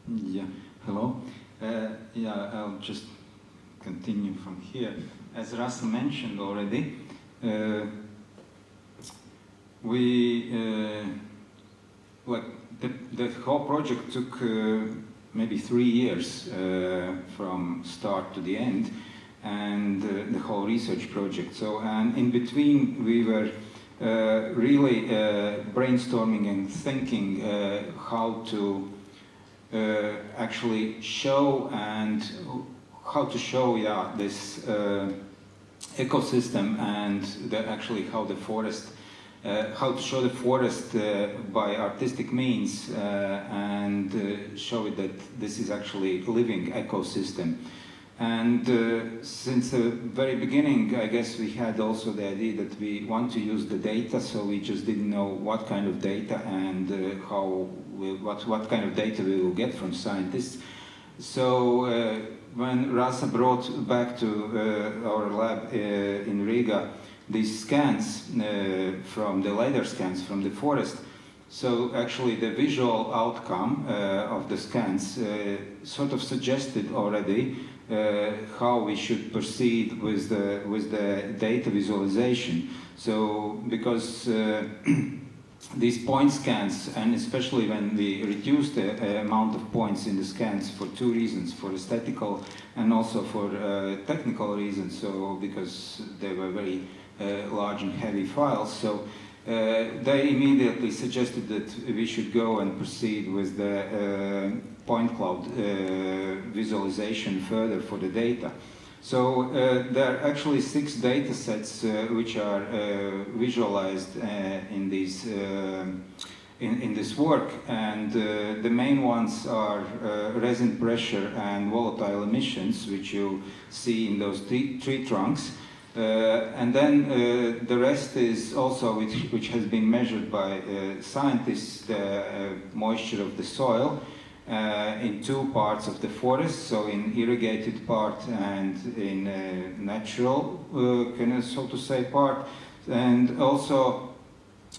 Yeah. Hello. I'll just continue from here. As Rasa mentioned already. The whole project took maybe 3 years from start to the end, and the whole research project. So, and in between we were really brainstorming and thinking how to actually show this ecosystem, and how the forest. How to show the forest by artistic means and show it that this is actually a living ecosystem. And since the very beginning, I guess we had also the idea that we want to use the data, so we just didn't know what kind of data and what kind of data we will get from scientists. So when Rasa brought back to our lab in Riga these scans from the LiDAR scans from the forest, so actually the visual outcome of the scans sort of suggested already how we should proceed with the data visualization. So because these point scans, and especially when we reduced the amount of points in the scans for 2 reasons, for aesthetical and also for technical reasons, so because they were very large and heavy files, so they immediately suggested that we should go and proceed with the point cloud visualization further for the data. So there are actually 6 data sets which are visualized in these in this work, and the main ones are resin pressure and volatile emissions, which you see in those tree trunks. And then the rest is also which has been measured by scientists, the moisture of the soil in two parts of the forest, so in irrigated part and in natural, so to say, part, and also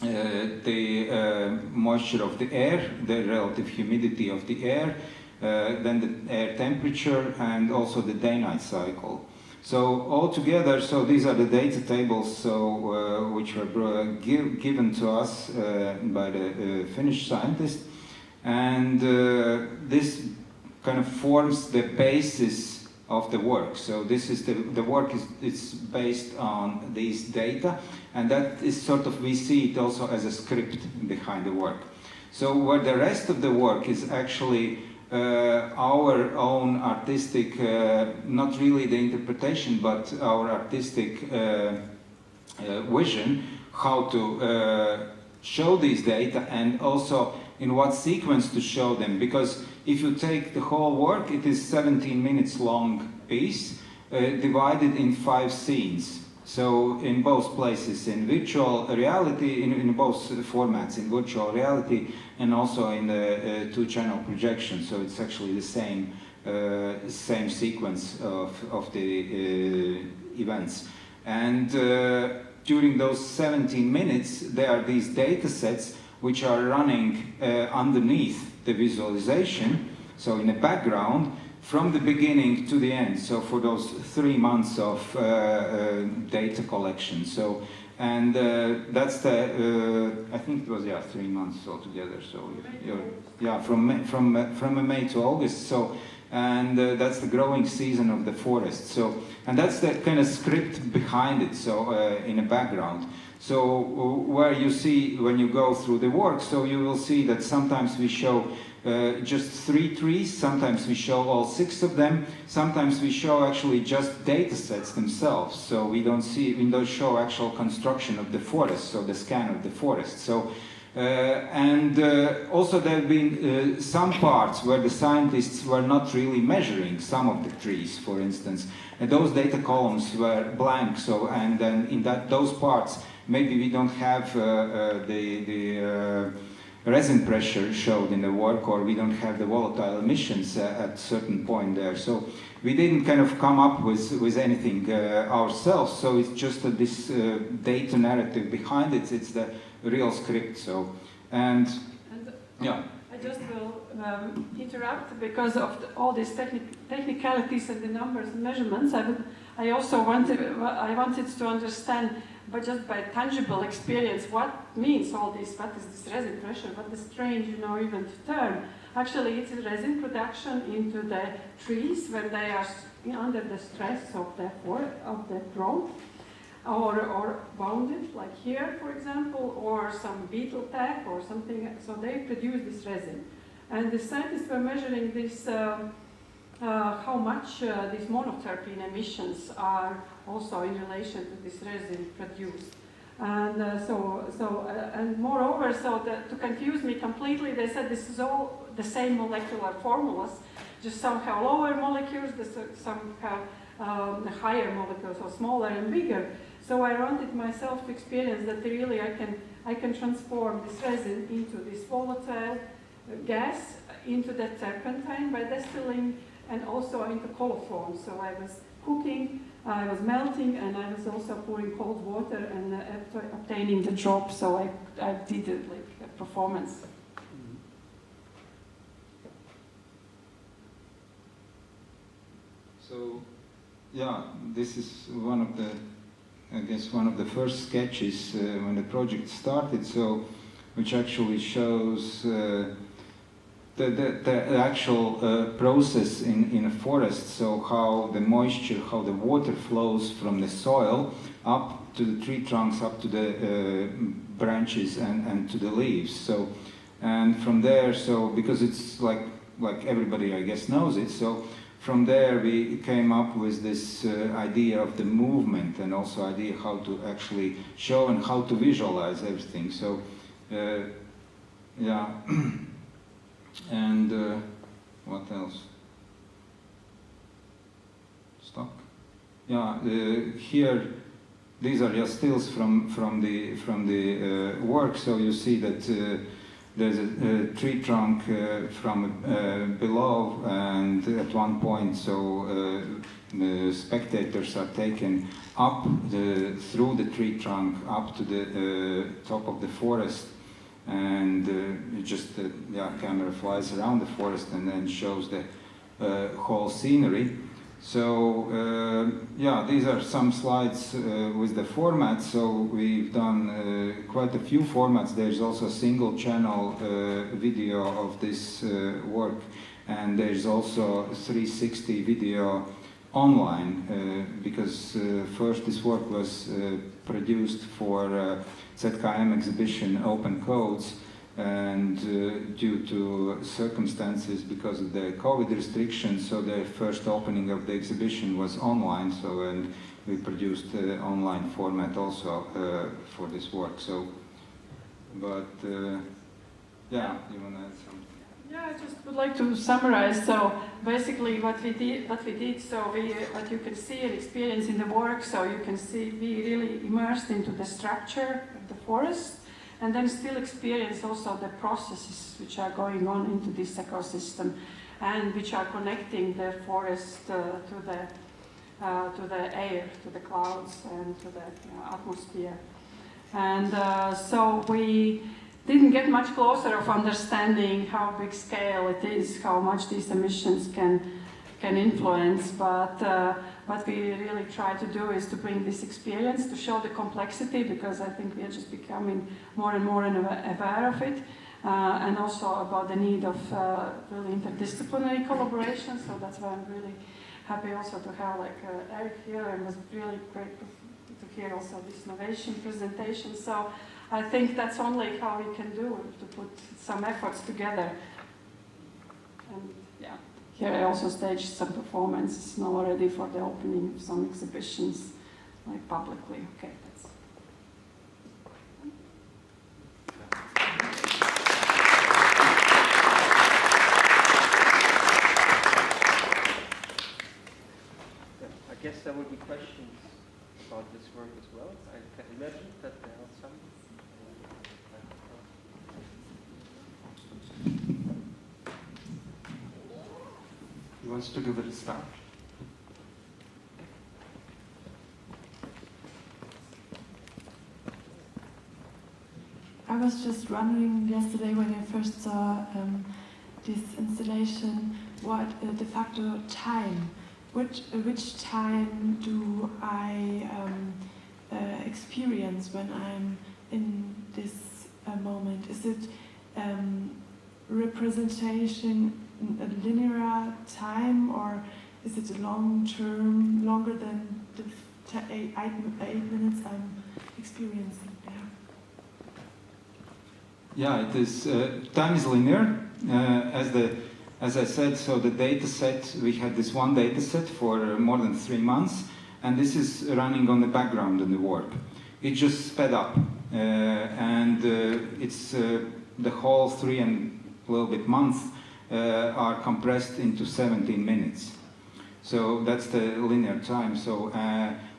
the moisture of the air, the relative humidity of the air, then the air temperature, and also the day-night cycle. So altogether, so these are the data tables, so which were given to us by the Finnish scientist, and this kind of forms the basis of the work. So this is the work is based on these data, and that is sort of, we see it also as a script behind the work. So where the rest of the work is actually our own artistic, not really the interpretation, but our artistic vision, how to show these data, and also in what sequence to show them. Because if you take the whole work, it is 17 minutes long piece, divided in 5 scenes. So in both places, in virtual reality, in both formats, in virtual reality and also in the 2-channel projection. So it's actually the same sequence of the events. And during those 17 minutes, there are these data sets which are running underneath the visualization, so in the background, from the beginning to the end, so for those 3 months of data collection. So, and that's the, I think it was, 3 months altogether. So, from May to August. So, and that's the growing season of the forest. So, and that's the kind of script behind it. So, in the background. So, where you see when you go through the work, so you will see that sometimes we show just 3 trees, sometimes we show all 6 of them, sometimes we show actually just data sets themselves, so we don't show actual construction of the forest, so the scan of the forest. So, also there have been some parts where the scientists were not really measuring some of the trees, for instance, and those data columns were blank, so, and then in those parts maybe we don't have the resin pressure showed in the work, or we don't have the volatile emissions at a certain point there. So we didn't kind of come up with anything ourselves, so it's just this data narrative behind it, it's the real script. So, and yeah. I just will interrupt because of all these technicalities and the numbers and measurements. I also wanted to understand, but just by tangible experience, what means all this, what is this resin pressure, what is strange, even to term. Actually, it's a resin production into the trees when they are under the stress of the growth, or bounded, like here, for example, or some beetle attack or something, so they produce this resin. And the scientists were measuring this, how much these monoterpene emissions are also in relation to this resin produced. And and moreover, to confuse me completely, they said this is all the same molecular formulas, just some have lower molecules, some have higher molecules, or smaller and bigger. So I wanted myself to experience that really I can transform this resin into this volatile gas, into that turpentine by distilling, and also into colophon. So I was cooking, I was melting, and I was also pouring cold water and obtaining the drop. So I did it like a performance. So, yeah, this is one of the first sketches when the project started. So, which actually shows the actual process in a forest. So how the moisture, how the water flows from the soil up to the tree trunks, up to the branches and to the leaves. So, and from there, so because it's like everybody I guess knows it. So from there we came up with this idea of the movement, and also idea how to actually show and how to visualize everything. So Yeah, and what else? Stock. Yeah, here these are just stills from the work. So you see that there's a tree trunk from below, and at one point, so the spectators are taken up through the tree trunk up to the top of the forest, and just the camera flies around the forest and then shows the whole scenery. So yeah, these are some slides with the format. So we've done quite a few formats. There's also a single channel video of this work, and there's also 360 video online, because first this work was produced for ZKM exhibition Open Codes, and due to circumstances because of the COVID restrictions, so the first opening of the exhibition was online, so and we produced online format also for this work. So, but yeah, you want to add something? Yeah, I just would like to summarize. So basically, what we did. So what you can see and experience in the work. So you can see we really immersed into the structure of the forest, and then still experience also the processes which are going on into this ecosystem, and which are connecting the forest to the air, to the clouds, and to the atmosphere. And so we didn't get much closer of understanding how big scale it is, how much these emissions can influence, but what we really try to do is to bring this experience to show the complexity, because I think we are just becoming more and more aware of it, and also about the need of really interdisciplinary collaboration. So that's why I'm really happy also to have Eric here, and it was really great to hear also this innovation presentation. So I think that's only how we can do it, to put some efforts together. And yeah, here I also staged some performances now already for the opening of some exhibitions, publicly. Okay, that's. I guess there will be questions about this work as well. I can imagine that there are some. Who wants to give it a start? I was just wondering yesterday when I first saw this installation, what de facto time, which time do I experience when I'm in this moment? Is it representation a linear time, or is it a long term, longer than the 8 minutes I'm experiencing there? Yeah, it is. Time is linear, as I said. So the data set, we had this one data set for more than 3 months, and this is running on the background in the work. It just sped up, and it's the whole 3 and a little bit months are compressed into 17 minutes. So that's the linear time. So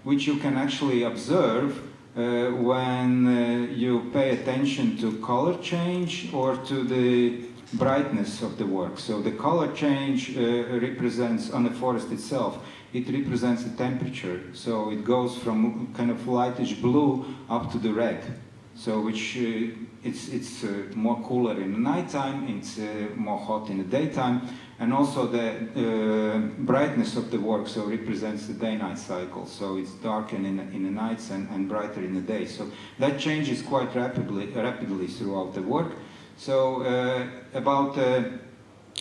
which you can actually observe when you pay attention to color change or to the brightness of the work. So the color change represents, on the forest itself, it represents the temperature. So it goes from kind of lightish blue up to the red. So which it's more cooler in the nighttime, it's more hot in the daytime, and also the brightness of the work so represents the day-night cycle. So it's darker in the nights and brighter in the day. So that changes quite rapidly throughout the work. So about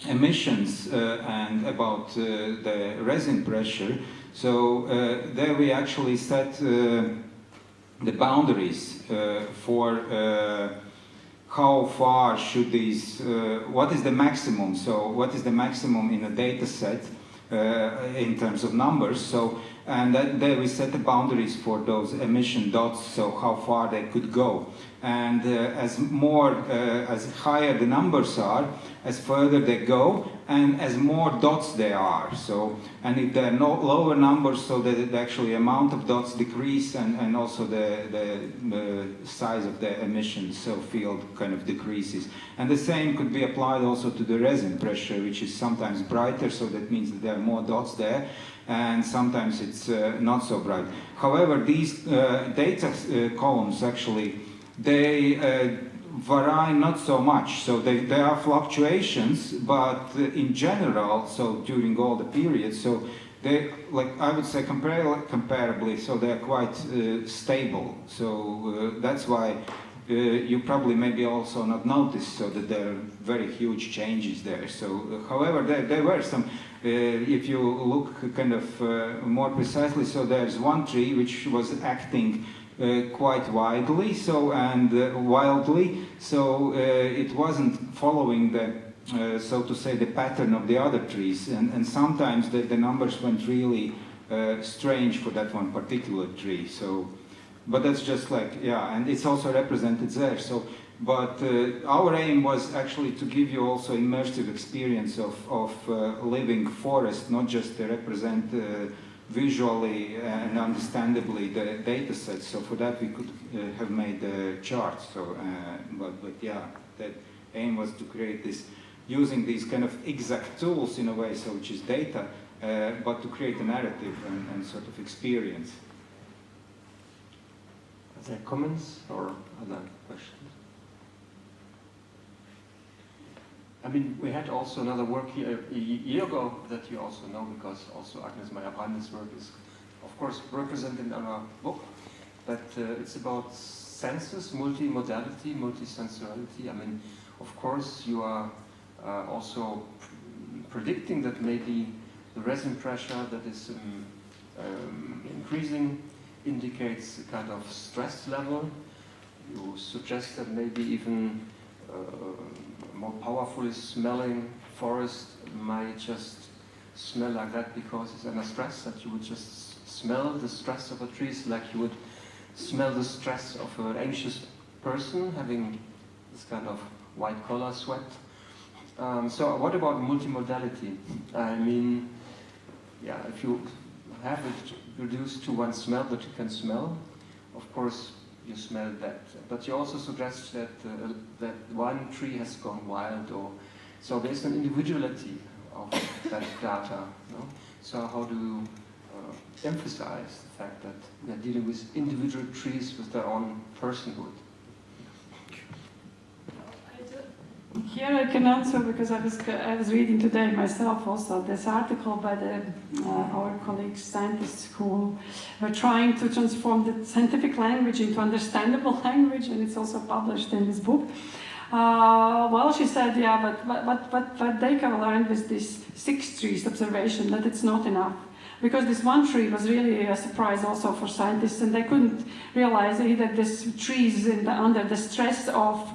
emissions and about the resin pressure. So there we actually set the boundaries for how far should these, what is the maximum? So what is the maximum in a data set in terms of numbers. So, and there we set the boundaries for those emission dots, so how far they could go. And as higher the numbers are, as further they go, and as more dots there are. So, and if there are no lower numbers, so that the actually amount of dots decrease, and also the size of the emissions, so field kind of decreases. And the same could be applied also to the resin pressure, which is sometimes brighter, so that means that there are more dots there, and sometimes it's not so bright. However, these data columns actually, they vary not so much. So there are fluctuations, but in general, so during all the periods, so they, like I would say comparably, so they're quite stable. So that's why you probably maybe also not noticed, so that there are very huge changes there. So however, there were some, if you look kind of more precisely, so there's one tree which was acting quite widely, so and wildly, so it wasn't following the, so to say, the pattern of the other trees, and sometimes the numbers went really strange for that one particular tree. So, but that's just like, yeah, and it's also represented there. So, but our aim was actually to give you also immersive experience of living forest, not just to represent visually and understandably the data sets. So for that we could have made charts. So, but yeah, the aim was to create this, using these kind of exact tools in a way, so which is data, but to create a narrative and sort of experience. Are there comments or other questions? I mean, we had also another work here a year ago that you also know, because also Agnes Meyer-Brand's work is, of course, represented in our book, but it's about senses, multimodality, multisensuality. I mean, of course, you are also predicting that maybe the resin pressure that is increasing indicates a kind of stress level. You suggest that maybe even more powerfully smelling forest might just smell like that because it's under stress, that you would just smell the stress of the trees like you would smell the stress of an anxious person having this kind of white collar sweat. So what about multimodality? I mean, yeah, if you have it reduced to one smell that you can smell, of course you smell that, but you also suggest that that one tree has gone wild, or so there's an individuality of that data. No? So how do you emphasize the fact that we are dealing with individual trees with their own personhood? Here I can answer, because I was reading today myself also this article by our colleagues, scientists, who were trying to transform the scientific language into understandable language, and it's also published in this book. Well, she said, yeah, but what they can learn with this 6 trees observation, that it's not enough. Because this one tree was really a surprise also for scientists, and they couldn't realize either this tree is under the stress of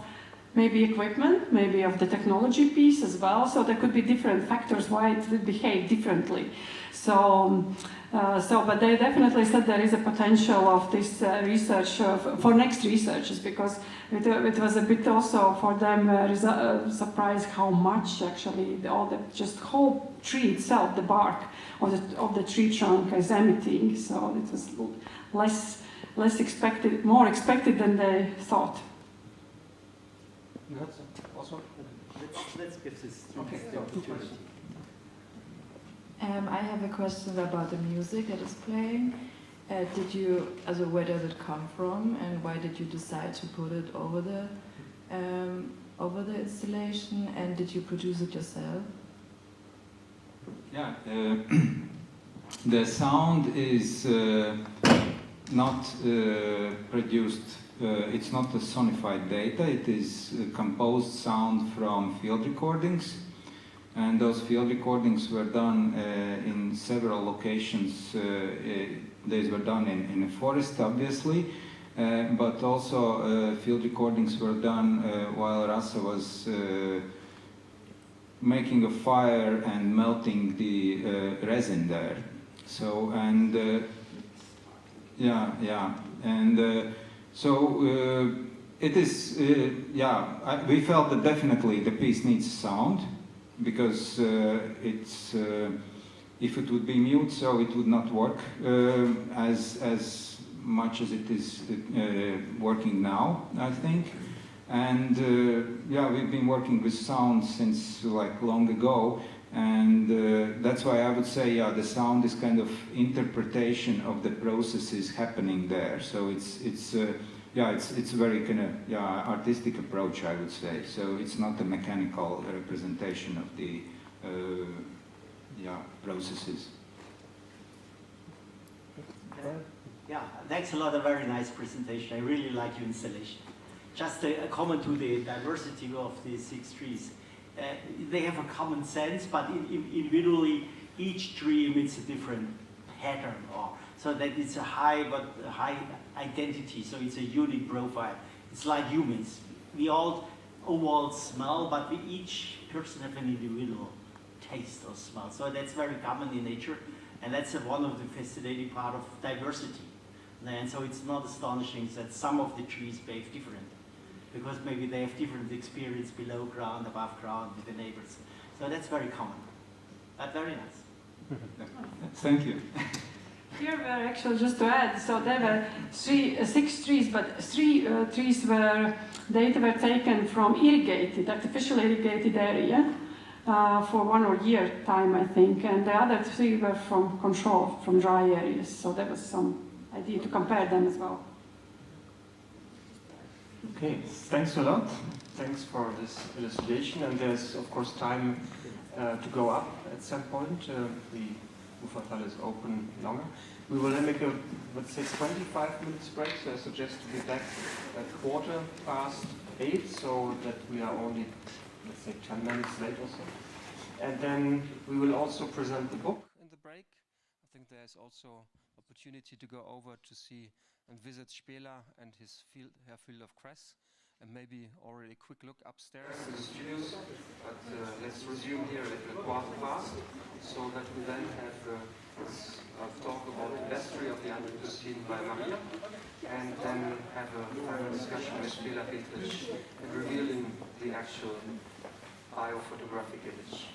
maybe equipment, maybe of the technology piece as well. So there could be different factors why it would behave differently. So, but they definitely said there is a potential of this research for next researches, because it was a bit also for them surprise how much actually all the just whole tree itself, the bark of the tree trunk is emitting. So it was less expected, more expected than they thought. Also, let's give this opportunity. I have a question about the music that is playing. Where does it come from, and why did you decide to put it over the installation? And did you produce it yourself? Yeah, the sound is not produced. It's not the sonified data. It is composed sound from field recordings. And those field recordings were done in several locations. These were done in a forest, obviously, but also field recordings were done while Rasa was making a fire and melting the resin there. So, and it is, we felt that definitely the piece needs sound, because if it would be mute, so it would not work as much as it is working now, I think. And we've been working with sound since like long ago, and that's why I would say, the sound is kind of interpretation of the processes happening there. So it's a very kind of artistic approach, I would say. So it's not a mechanical representation of the processes. Yeah, thanks a lot. A very nice presentation. I really like your installation. Just a comment to the diversity of the 6 trees. They have a common sense, but individually each tree emits a different pattern, or so that it's a high identity. So it's a unique profile. It's like humans. We all overall smell, but each person have an individual taste or smell. So that's very common in nature, and that's one of the fascinating part of diversity. And so it's not astonishing that some of the trees behave different, because maybe they have different experience below ground, above ground with the neighbors. So that's very common, but very nice. Thank you. Here were actually, just to add, so there were 6 trees, but 3 trees data were taken from artificially irrigated area for 1 year time, I think, and the other 3 were from control, from dry areas. So there was some idea to compare them as well. Okay, thanks a lot. Thanks for this illustration, and there's of course time to go up at some point. The Muffathalle is open longer. We will then make a, let's say, 25 minutes break, so I suggest to be back at 8:15, so that we are only, let's say, 10 minutes late or so. And then we will also present the book in the break. I think there's also opportunity to go over to see and visit Spela and her field of cress, and maybe already a quick look upstairs to the studios. But let's resume here at 8:15, so that we then have a talk about the vestry of the Anthropocene by Maria, and then have a final discussion with Spela and revealing the actual biophotographic image.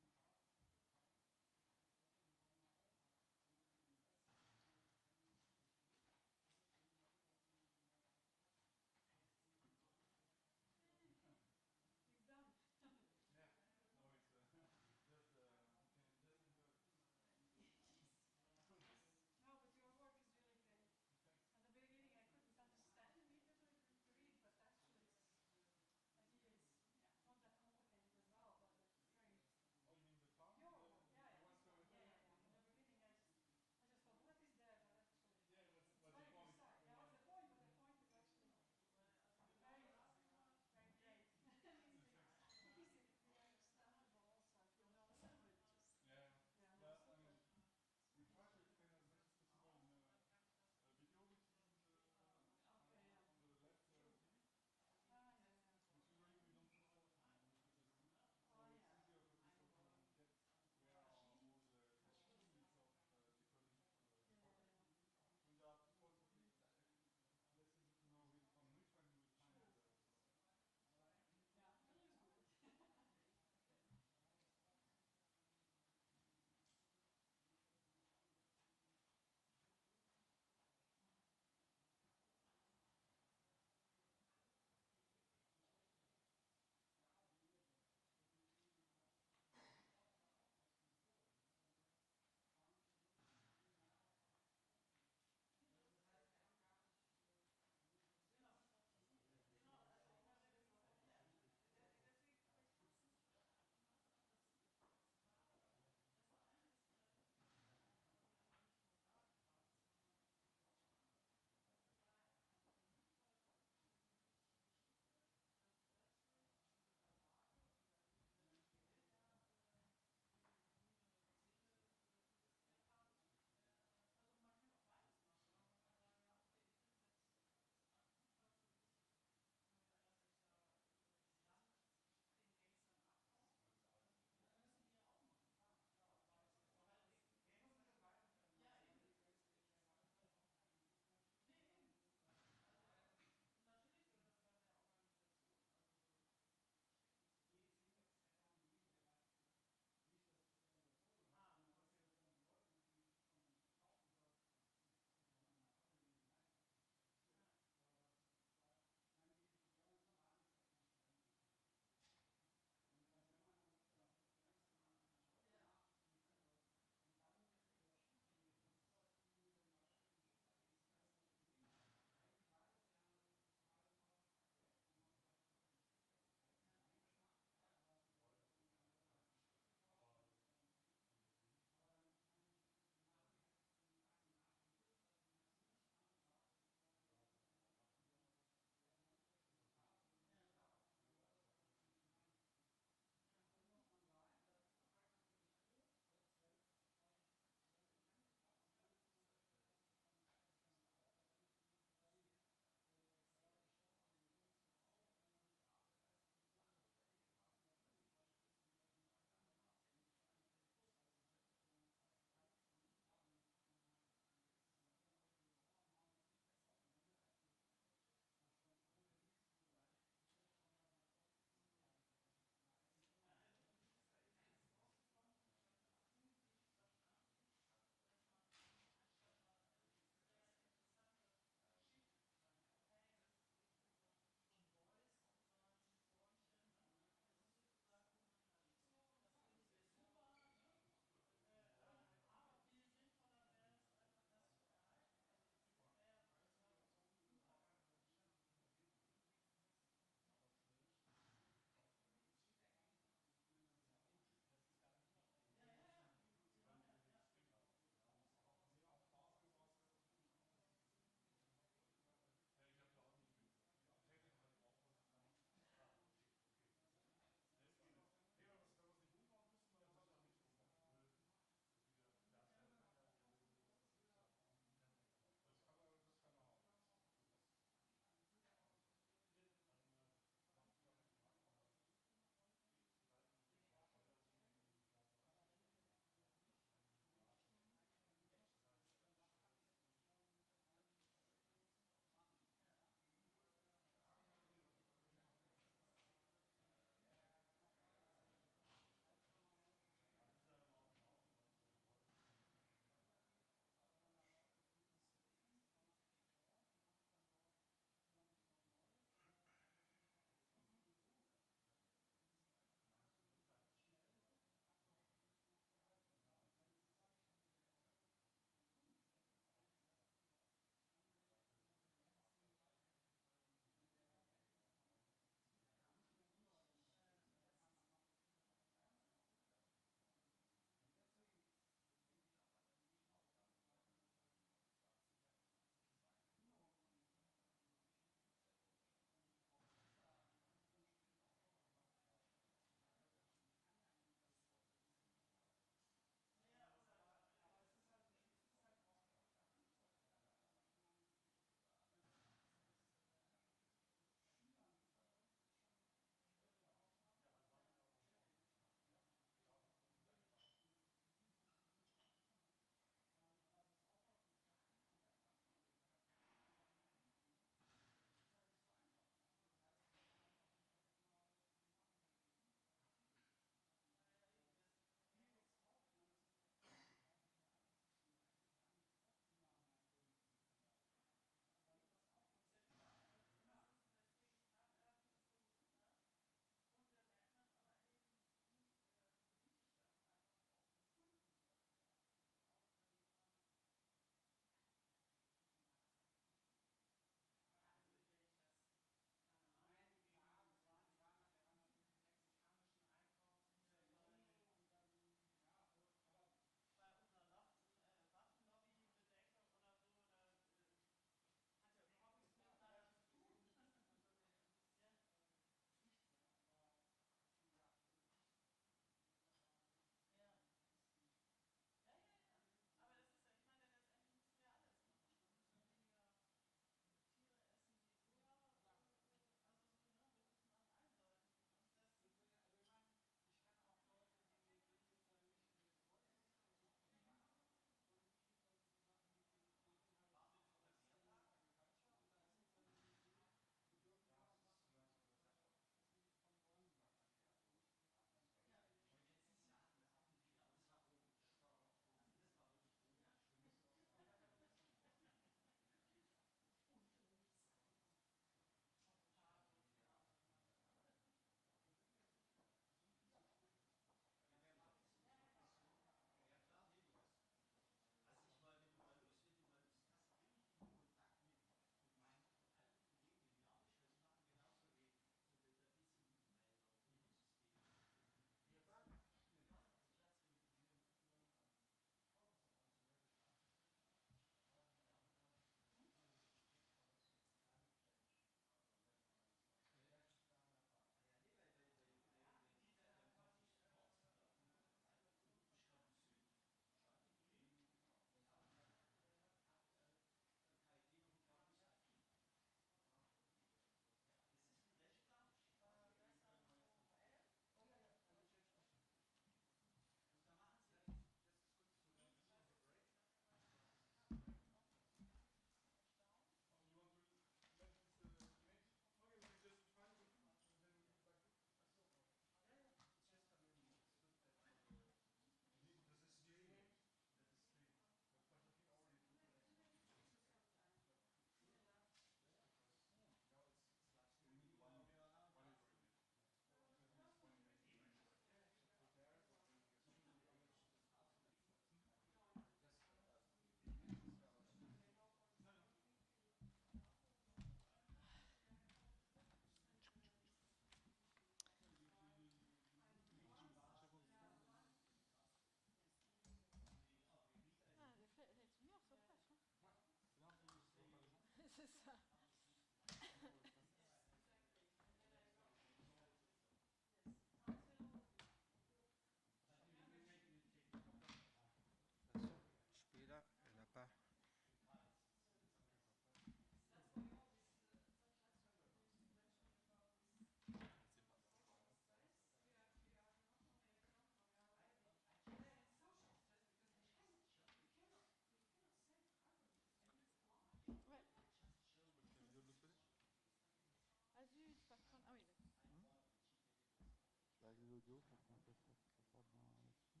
vidéo pour qu'on fasse ça sort bien là-dessus.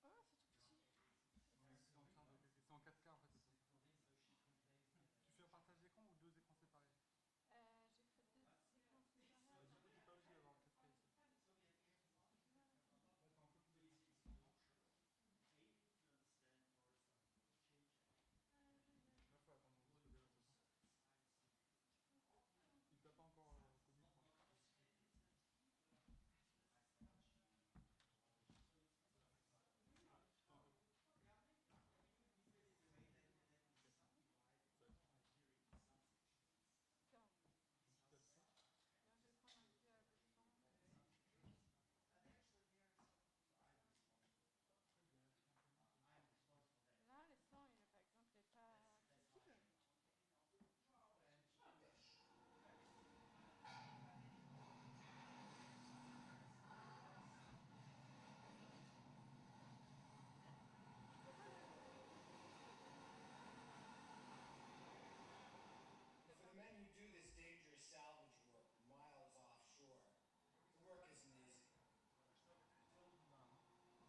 C'est branché. Oh, c'est tout petit. C'est en 4K en fait. Tu fais un partage d'écran ou 2 écrans séparés? J'ai fait 2 séquences séparées. Du coup, tu n'es pas obligé d'avoir 4K ici. Il faut attendre de trouver la façon. Il t'a pas encore connu, je crois. Là, le son, par exemple, n'est pas accessible. For the men who do this dangerous salvage work miles offshore, the work isn't easy.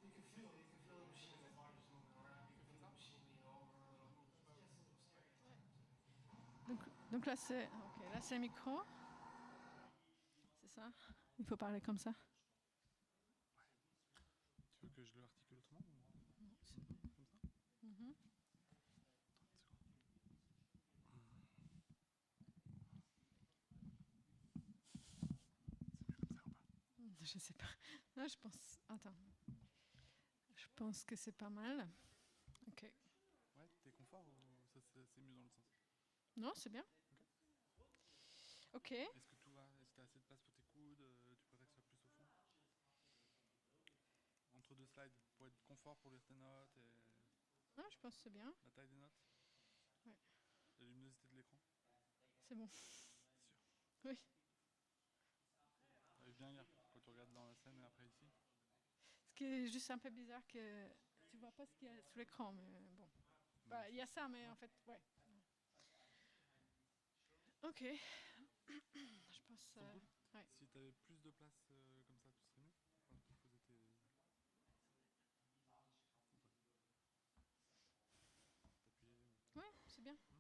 You can feel it. You can feel the machine, the body's moving around. You can feel the machine lean over a little. Just a little scary. Donc là, c'est le micro. C'est ça? Il faut parler comme ça? Tu veux que je le articule autrement ou... Non, c'est bon. Comme ça? Mm-hmm. 30 secondes. C'est mieux comme ça ou pas? Je sais pas. Non, je pense... Attends. Je pense que c'est pas mal. Ok. Ouais, t'es confort ou ça c'est mieux dans le sens? Non, c'est bien. Ok. Est-ce que tout va? Est-ce que t'as assez de place pour tes coudes? Tu préfères que ce soit plus au fond? Entre 2 slides, pour être confort pour lire tes notes et... Non, je pense que c'est bien. La taille des notes? Ouais. La luminosité de l'écran? C'est bon. C'est sûr. Oui. T'arrives bien lire quand tu regardes dans la scène et après ici? Ce qui est juste un peu bizarre que tu vois pas ce qu'il y a sous l'écran, mais bon. Bah, il y a ça, mais en fait, ouais. Ok. Je pense... ouais. Si tu avais plus de place comme ça, tu serais mieux. Enfin, tu posais tes... T'appuyer. Ouais, c'est bien. Ça,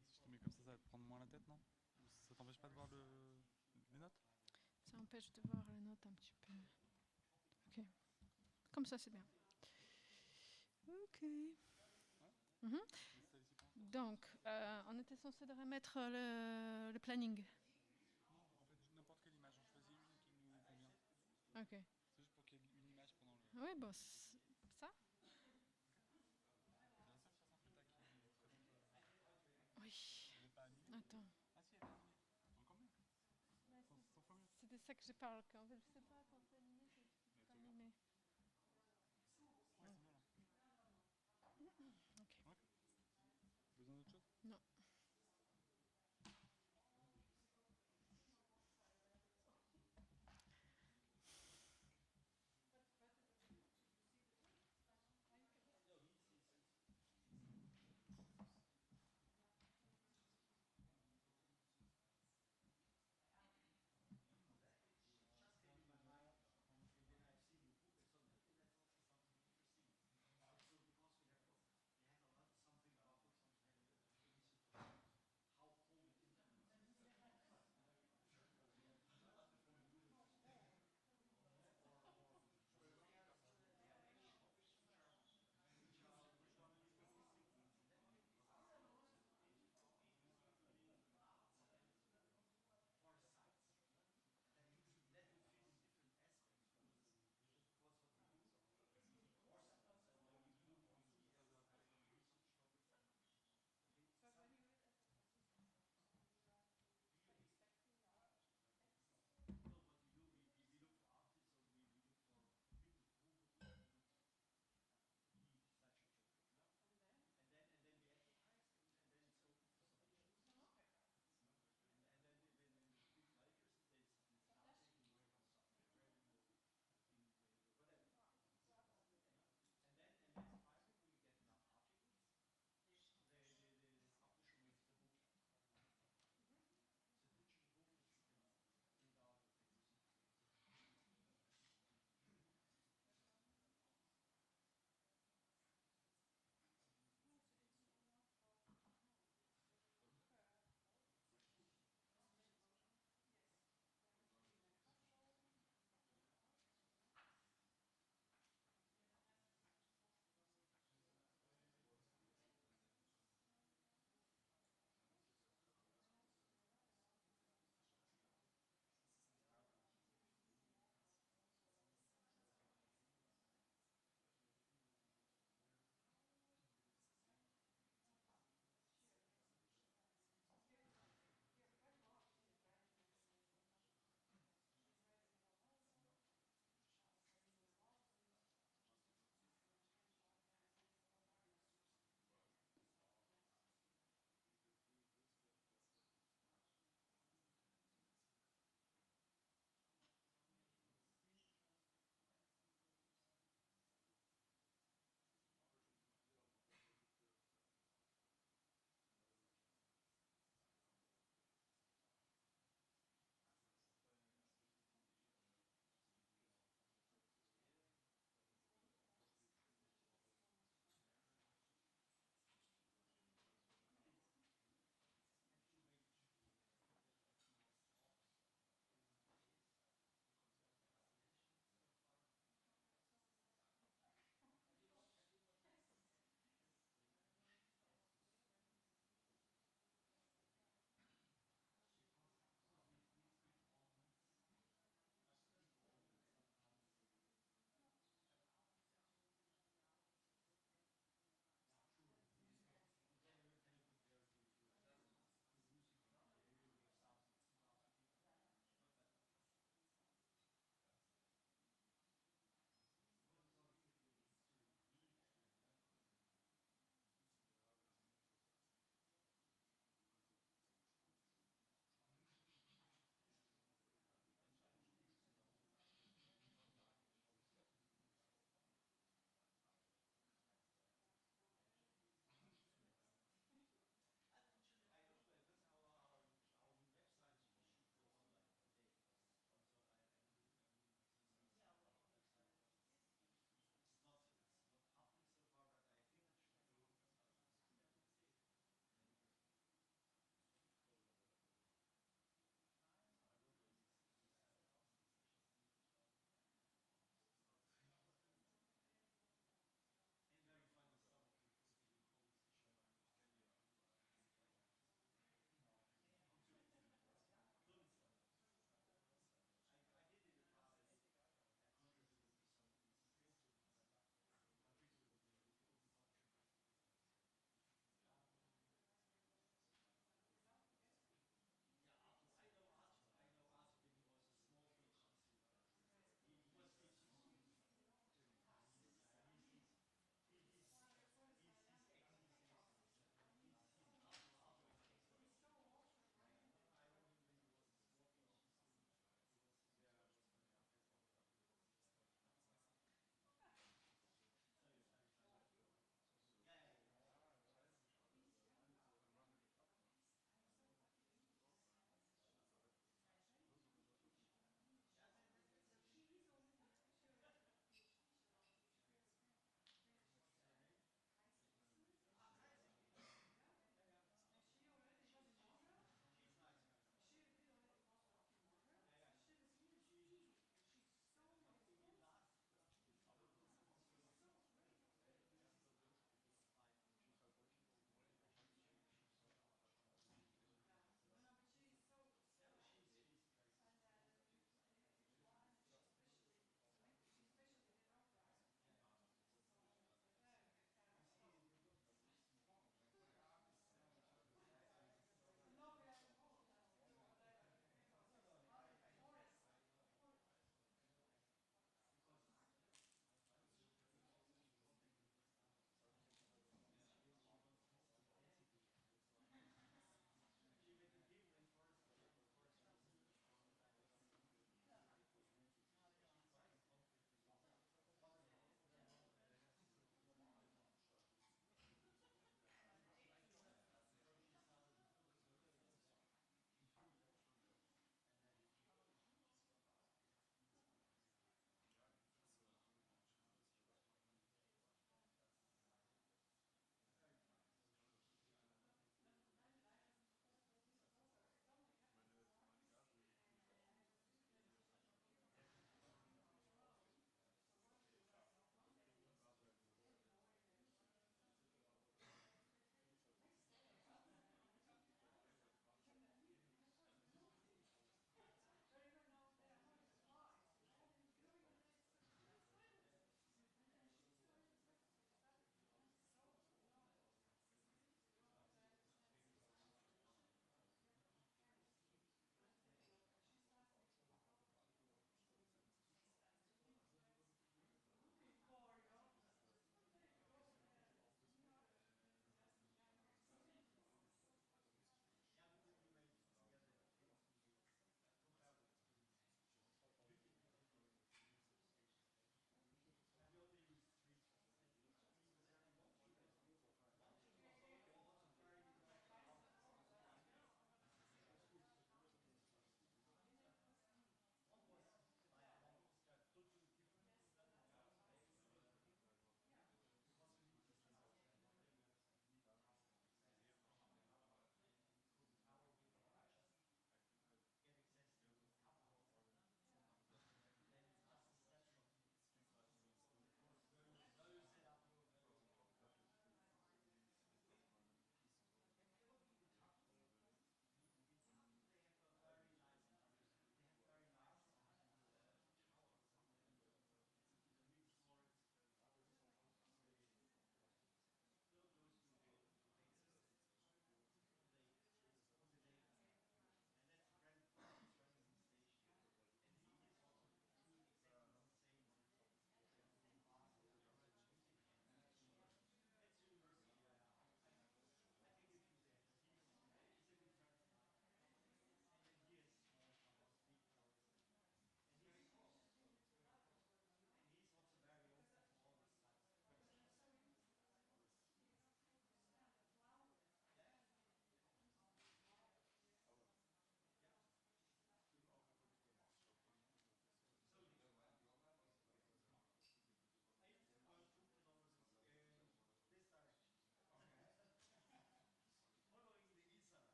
si je te mets comme ça va te prendre moins la tête, non? Ou ça t'empêche pas de voir les notes? Ça empêche de voir les notes un petit peu. Ok. Comme ça, c'est bien. Ok. Ouais. Mm-hmm. Donc, on était censé de remettre le planning. Non, en fait, n'importe quelle image. On choisit une qui nous convient. Ok. C'est juste pour qu'il y ait une image pendant le... Oui, bon, ça. C'est la seule sur Saint-Pluta qui présente... Oui. Elle n'est pas animée. Attends. Ah si, elle est animée. Encore mieux. 100 fois mieux. C'est de ça que je parle. En fait, je sais pas quand c'est animé, c'est pas animé. Ouais, c'est bien là. Ok. Ouais. Besoin d'autre chose? Non.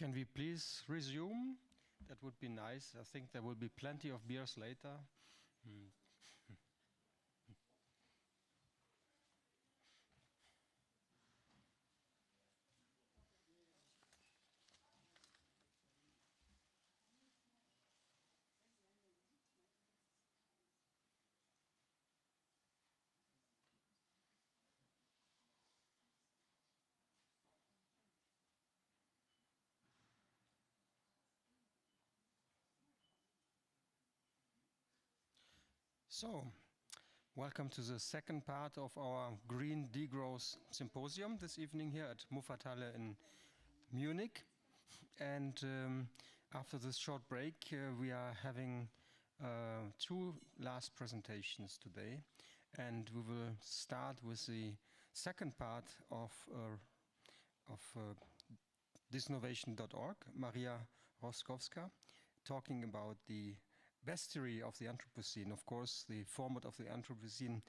Can we please resume? That would be nice. I think there will be plenty of beers later. So, welcome to the second part of our Green Degrowth Symposium this evening here at Muffathalle in Munich. And after this short break, we are having two last presentations today. And we will start with the second part of thisnovation.org, Maria Roskowska, talking about the bestiary of the Anthropocene, of course, the format of the Anthropocene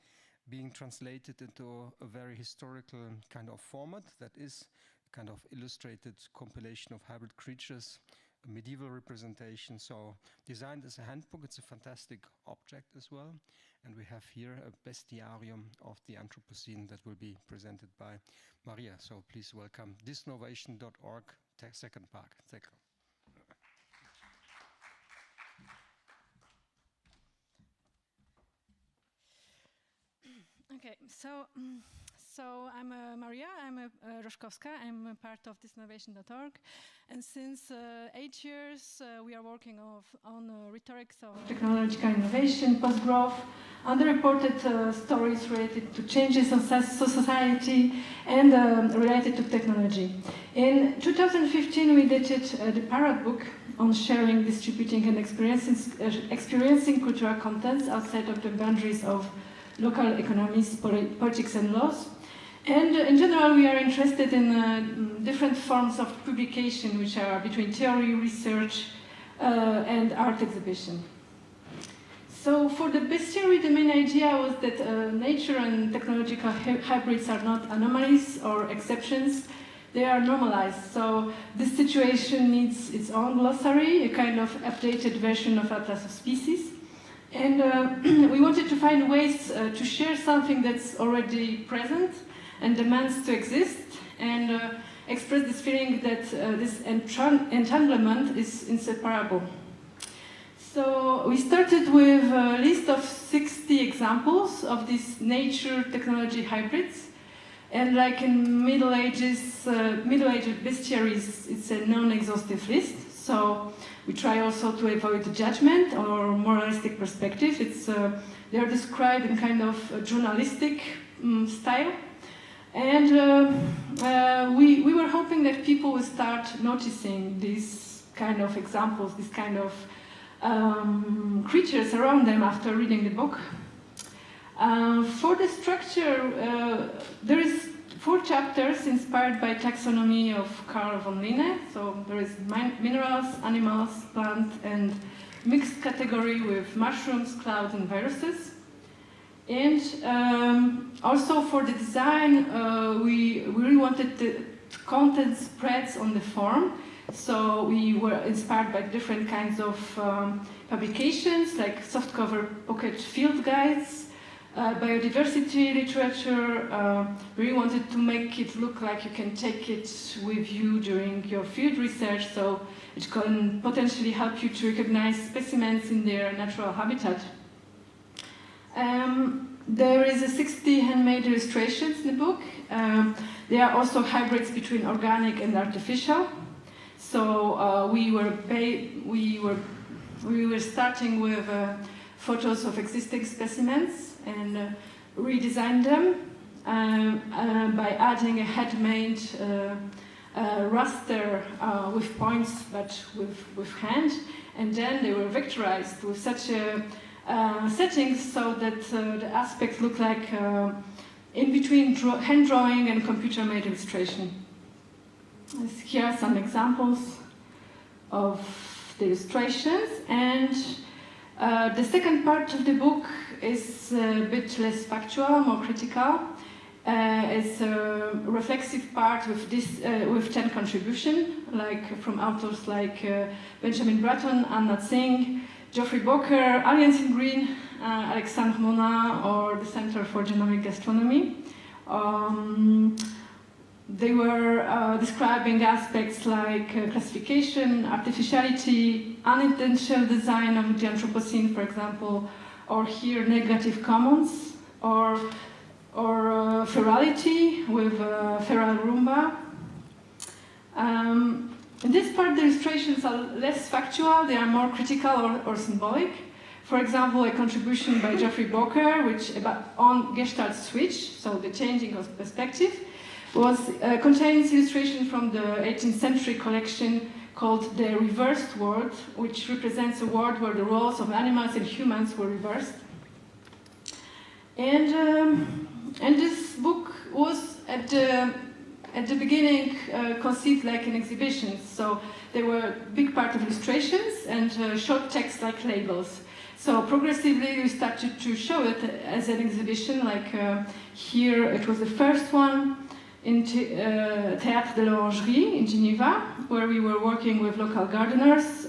being translated into a very historical kind of format that is a kind of illustrated compilation of hybrid creatures, a medieval representation. So designed as a handbook, it's a fantastic object as well. And we have here a bestiarium of the Anthropocene that will be presented by Maria. So please welcome thisnovation.org, second part. Thank you. Okay, so I'm Maria, I'm Roszkowska, I'm a part of thisnovation.org, and since 8 years we are working on rhetorics of technological innovation, post-growth, underreported stories related to changes in society and related to technology. In 2015 we edited the Parrot book on sharing, distributing and experiencing cultural contents outside of the boundaries of local economies, politics and laws. And in general, we are interested in different forms of publication, which are between theory, research, and art exhibition. So for the bestiary, the main idea was that nature and technological hybrids are not anomalies or exceptions, they are normalized. So this situation needs its own glossary, a kind of updated version of Atlas of Species. And we wanted to find ways to share something that's already present and demands to exist, and express this feeling that this entanglement is inseparable. So we started with a list of 60 examples of these nature-technology hybrids. And like in Middle Age bestiaries, it's a non-exhaustive list. So we try also to avoid judgment or moralistic perspective. They are described in kind of a journalistic style. And we were hoping that people would start noticing these kind of examples, these kind of creatures around them after reading the book. For the structure, there is 4 chapters inspired by taxonomy of Carl von Linne. So there is minerals, animals, plants, and mixed category with mushrooms, clouds, and viruses. And also for the design, we really wanted the content spreads on the form. So we were inspired by different kinds of publications, like softcover pocket field guides, biodiversity literature. Really wanted to make it look like you can take it with you during your field research, so it can potentially help you to recognize specimens in their natural habitat. There is 60 handmade illustrations in the book. They are also hybrids between organic and artificial. So we were starting with photos of existing specimens and redesigned them by adding a handmade raster with points but with hand, and then they were vectorized with such settings so that the aspects look like in between hand drawing and computer made illustration. Here are some examples of the illustrations, and the second part of the book is a bit less factual, more critical, It's a reflexive part with this with 10 contributions, like from authors like Benjamin Bratton, Anna Tsing, Geoffrey Boker, Alliance in Green, Alexandre Monin, or the Center for Genomic Gastronomy. They were describing aspects like classification, artificiality, unintentional design of the Anthropocene, for example, or here negative commons, or ferality with feral Roomba. In this part, the illustrations are less factual, they are more critical or symbolic. For example, a contribution by Geoffrey Boker, which on Gestalt switch, so the changing of perspective, contains illustration from the 18th century collection called The Reversed World, which represents a world where the roles of animals and humans were reversed. And this book was at the beginning conceived like an exhibition, so there were a big part of illustrations and short text like labels. So progressively we started to show it as an exhibition, like here it was the first one in Théâtre de l'Orangerie in Geneva, where we were working with local gardeners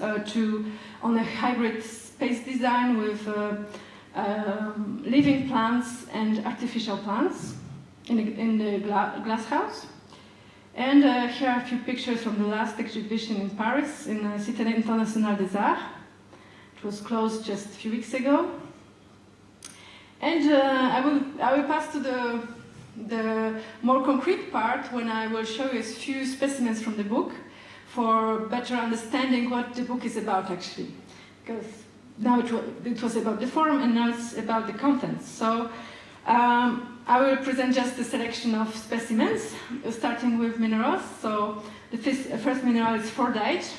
on a hybrid space design with living plants and artificial plants in the glass house. And here are a few pictures from the last exhibition in Paris, in Cité Internationale des Arts. It was closed just a few weeks ago. And I will pass to the more concrete part when I will show you a few specimens from the book for better understanding what the book is about actually. Because now it was about the form and now it's about the contents. So I will present just a selection of specimens, starting with minerals. So the first mineral is fordite.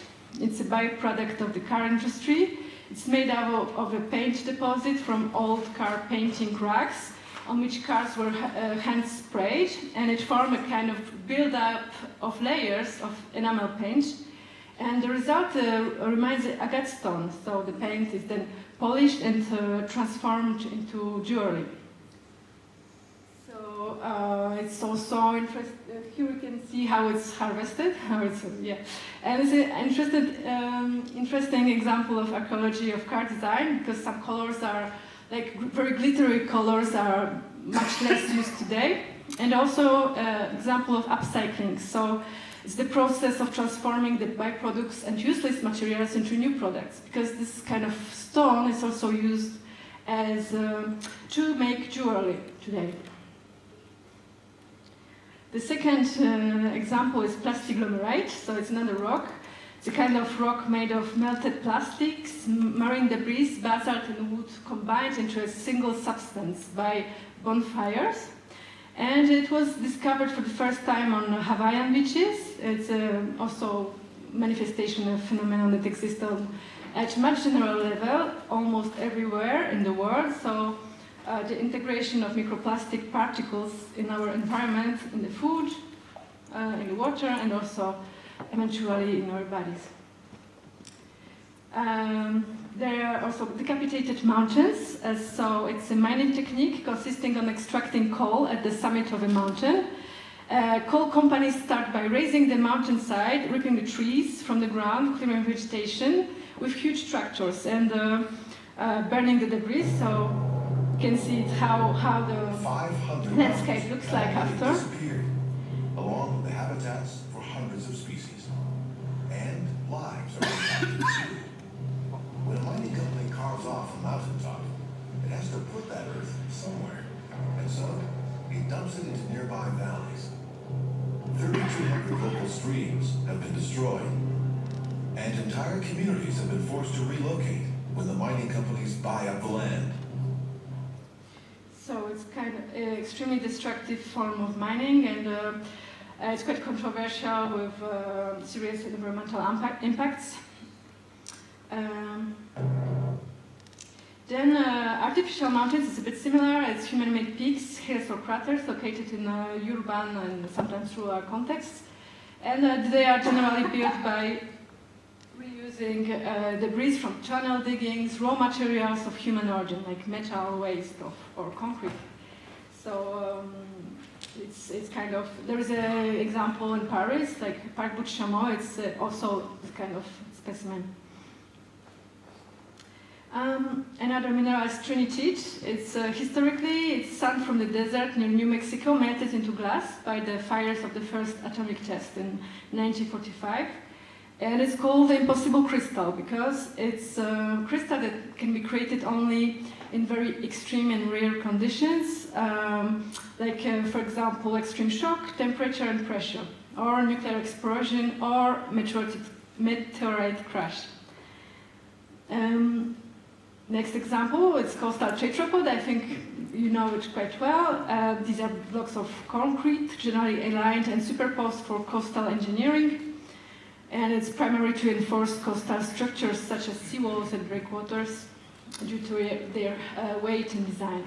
It's a byproduct of the car industry. It's made up of a paint deposit from old car painting rags on which cars were hand sprayed, and it formed a kind of build-up of layers of enamel paint. And the result reminds agate stone, so the paint is then polished and transformed into jewelry. So it's also interesting. Here we can see how it's harvested. And it's an interesting example of archaeology of car design, because some colors are like very glittery colors are much less used today, and also example of upcycling. So it's the process of transforming the byproducts and useless materials into new products, because this kind of stone is also used as to make jewelry today. The second example is plastiglomerite, so it's another rock. It's a kind of rock made of melted plastics, marine debris, basalt and wood combined into a single substance by bonfires. And it was discovered for the first time on Hawaiian beaches. It's also a manifestation of a phenomenon that exists at much general level, almost everywhere in the world. So the integration of microplastic particles in our environment, in the food, in the water, and also eventually in our bodies. There are also decapitated mountains, so it's a mining technique consisting on extracting coal at the summit of a mountain. Coal companies start by raising the mountainside, ripping the trees from the ground, clearing vegetation with huge tractors and burning the debris. So you can see how the landscape looks like after. Along with the habitats for hundreds of species. And lives are impacted too. When a mining company carves off a mountaintop, it has to put that earth somewhere. And so, it dumps it into nearby valleys. 3,200 local streams have been destroyed. And entire communities have been forced to relocate when the mining companies buy up the land. So it's kind of an extremely destructive form of mining, and it's quite controversial with serious environmental impacts. Then artificial mountains is a bit similar. It's human-made peaks, hills or craters located in urban and sometimes rural contexts. And they are generally built by reusing debris from tunnel diggings, raw materials of human origin, like metal waste or concrete. So it's kind of, there is an example in Paris, like Parc Bout-Chameau, it's also this kind of specimen. Another mineral is trinitit. It's historically, it's sand from the desert near New Mexico, melted into glass by the fires of the first atomic test in 1945. And it's called the impossible crystal because it's a crystal that can be created only in very extreme and rare conditions, like, for example, extreme shock, temperature and pressure, or nuclear explosion, or meteorite crash. Next example, it's coastal tetrapod. I think you know it quite well. These are blocks of concrete, generally aligned and superposed for coastal engineering. And it's primarily to enforce coastal structures such as seawalls and breakwaters due to their weight and design.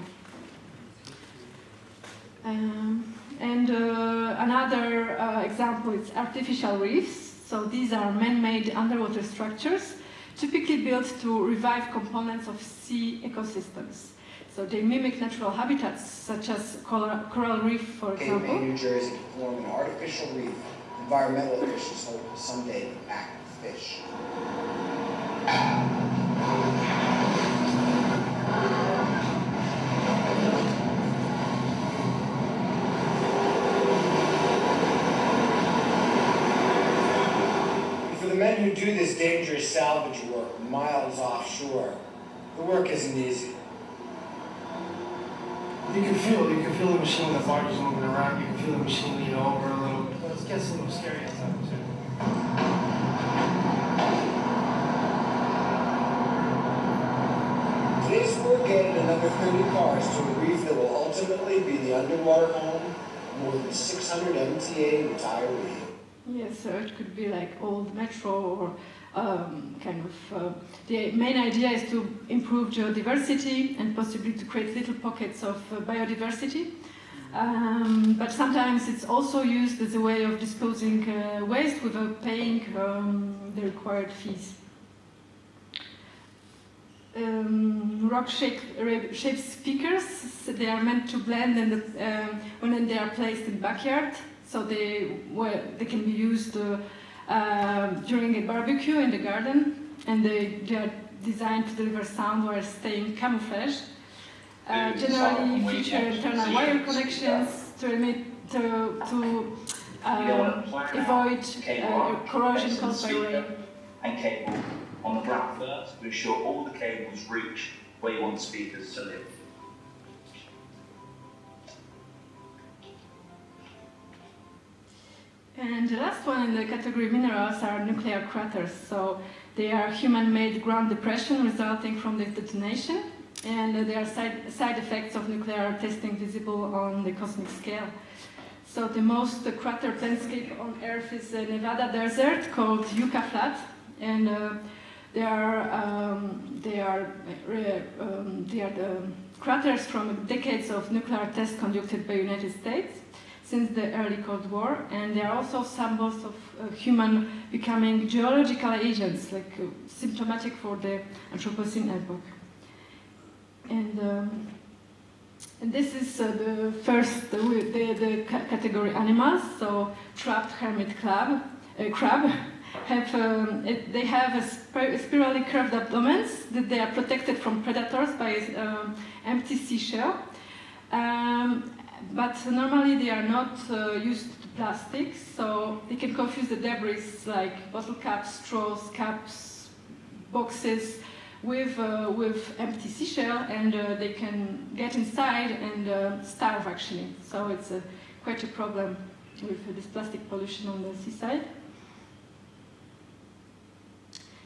Another example is artificial reefs. So these are man-made underwater structures typically built to revive components of sea ecosystems. So they mimic natural habitats such as coral reef, for example. Cape May, New Jersey, to form an artificial reef. Environmental officials hope to someday be back with fish. For the men who do this dangerous salvage work miles offshore, the work isn't easy. You can feel the machine, the barge is moving around, you can feel the machine lean over a little. It gets a little scary outside too. Today's work added another 30 cars to a reef that will ultimately be the underwater home of more than 600 MTA retiree. Yes, so it could be like old metro or the main idea is to improve geodiversity and possibly to create little pockets of biodiversity. But sometimes it's also used as a way of disposing waste without paying the required fees. Rock-shaped speakers, they are meant to blend when they are placed in the backyard, so they can be used during a barbecue in the garden, and they are designed to deliver sound while staying camouflaged. Generally feature internal wire connections to avoid corrosion caused by rain. And cable on the ground first to ensure all the cables reach where you want speakers to live. And the last one in the category minerals are nuclear craters. So they are human-made ground depression resulting from the detonation, and they are side effects of nuclear testing visible on the cosmic scale. So the most cratered landscape on Earth is the Nevada desert called Yucca Flat, and they are the craters from decades of nuclear tests conducted by the United States since the early Cold War, and they are also symbols of human becoming geological agents, like symptomatic for the Anthropocene epoch. And this is the first, the category animals. So trapped hermit crab they have a spirally curved abdomens that they are protected from predators by empty seashell. But normally they are not used to plastics, so they can confuse the debris like bottle caps, straws, caps, boxes with empty seashell, and they can get inside and starve actually. So it's quite a problem with this plastic pollution on the seaside.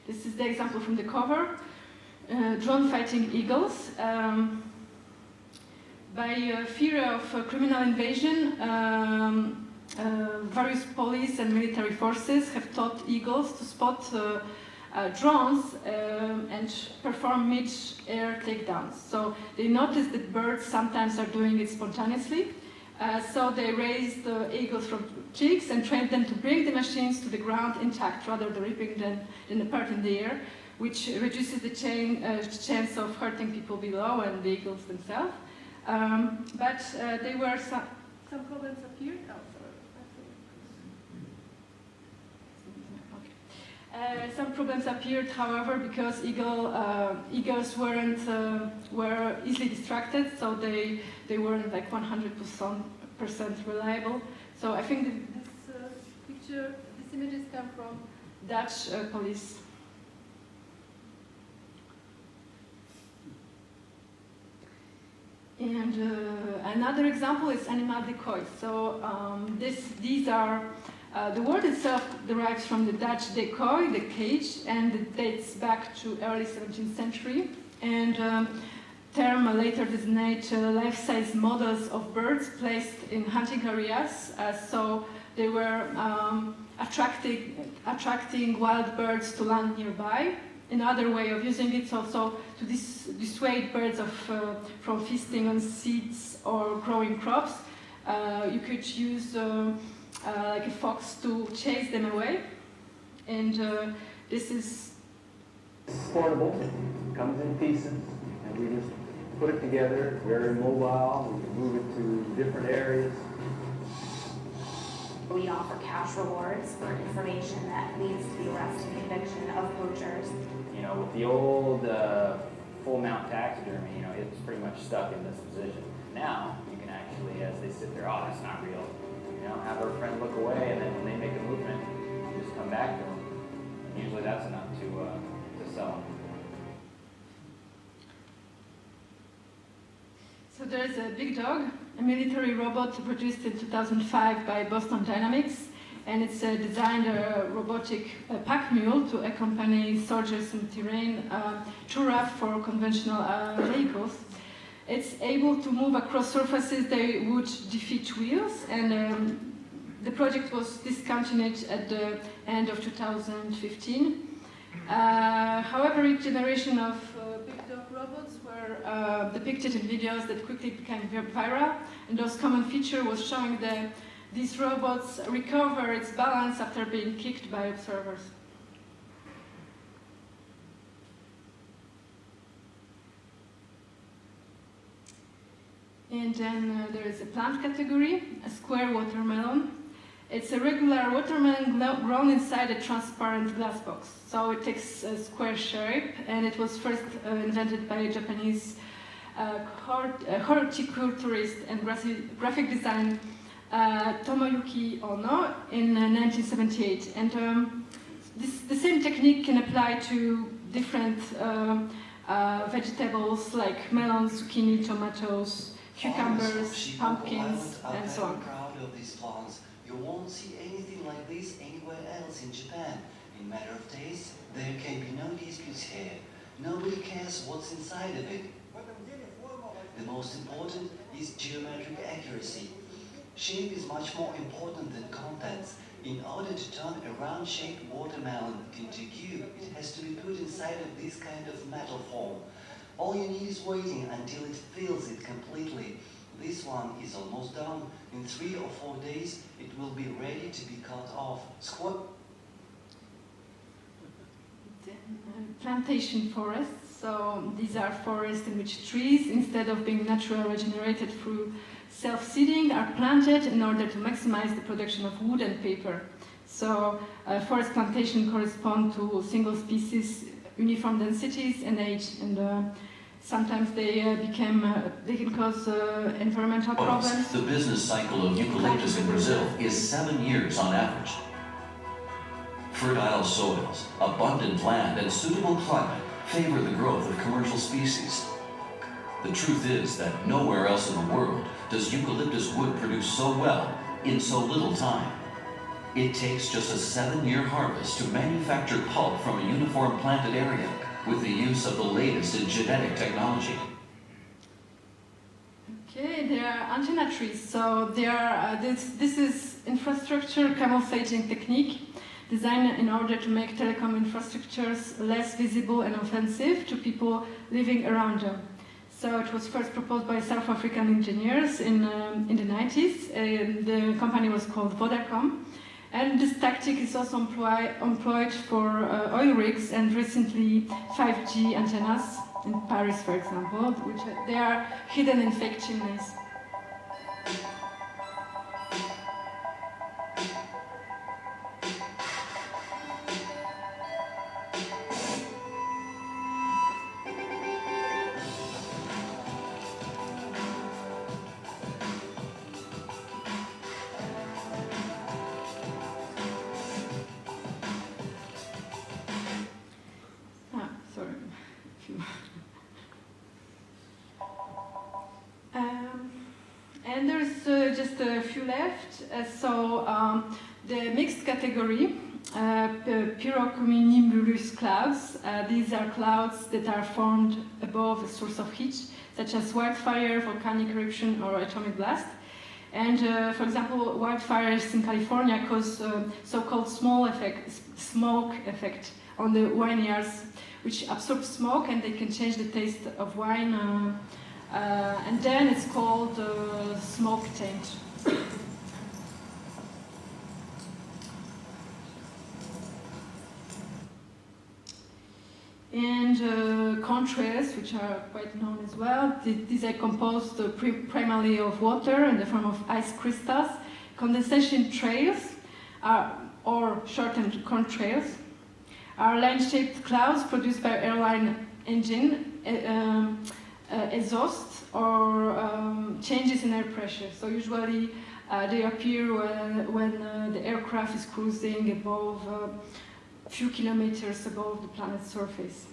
This is the example from the cover. Drone fighting eagles. By fear of criminal invasion, various police and military forces have taught eagles to spot drones and perform mid-air takedowns. So they notice that birds sometimes are doing it spontaneously. So they raise the eagles from chicks and train them to bring the machines to the ground intact rather than ripping them apart in the air, which reduces the chance of hurting people below and the eagles themselves. But they were some problems appeared. Oh, sorry. Some problems appeared, however, because eagles were easily distracted, so they weren't like 100% reliable. So I think these images come from Dutch police. And another example is animal decoys. So these are, the word itself derives from the Dutch decoy, the cage, and it dates back to early 17th century. And term later designate life-size models of birds placed in hunting areas. So they were attracting wild birds to land nearby. Another way of using it is also to dissuade birds from feasting on seeds or growing crops. You could use like a fox to chase them away. And this is portable, comes in pieces, and we just put it together, very mobile, we can move it to different areas. We offer cash rewards for information that leads to the arrest and conviction of poachers. You know, with the old full mount taxidermy, you know, it's pretty much stuck in this position. Now, you can actually, as they sit there, oh, that's not real. You know, have our friend look away, and then when they make a movement, you just come back to them. And usually that's enough to sell them. So there's a Big Dog, a military robot produced in 2005 by Boston Dynamics, and it's designed a robotic pack mule to accompany soldiers in terrain too rough for conventional vehicles. It's able to move across surfaces that would defeat wheels, and the project was discontinued at the end of 2015. However, each generation of Big Dog robots were depicted in videos that quickly became viral, and those common feature was showing that these robots recover its balance after being kicked by observers. And then there is a plant category, a square watermelon. It's a regular watermelon grown inside a transparent glass box. So it takes a square shape, and it was first invented by a Japanese horticulturist and graphic designer Tomoyuki Ono in 1978. And the same technique can apply to different vegetables like melons, zucchini, tomatoes, cucumbers, pumpkins, and so on. Proud of these plants. You won't see anything like this anywhere else in Japan. In matter of taste, there can be no disputes here. Nobody cares what's inside of it. The most important is geometric accuracy. Shape is much more important than contents. In order to turn a round-shaped watermelon into a cube, it has to be put inside of this kind of metal form. All you need is waiting until it fills it completely. This one is almost done. In 3 or 4 days, it will be ready to be cut off. Plantation forests. So these are forests in which trees, instead of being naturally regenerated through self-seeding, are planted in order to maximize the production of wood and paper. So forest plantation correspond to single species, uniform densities, and age. And sometimes they can cause environmental problems. The business cycle of eucalyptus in Brazil is 7 years on average. Fertile soils, abundant land, and suitable climate favor the growth of commercial species. The truth is that nowhere else in the world does eucalyptus wood produce so well in so little time. It takes just a 7-year harvest to manufacture pulp from a uniform planted area with the use of the latest in genetic technology. Okay, they are antenna trees. So they are, this is infrastructure camouflaging technique designed in order to make telecom infrastructures less visible and offensive to people living around them. So it was first proposed by South African engineers in the 90s. The company was called Vodacom. And this tactic is also employed for oil rigs and recently 5G antennas in Paris, for example, which they are hidden in fake chimneys. And there's just a few left. The mixed category, pyrocumulonimbus clouds. These are clouds that are formed above a source of heat, such as wildfire, volcanic eruption, or atomic blast. And for example, wildfires in California cause so-called smoke effect on the vineyards, which absorb smoke and they can change the taste of wine. And then it's called smoke taint. And contrails, which are quite known as well. These are composed primarily of water in the form of ice crystals. Condensation trails or shortened contrails are line-shaped clouds produced by airline engine exhaust or changes in air pressure. So usually they appear when the aircraft is cruising above a few kilometers above the planet's surface.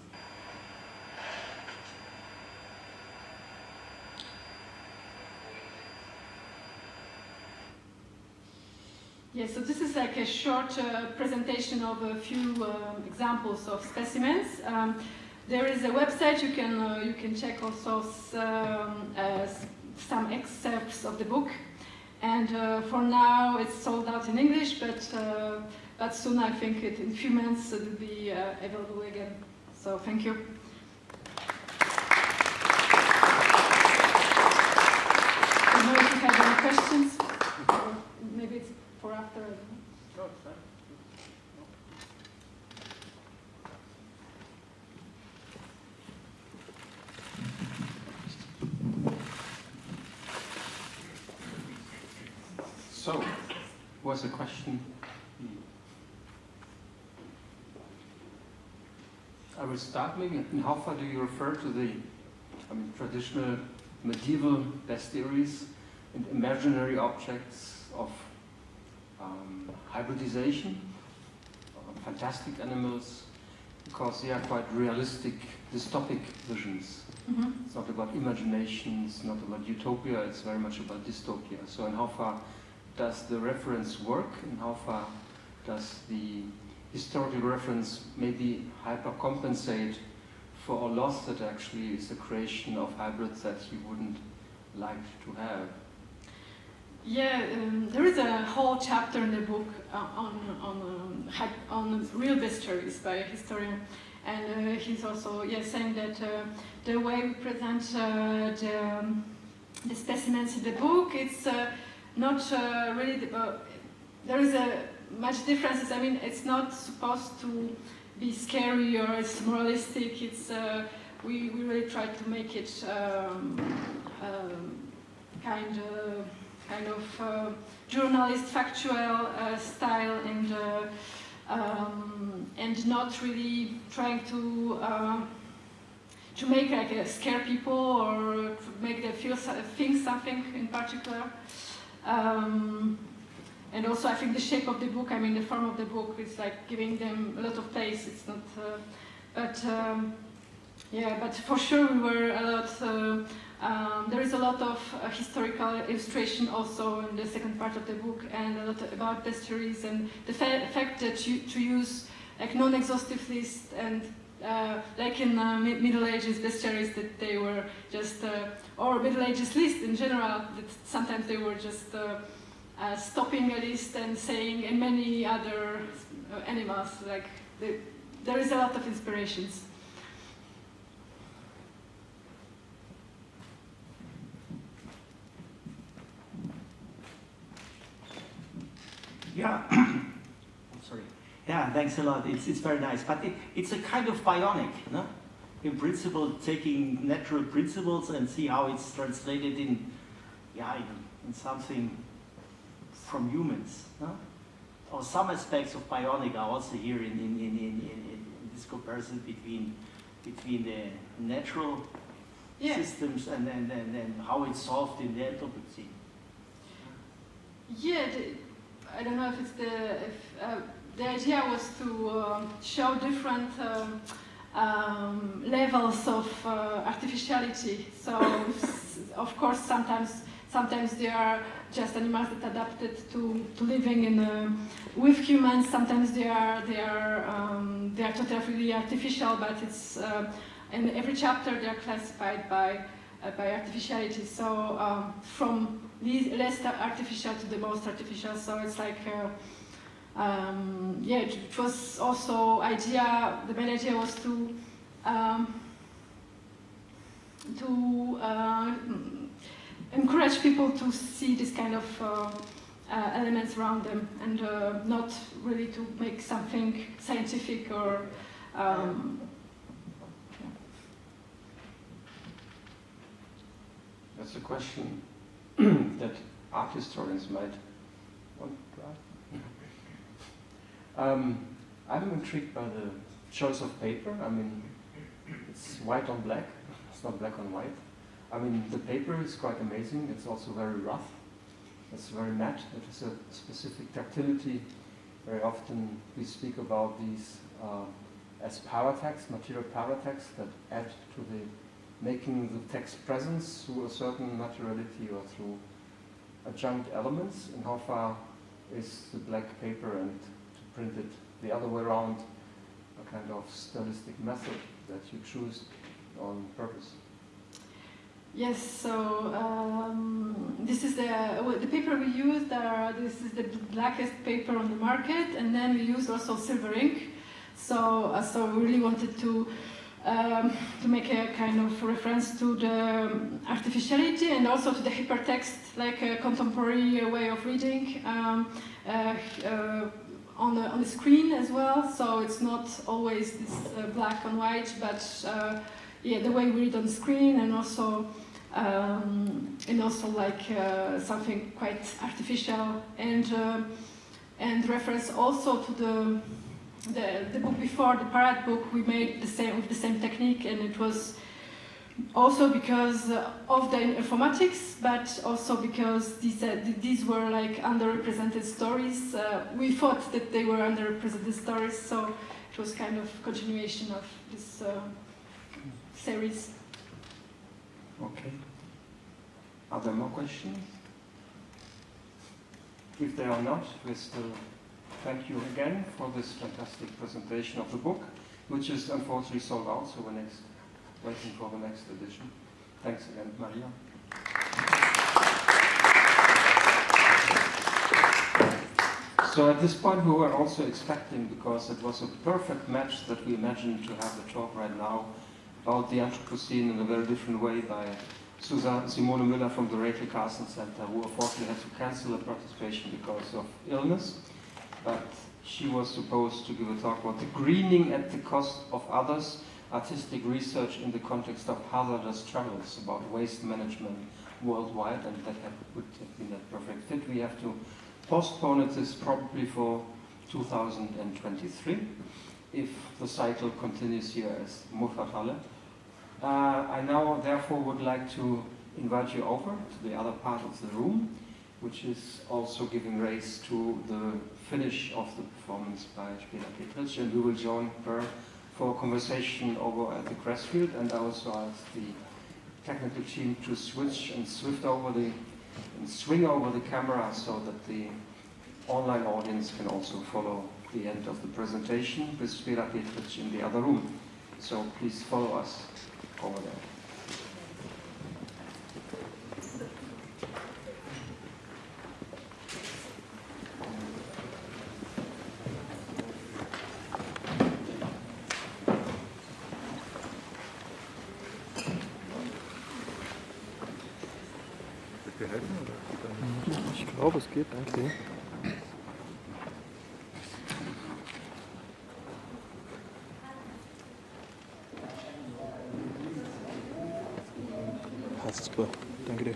Yeah, so this is like a short presentation of a few examples of specimens. There is a website you can check also some excerpts of the book, and for now it's sold out in English, but soon I think in a few months it will be available again. So thank you. I don't know if you have any questions, or maybe it's for after. No, it's fine. So, was a question? I will start maybe. In how far do you refer to the traditional medieval bestiaries and imaginary objects of hybridization, fantastic animals, because they are quite realistic, dystopic visions. Mm-hmm. It's not about imagination, it's not about utopia, it's very much about dystopia. So in how far does the reference work, and how far does the historical reference maybe hypercompensate for a loss that actually is a creation of hybrids that you wouldn't like to have? Yeah, there is a whole chapter in the book on real bestiaries by a historian, and he's also saying that the way we present the specimens in the book, it's not really there is a much differences. I mean, it's not supposed to be scary or it's moralistic. It's we really try to make it kind of journalist factual style, and not really trying to make like scare people or to make them think something in particular. And also, I think the shape of the book, I mean, the form of the book is like giving them a lot of place. It's not, but for sure we were a lot. There is a lot of historical illustration also in the second part of the book, and a lot about bestiaries and the fact that to use like non-exhaustive list and like in Middle Ages bestiaries that they were just, or Middle Ages list in general, that sometimes they were just stopping a list and saying and many other animals, like there is a lot of inspirations. Yeah, sorry. Yeah, thanks a lot. It's very nice, but it's a kind of bionic, no? In principle, taking natural principles and see how it's translated in something from humans, no? Or some aspects of bionic are also here in this comparison between the natural systems and how it's solved in the Anthropocene. Yeah. I don't know if it's the idea was to show different levels of artificiality. So, of course, sometimes Sometimes they are just animals that adapted to living in with humans. Sometimes they are totally artificial, but it's in every chapter they are classified by artificiality. So from less artificial to the most artificial. So it's like yeah, it was also the main idea was to encourage people to see this kind of elements around them, and not really to make something scientific or That's a question that art historians might want to ask. I'm intrigued by the choice of paper. I mean, it's white on black, it's not black on white. I mean, the paper is quite amazing. It's also very rough. It's very matte. It has a specific tactility. Very often we speak about these as paratext, material paratext that add to the making the text presence through a certain materiality or through adjunct elements. And how far is the black paper and to print it the other way around a kind of stylistic method that you choose on purpose? Yes, so this is the paper we used. This is the blackest paper on the market, and then we used also silver ink. So we really wanted to make a kind of reference to the artificiality and also to the hypertext, like a contemporary way of reading on the screen as well. So it's not always this black and white, but yeah, the way we read on the screen, and also like something quite artificial, and reference also to the book before, the Parrot book. We made the same with the same technique, and it was also because of the informatics, but also because these were like underrepresented stories. We thought that they were underrepresented stories, so it was kind of continuation of this series. Okay. Are there more questions? If there are not, we still thank you again for this fantastic presentation of the book, which is unfortunately sold out, so we're waiting for the next edition. Thanks again, Maria. So at this point we were also expecting, because it was a perfect match that we imagined to have the talk right now about the Anthropocene in a very different way by Simone Müller from the Rachel Carson Center, who unfortunately had to cancel her participation because of illness. But she was supposed to give a talk about the greening at the cost of others, artistic research in the context of hazardous travels, about waste management worldwide, and that would have been a perfect fit. We have to postpone it this probably for 2023, if the cycle continues here as Muffathalle. I now therefore would like to invite you over to the other part of the room, which is also giving rise to the finish of the performance by Spela Petric, and we will join her for a conversation over at the Grassfield, and I also ask the technical team to switch and swing over the camera so that the online audience can also follow the end of the presentation with Spela Petric in the other room. So please follow us over there. Ich glaube, es geht, danke. Passt super, danke dir.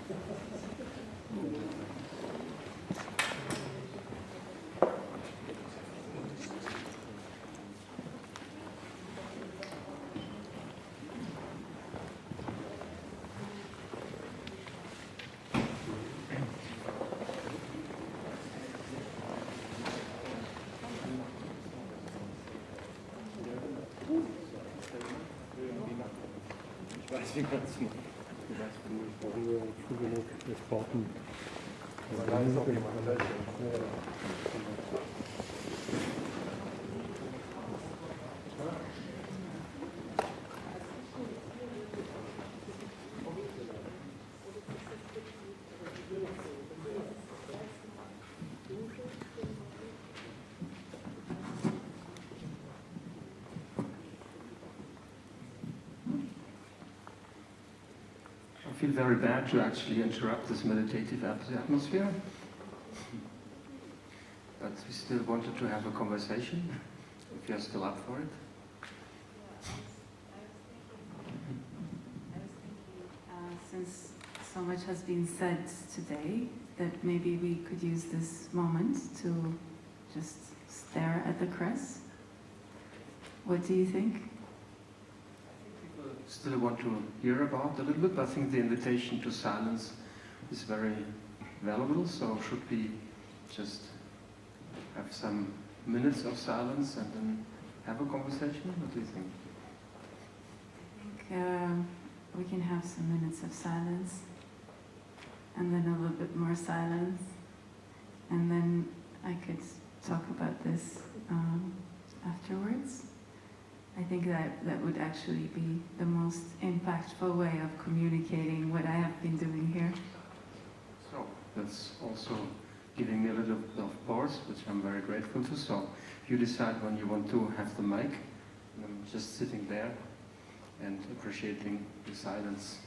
Ich weiß, wie man es macht. früh genug das Bauten. I feel very bad to actually interrupt this meditative atmosphere, but we still wanted to have a conversation, if you're still up for it. Since so much has been said today, that maybe we could use this moment to just stare at the crest. What do you think? Still want to hear about a little bit, but I think the invitation to silence is very valuable, so should we just have some minutes of silence and then have a conversation? What do you think? I think we can have some minutes of silence, and then a little bit more silence, and then I could talk about this afterwards. I think that would actually be the most impactful way of communicating what I have been doing here. So that's also giving me a little bit of pause, which I'm very grateful to. So you decide when you want to have the mic. And I'm just sitting there and appreciating the silence.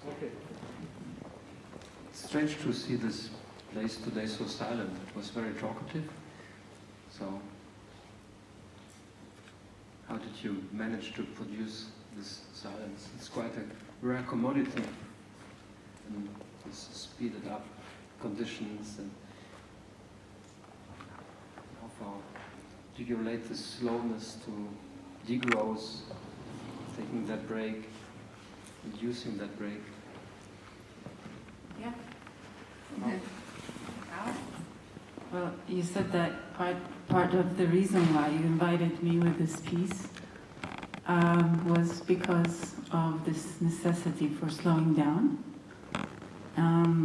Okay. Strange to see this place today so silent. It was very talkative. So, how did you manage to produce this silence? It's quite a rare commodity. And this speeded up conditions. And how far do you relate this slowness to degrowth, taking that break, and using that break? Yeah. Okay. Well, you said that part of the reason why you invited me with this piece was because of this necessity for slowing down,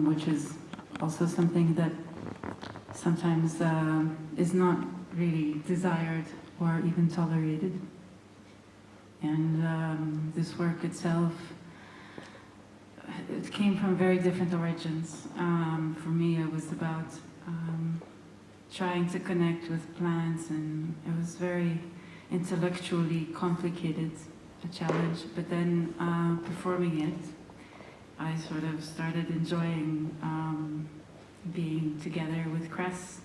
which is also something that sometimes is not really desired or even tolerated. And this work itself, it came from very different origins. For me, it was about trying to connect with plants, and it was very intellectually complicated, a challenge. But then performing it, I sort of started enjoying being together with Kress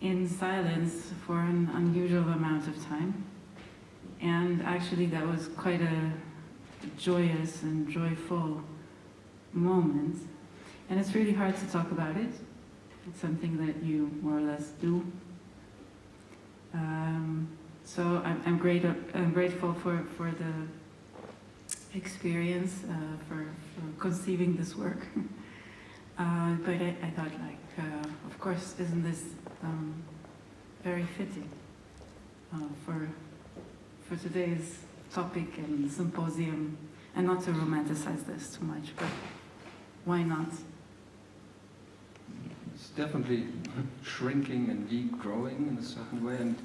in silence for an unusual amount of time. And actually that was quite a joyous and joyful moment. And it's really hard to talk about it. It's something that you more or less do. So I'm grateful for the experience, for conceiving this work. But I thought, like, of course, isn't this very fitting for today's topic and symposium, and not to romanticize this too much, but why not? It's definitely shrinking and degrowing in a certain way, and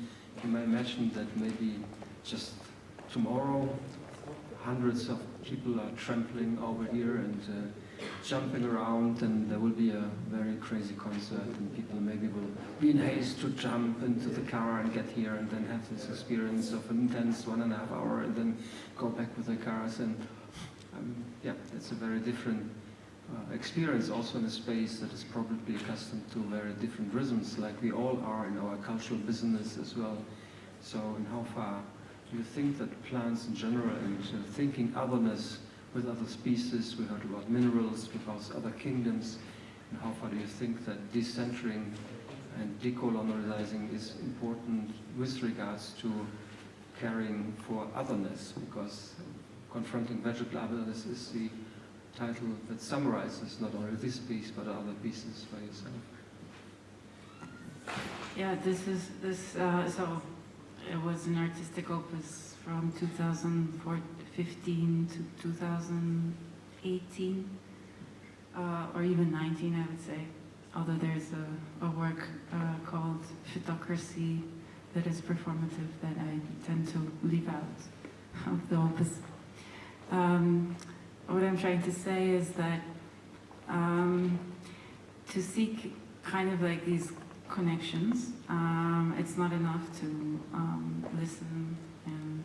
you may imagine that maybe just tomorrow hundreds of people are trampling over here and jumping around, and there will be a very crazy concert, and people maybe will be in haste to jump into the car and get here and then have this experience of an intense 1.5 hour and then go back with their cars. And yeah, it's a very different experience, also in a space that is probably accustomed to very different rhythms, like we all are in our cultural business as well. So in how far do you think that plants in general, and thinking otherness with other species, we heard about minerals, because other kingdoms, and how far do you think that decentering and decolonizing is important with regards to caring for otherness, because confronting vegetable otherness is the title that summarizes not only this piece but other pieces by yourself. Yeah, so it was an artistic opus from 2015 to 2018, or even 19, I would say. Although there's a work called Photocracy that is performative that I tend to leave out of the opus. What I'm trying to say is that to seek kind of like these connections, it's not enough to listen and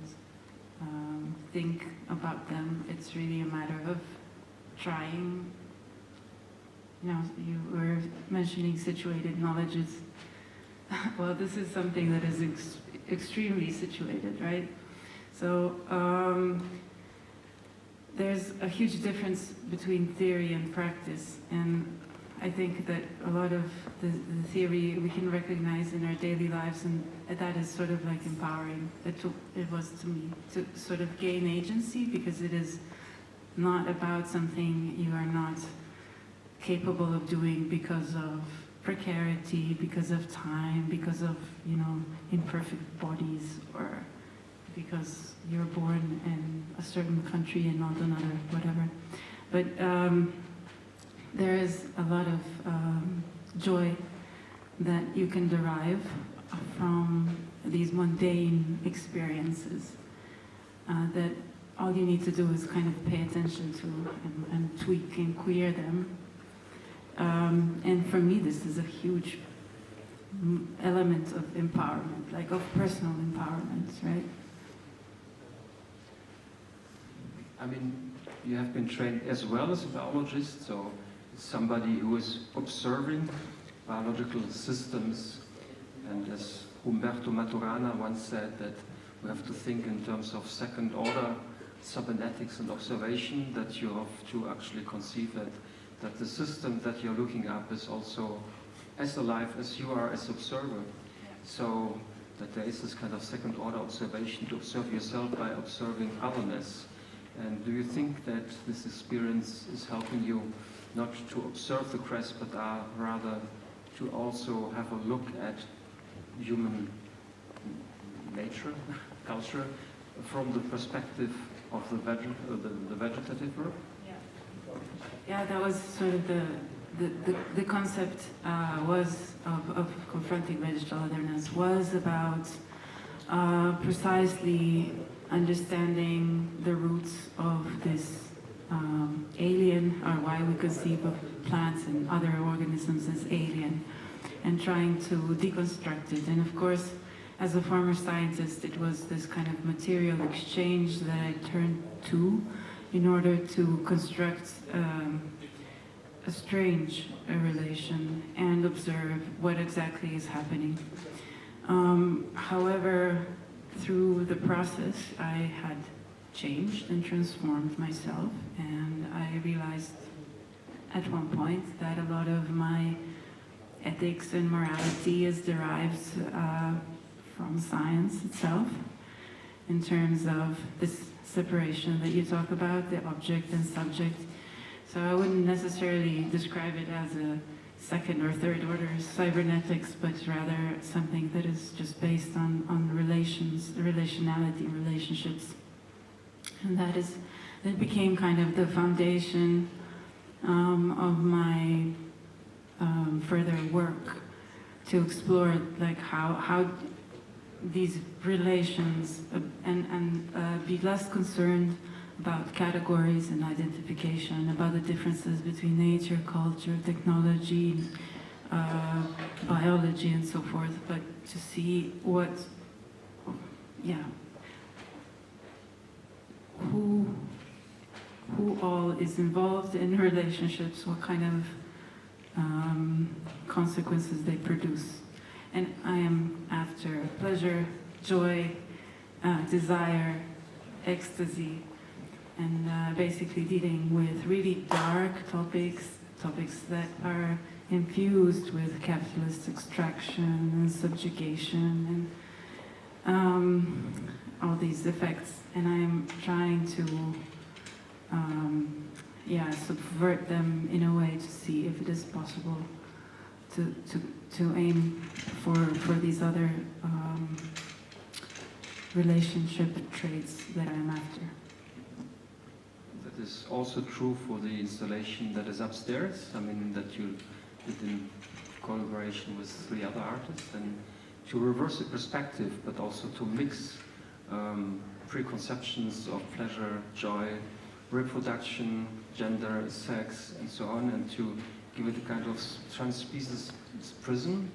think about them. It's really a matter of trying. You know, you were mentioning situated knowledges. Well, this is something that is extremely situated, right? So there's a huge difference between theory and practice, and I think that a lot of the theory we can recognize in our daily lives, and that is sort of like empowering. It was to me to sort of gain agency, because it is not about something you are not capable of doing because of precarity, because of time, because of, you know, imperfect bodies, or because you're born in a certain country and not another, whatever. But there is a lot of joy that you can derive from these mundane experiences, that all you need to do is kind of pay attention to and tweak and queer them. And for me, this is a huge element of empowerment, like of personal empowerment, right? I mean, you have been trained as well as a biologist, so somebody who is observing biological systems, and as Umberto Maturana once said, that we have to think in terms of second order cybernetics and observation, that you have to actually conceive that the system that you're looking up is also as alive as you are as observer. So that there is this kind of second order observation to observe yourself by observing otherness. And do you think that this experience is helping you not to observe the crest, but rather to also have a look at human nature, culture, from the perspective of the vegetative world? Yeah, that was sort of the concept was of confronting vegetal otherness was about precisely understanding the roots of this alien, or why we conceive of plants and other organisms as alien, and trying to deconstruct it. And of course, as a former scientist, it was this kind of material exchange that I turned to in order to construct a strange relation and observe what exactly is happening. However, through the process, I had changed and transformed myself, and I realized at one point that a lot of my ethics and morality is derived from science itself, in terms of this separation that you talk about, the object and subject. So I wouldn't necessarily describe it as a second or third order cybernetics, but rather something that is just based on relations, relationality, relationships. And that became kind of the foundation of my further work, to explore like how these relations and be less concerned about categories and identification, about the differences between nature, culture, technology, biology, and so forth, but to see what, who all is involved in relationships, what kind of consequences they produce. And I am after pleasure, joy, desire, ecstasy, and basically dealing with really dark topics that are infused with capitalist extraction and subjugation and all these effects. And I'm trying to subvert them in a way to see if it is possible to aim for these other relationship traits that I'm after. That is also true for the installation that is upstairs. I mean, that you did in collaboration with 3 other artists, and to reverse the perspective, but also to mix preconceptions of pleasure, joy, reproduction, gender, sex, and so on, and to give it a kind of trans-species prism.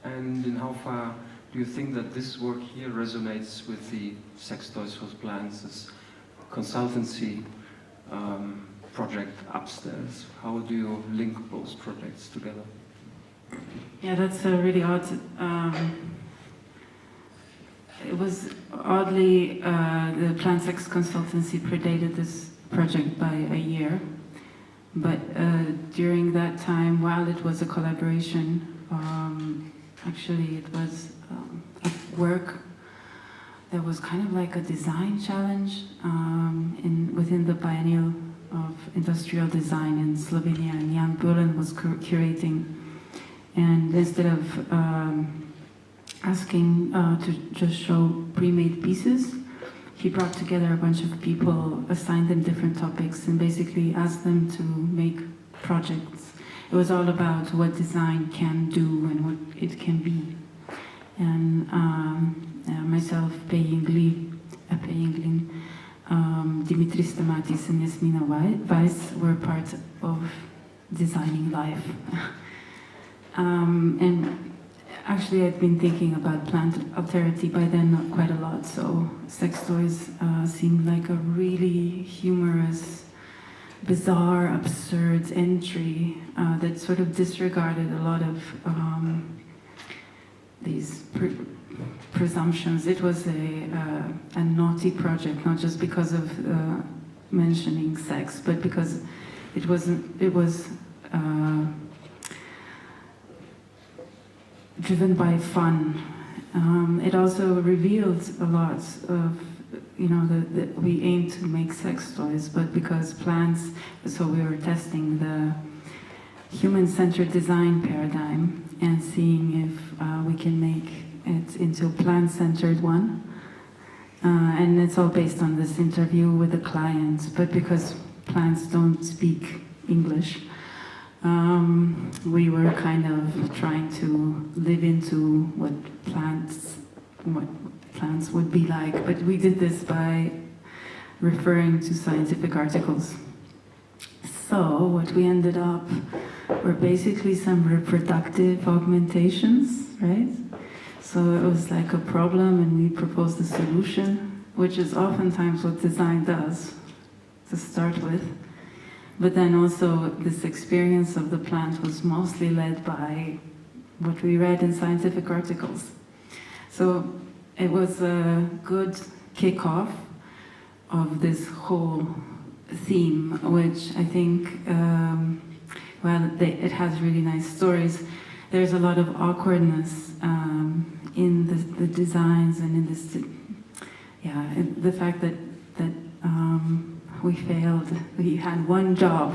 And in how far do you think that this work here resonates with the Sex Toys for Plants, this consultancy project upstairs? How do you link both projects together? Yeah, that's really odd. It was oddly, the Plant Sex consultancy predated this project by a year. But during that time, while it was a collaboration, actually it was a work that was kind of like a design challenge within the biennial of industrial design in Slovenia, and Jan Bullen was curating. And instead of asking to just show pre-made pieces, he brought together a bunch of people, assigned them different topics, and basically asked them to make projects. It was all about what design can do and what it can be. And myself, Dimitris Stamatis and Jasmina Weiss were part of designing life. And actually I'd been thinking about plant alterity by then quite a lot, so sex toys seemed like a really humorous, bizarre, absurd entry that sort of disregarded a lot of these presumptions. It was a naughty project, not just because of mentioning sex, but because it was driven by fun. It also revealed a lot of, that we aim to make sex toys, but because plants, so we were testing the human-centered design paradigm and seeing if we can make it into a plant-centered one. And it's all based on this interview with the client, but because plants don't speak English, we were kind of trying to live into what plants would be like, but we did this by referring to scientific articles. So what we ended up were basically some reproductive augmentations, right? So it was like a problem and we proposed a solution, which is oftentimes what design does to start with. But then also this experience of the plant was mostly led by what we read in scientific articles. So it was a good kickoff of this whole theme, which I think, it has really nice stories. There's a lot of awkwardness in the designs and in this, the fact that we failed. We had one job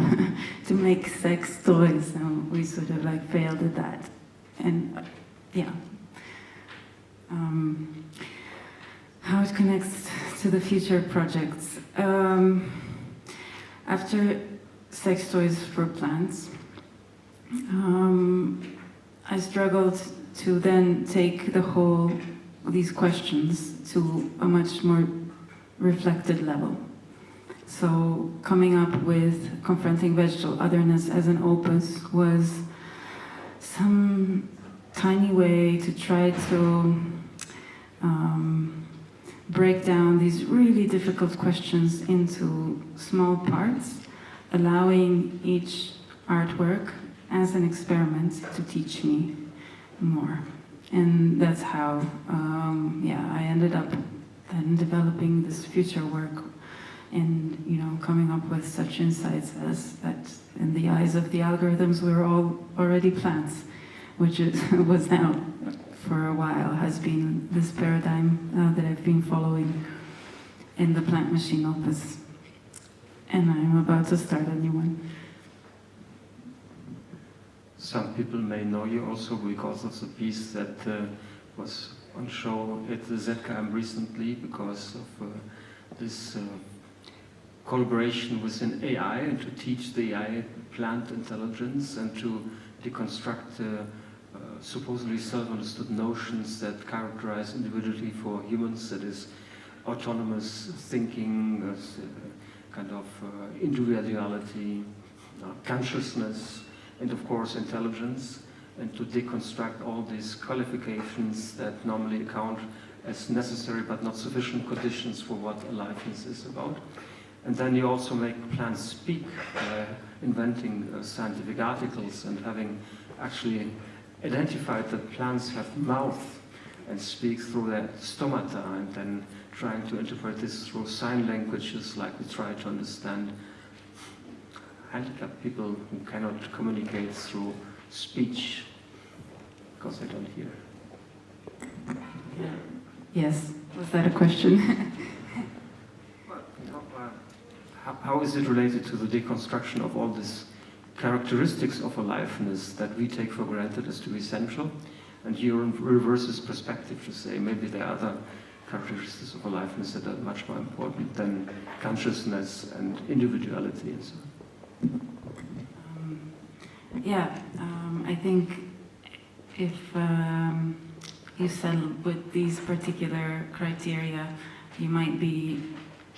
to make sex toys, and we sort of like failed at that. And how it connects to the future projects. After sex toys for plants, I struggled to then take these questions to a much more reflected level. So coming up with confronting vegetal otherness as an opus was some tiny way to try to break down these really difficult questions into small parts, allowing each artwork as an experiment to teach me more. And that's how, I ended up then developing this future work and, coming up with such insights as that in the eyes of the algorithms we're all already plants, which was now for a while has been this paradigm that I've been following in the plant machine opus. And I'm about to start a new one. Some people may know you also because of the piece that was on show at the ZKM recently, because of this collaboration with an AI and to teach the AI plant intelligence and to deconstruct supposedly self-understood notions that characterize individuality for humans, that is autonomous thinking, kind of individuality, consciousness, and of course intelligence, and to deconstruct all these qualifications that normally account as necessary but not sufficient conditions for what aliveness is about. And then you also make plants speak by inventing scientific articles and having actually identified that plants have mouth and speak through their stomata, and then trying to interpret this through sign languages like we try to understand handicapped people who cannot communicate through speech because they don't hear. Yes, was that a question? How is it related to the deconstruction of all these characteristics of aliveness that we take for granted as to be essential? And you reverse this perspective to say maybe there are other characteristics of aliveness that are much more important than consciousness and individuality and so on. I think if you settle with these particular criteria, you might be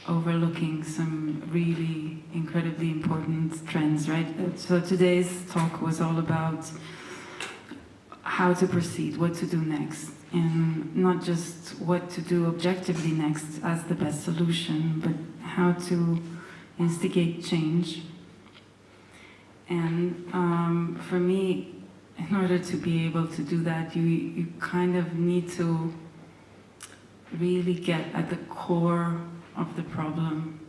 overlooking some really incredibly important trends, right? So today's talk was all about how to proceed, what to do next, and not just what to do objectively next as the best solution, but how to instigate change. And for me, in order to be able to do that, you kind of need to really get at the core of the problem.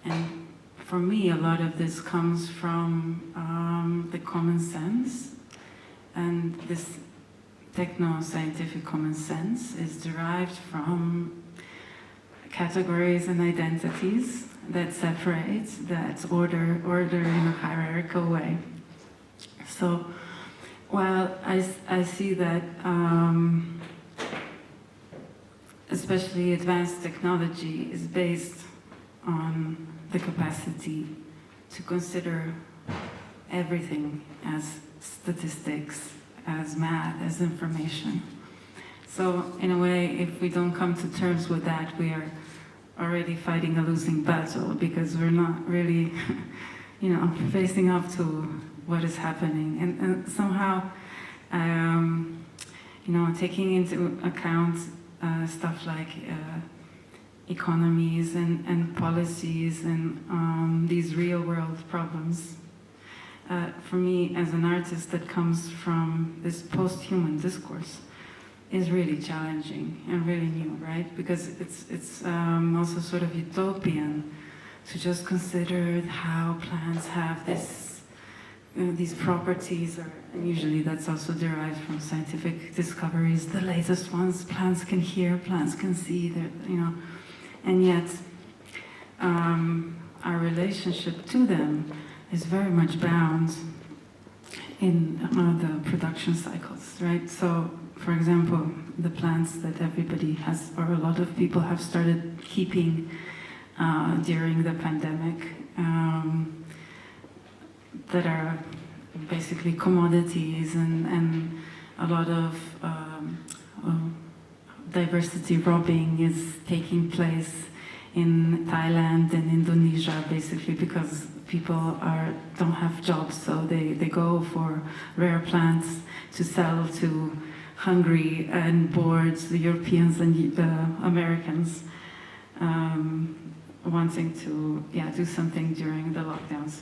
And for me, a lot of this comes from the common sense, and this techno-scientific common sense is derived from categories and identities that separate, that order in a hierarchical way. So while I see that especially advanced technology is based on the capacity to consider everything as statistics, as math, as information. So in a way, if we don't come to terms with that, we are already fighting a losing battle, because we're not really, facing up to what is happening. And somehow, taking into account stuff like economies and policies and these real-world problems. For me, as an artist that comes from this post-human discourse, is really challenging and really new, right? Because it's also sort of utopian to just consider how plants have these properties, and usually that's also derived from scientific discoveries. The latest ones, plants can hear, plants can see, and yet our relationship to them is very much bound in the production cycles, right? So, for example, the plants that everybody has, or a lot of people have started keeping during the pandemic, that are basically commodities, and a lot of diversity robbing is taking place in Thailand and Indonesia, basically because people don't have jobs, so they go for rare plants to sell to hungry and bored the Europeans and Americans wanting to do something during the lockdowns.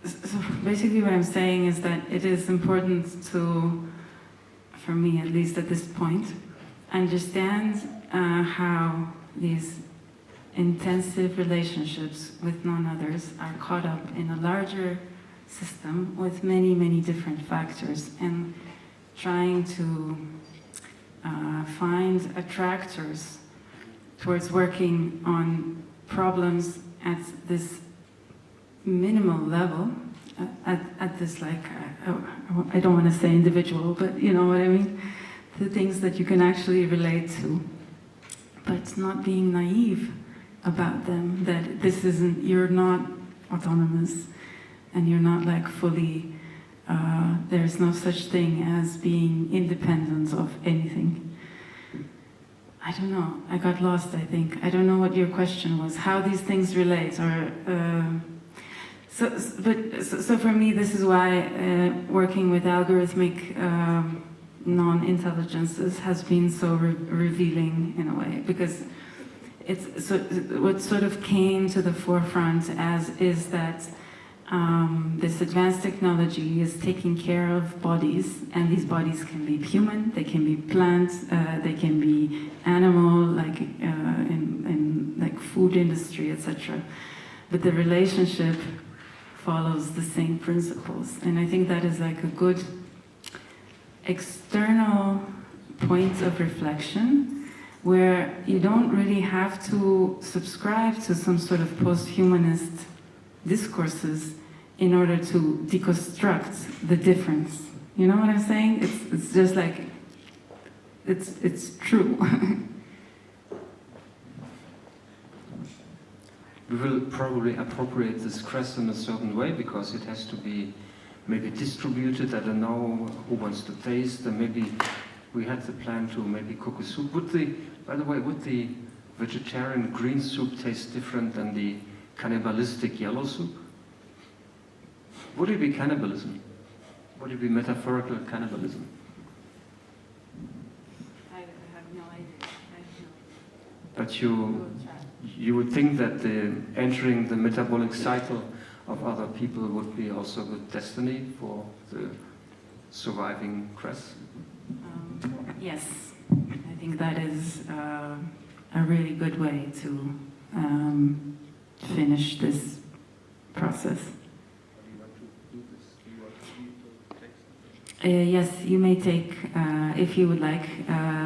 So basically what I'm saying is that it is important to, for me at least at this point, understand how these intensive relationships with non-others are caught up in a larger system with many, many different factors, and trying to find attractors towards working on problems at this minimal level, at this, like, I don't want to say individual, but you know what I mean? The things that you can actually relate to, but not being naive about them, that this isn't, you're not autonomous, and you're not like fully, there's no such thing as being independent of anything. I don't know, I got lost, I think. I don't know what your question was, how these things relate, or, so for me, this is why working with algorithmic non-intelligences has been so revealing in a way, because it's what sort of came to the forefront is that this advanced technology is taking care of bodies, and these bodies can be human, they can be plants, they can be animal, like in like food industry, etc. But the relationship follows the same principles, and I think that is like a good external point of reflection, where you don't really have to subscribe to some sort of post-humanist discourses in order to deconstruct the difference. You know what I'm saying? It's just like, it's true. We will probably appropriate this crest in a certain way, because it has to be maybe distributed. I don't know who wants to taste, and maybe we had the plan to maybe cook a soup. By the way, would the vegetarian green soup taste different than the cannibalistic yellow soup? Would it be cannibalism? Would it be metaphorical cannibalism? But you would think that entering the metabolic cycle of other people would be also a good destiny for the surviving cress? Yes, I think that is a really good way to finish this process. Yes, you may take, if you would like,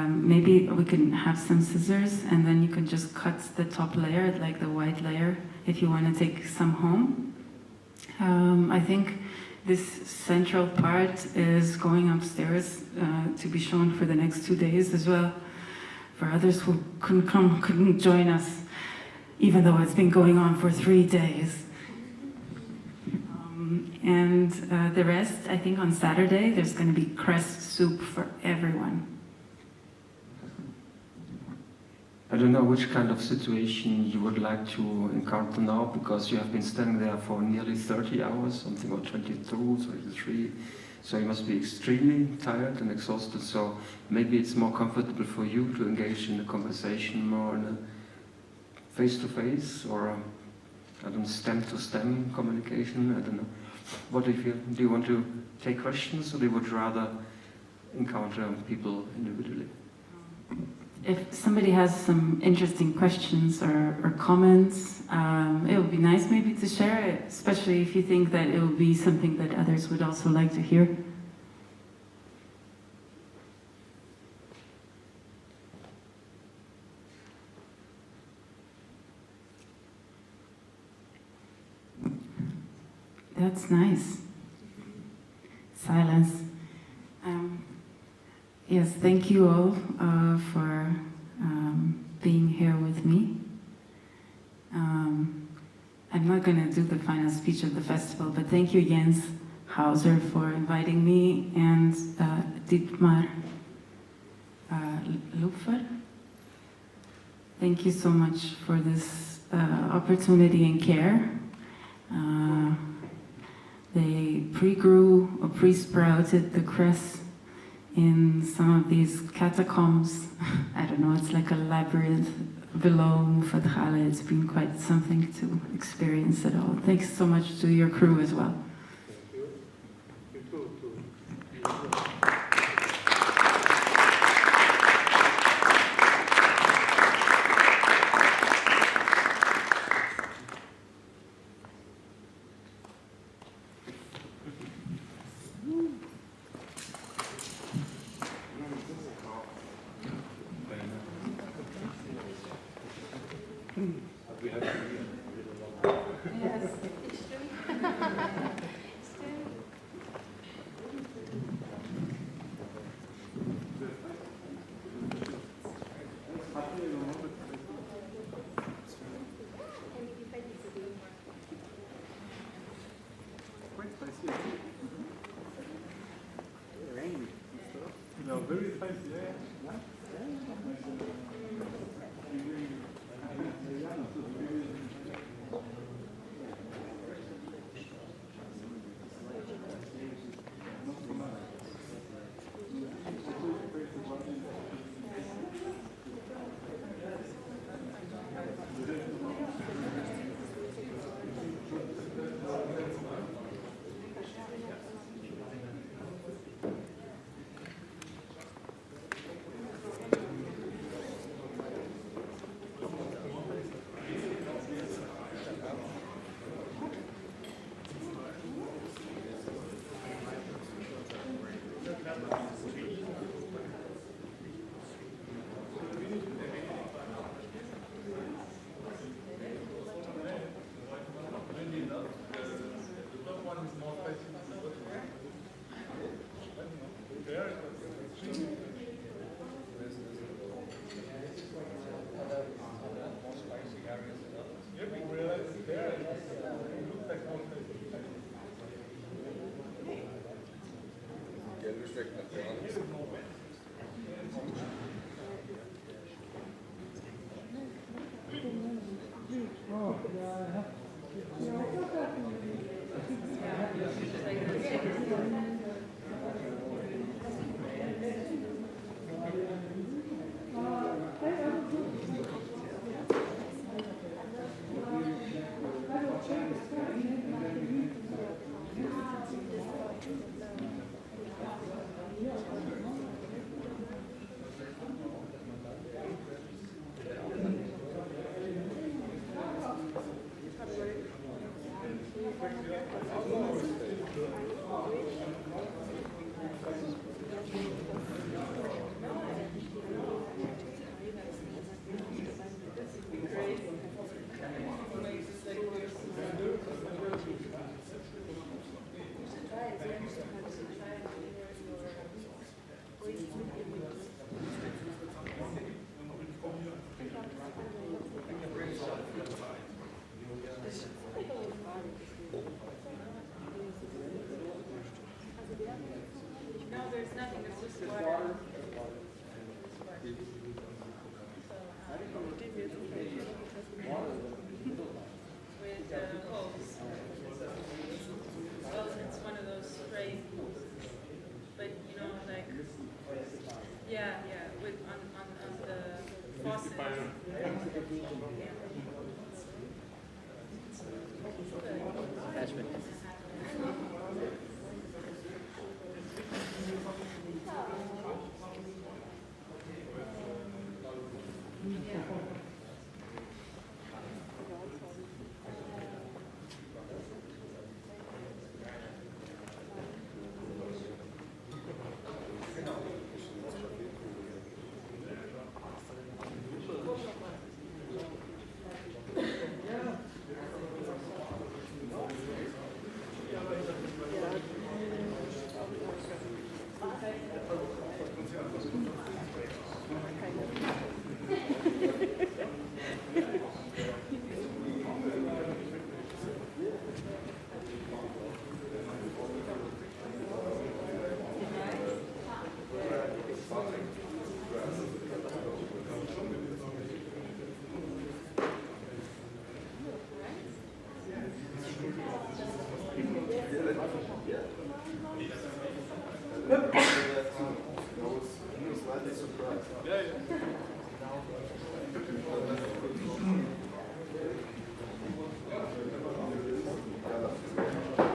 maybe we can have some scissors and then you can just cut the top layer, like the white layer, if you want to take some home. I think this central part is going upstairs to be shown for the next 2 days as well, for others who couldn't join us, even though it's been going on for 3 days. And the rest, I think on Saturday, there's going to be cress soup for everyone. I don't know which kind of situation you would like to encounter now, because you have been standing there for nearly 30 hours, something like 22, 33. So you must be extremely tired and exhausted. So maybe it's more comfortable for you to engage in a conversation more in a face-to-face or I don't know, stem-to-stem communication. I don't know. What do you feel? Do you want to take questions, or do you would rather encounter people individually? If somebody has some interesting questions or comments, it would be nice maybe to share it, especially if you think that it will be something that others would also like to hear. That's nice. Silence. Yes, thank you all for being here with me. I'm not going to do the final speech of the festival, but thank you, Jens Hauser, for inviting me, and Dietmar Lupfer. Thank you so much for this opportunity and care. They pre-grew or pre-sprouted the cress in some of these catacombs. I don't know, it's like a labyrinth below Muffathalle. It's been quite something to experience it all. Thanks so much to your crew as well.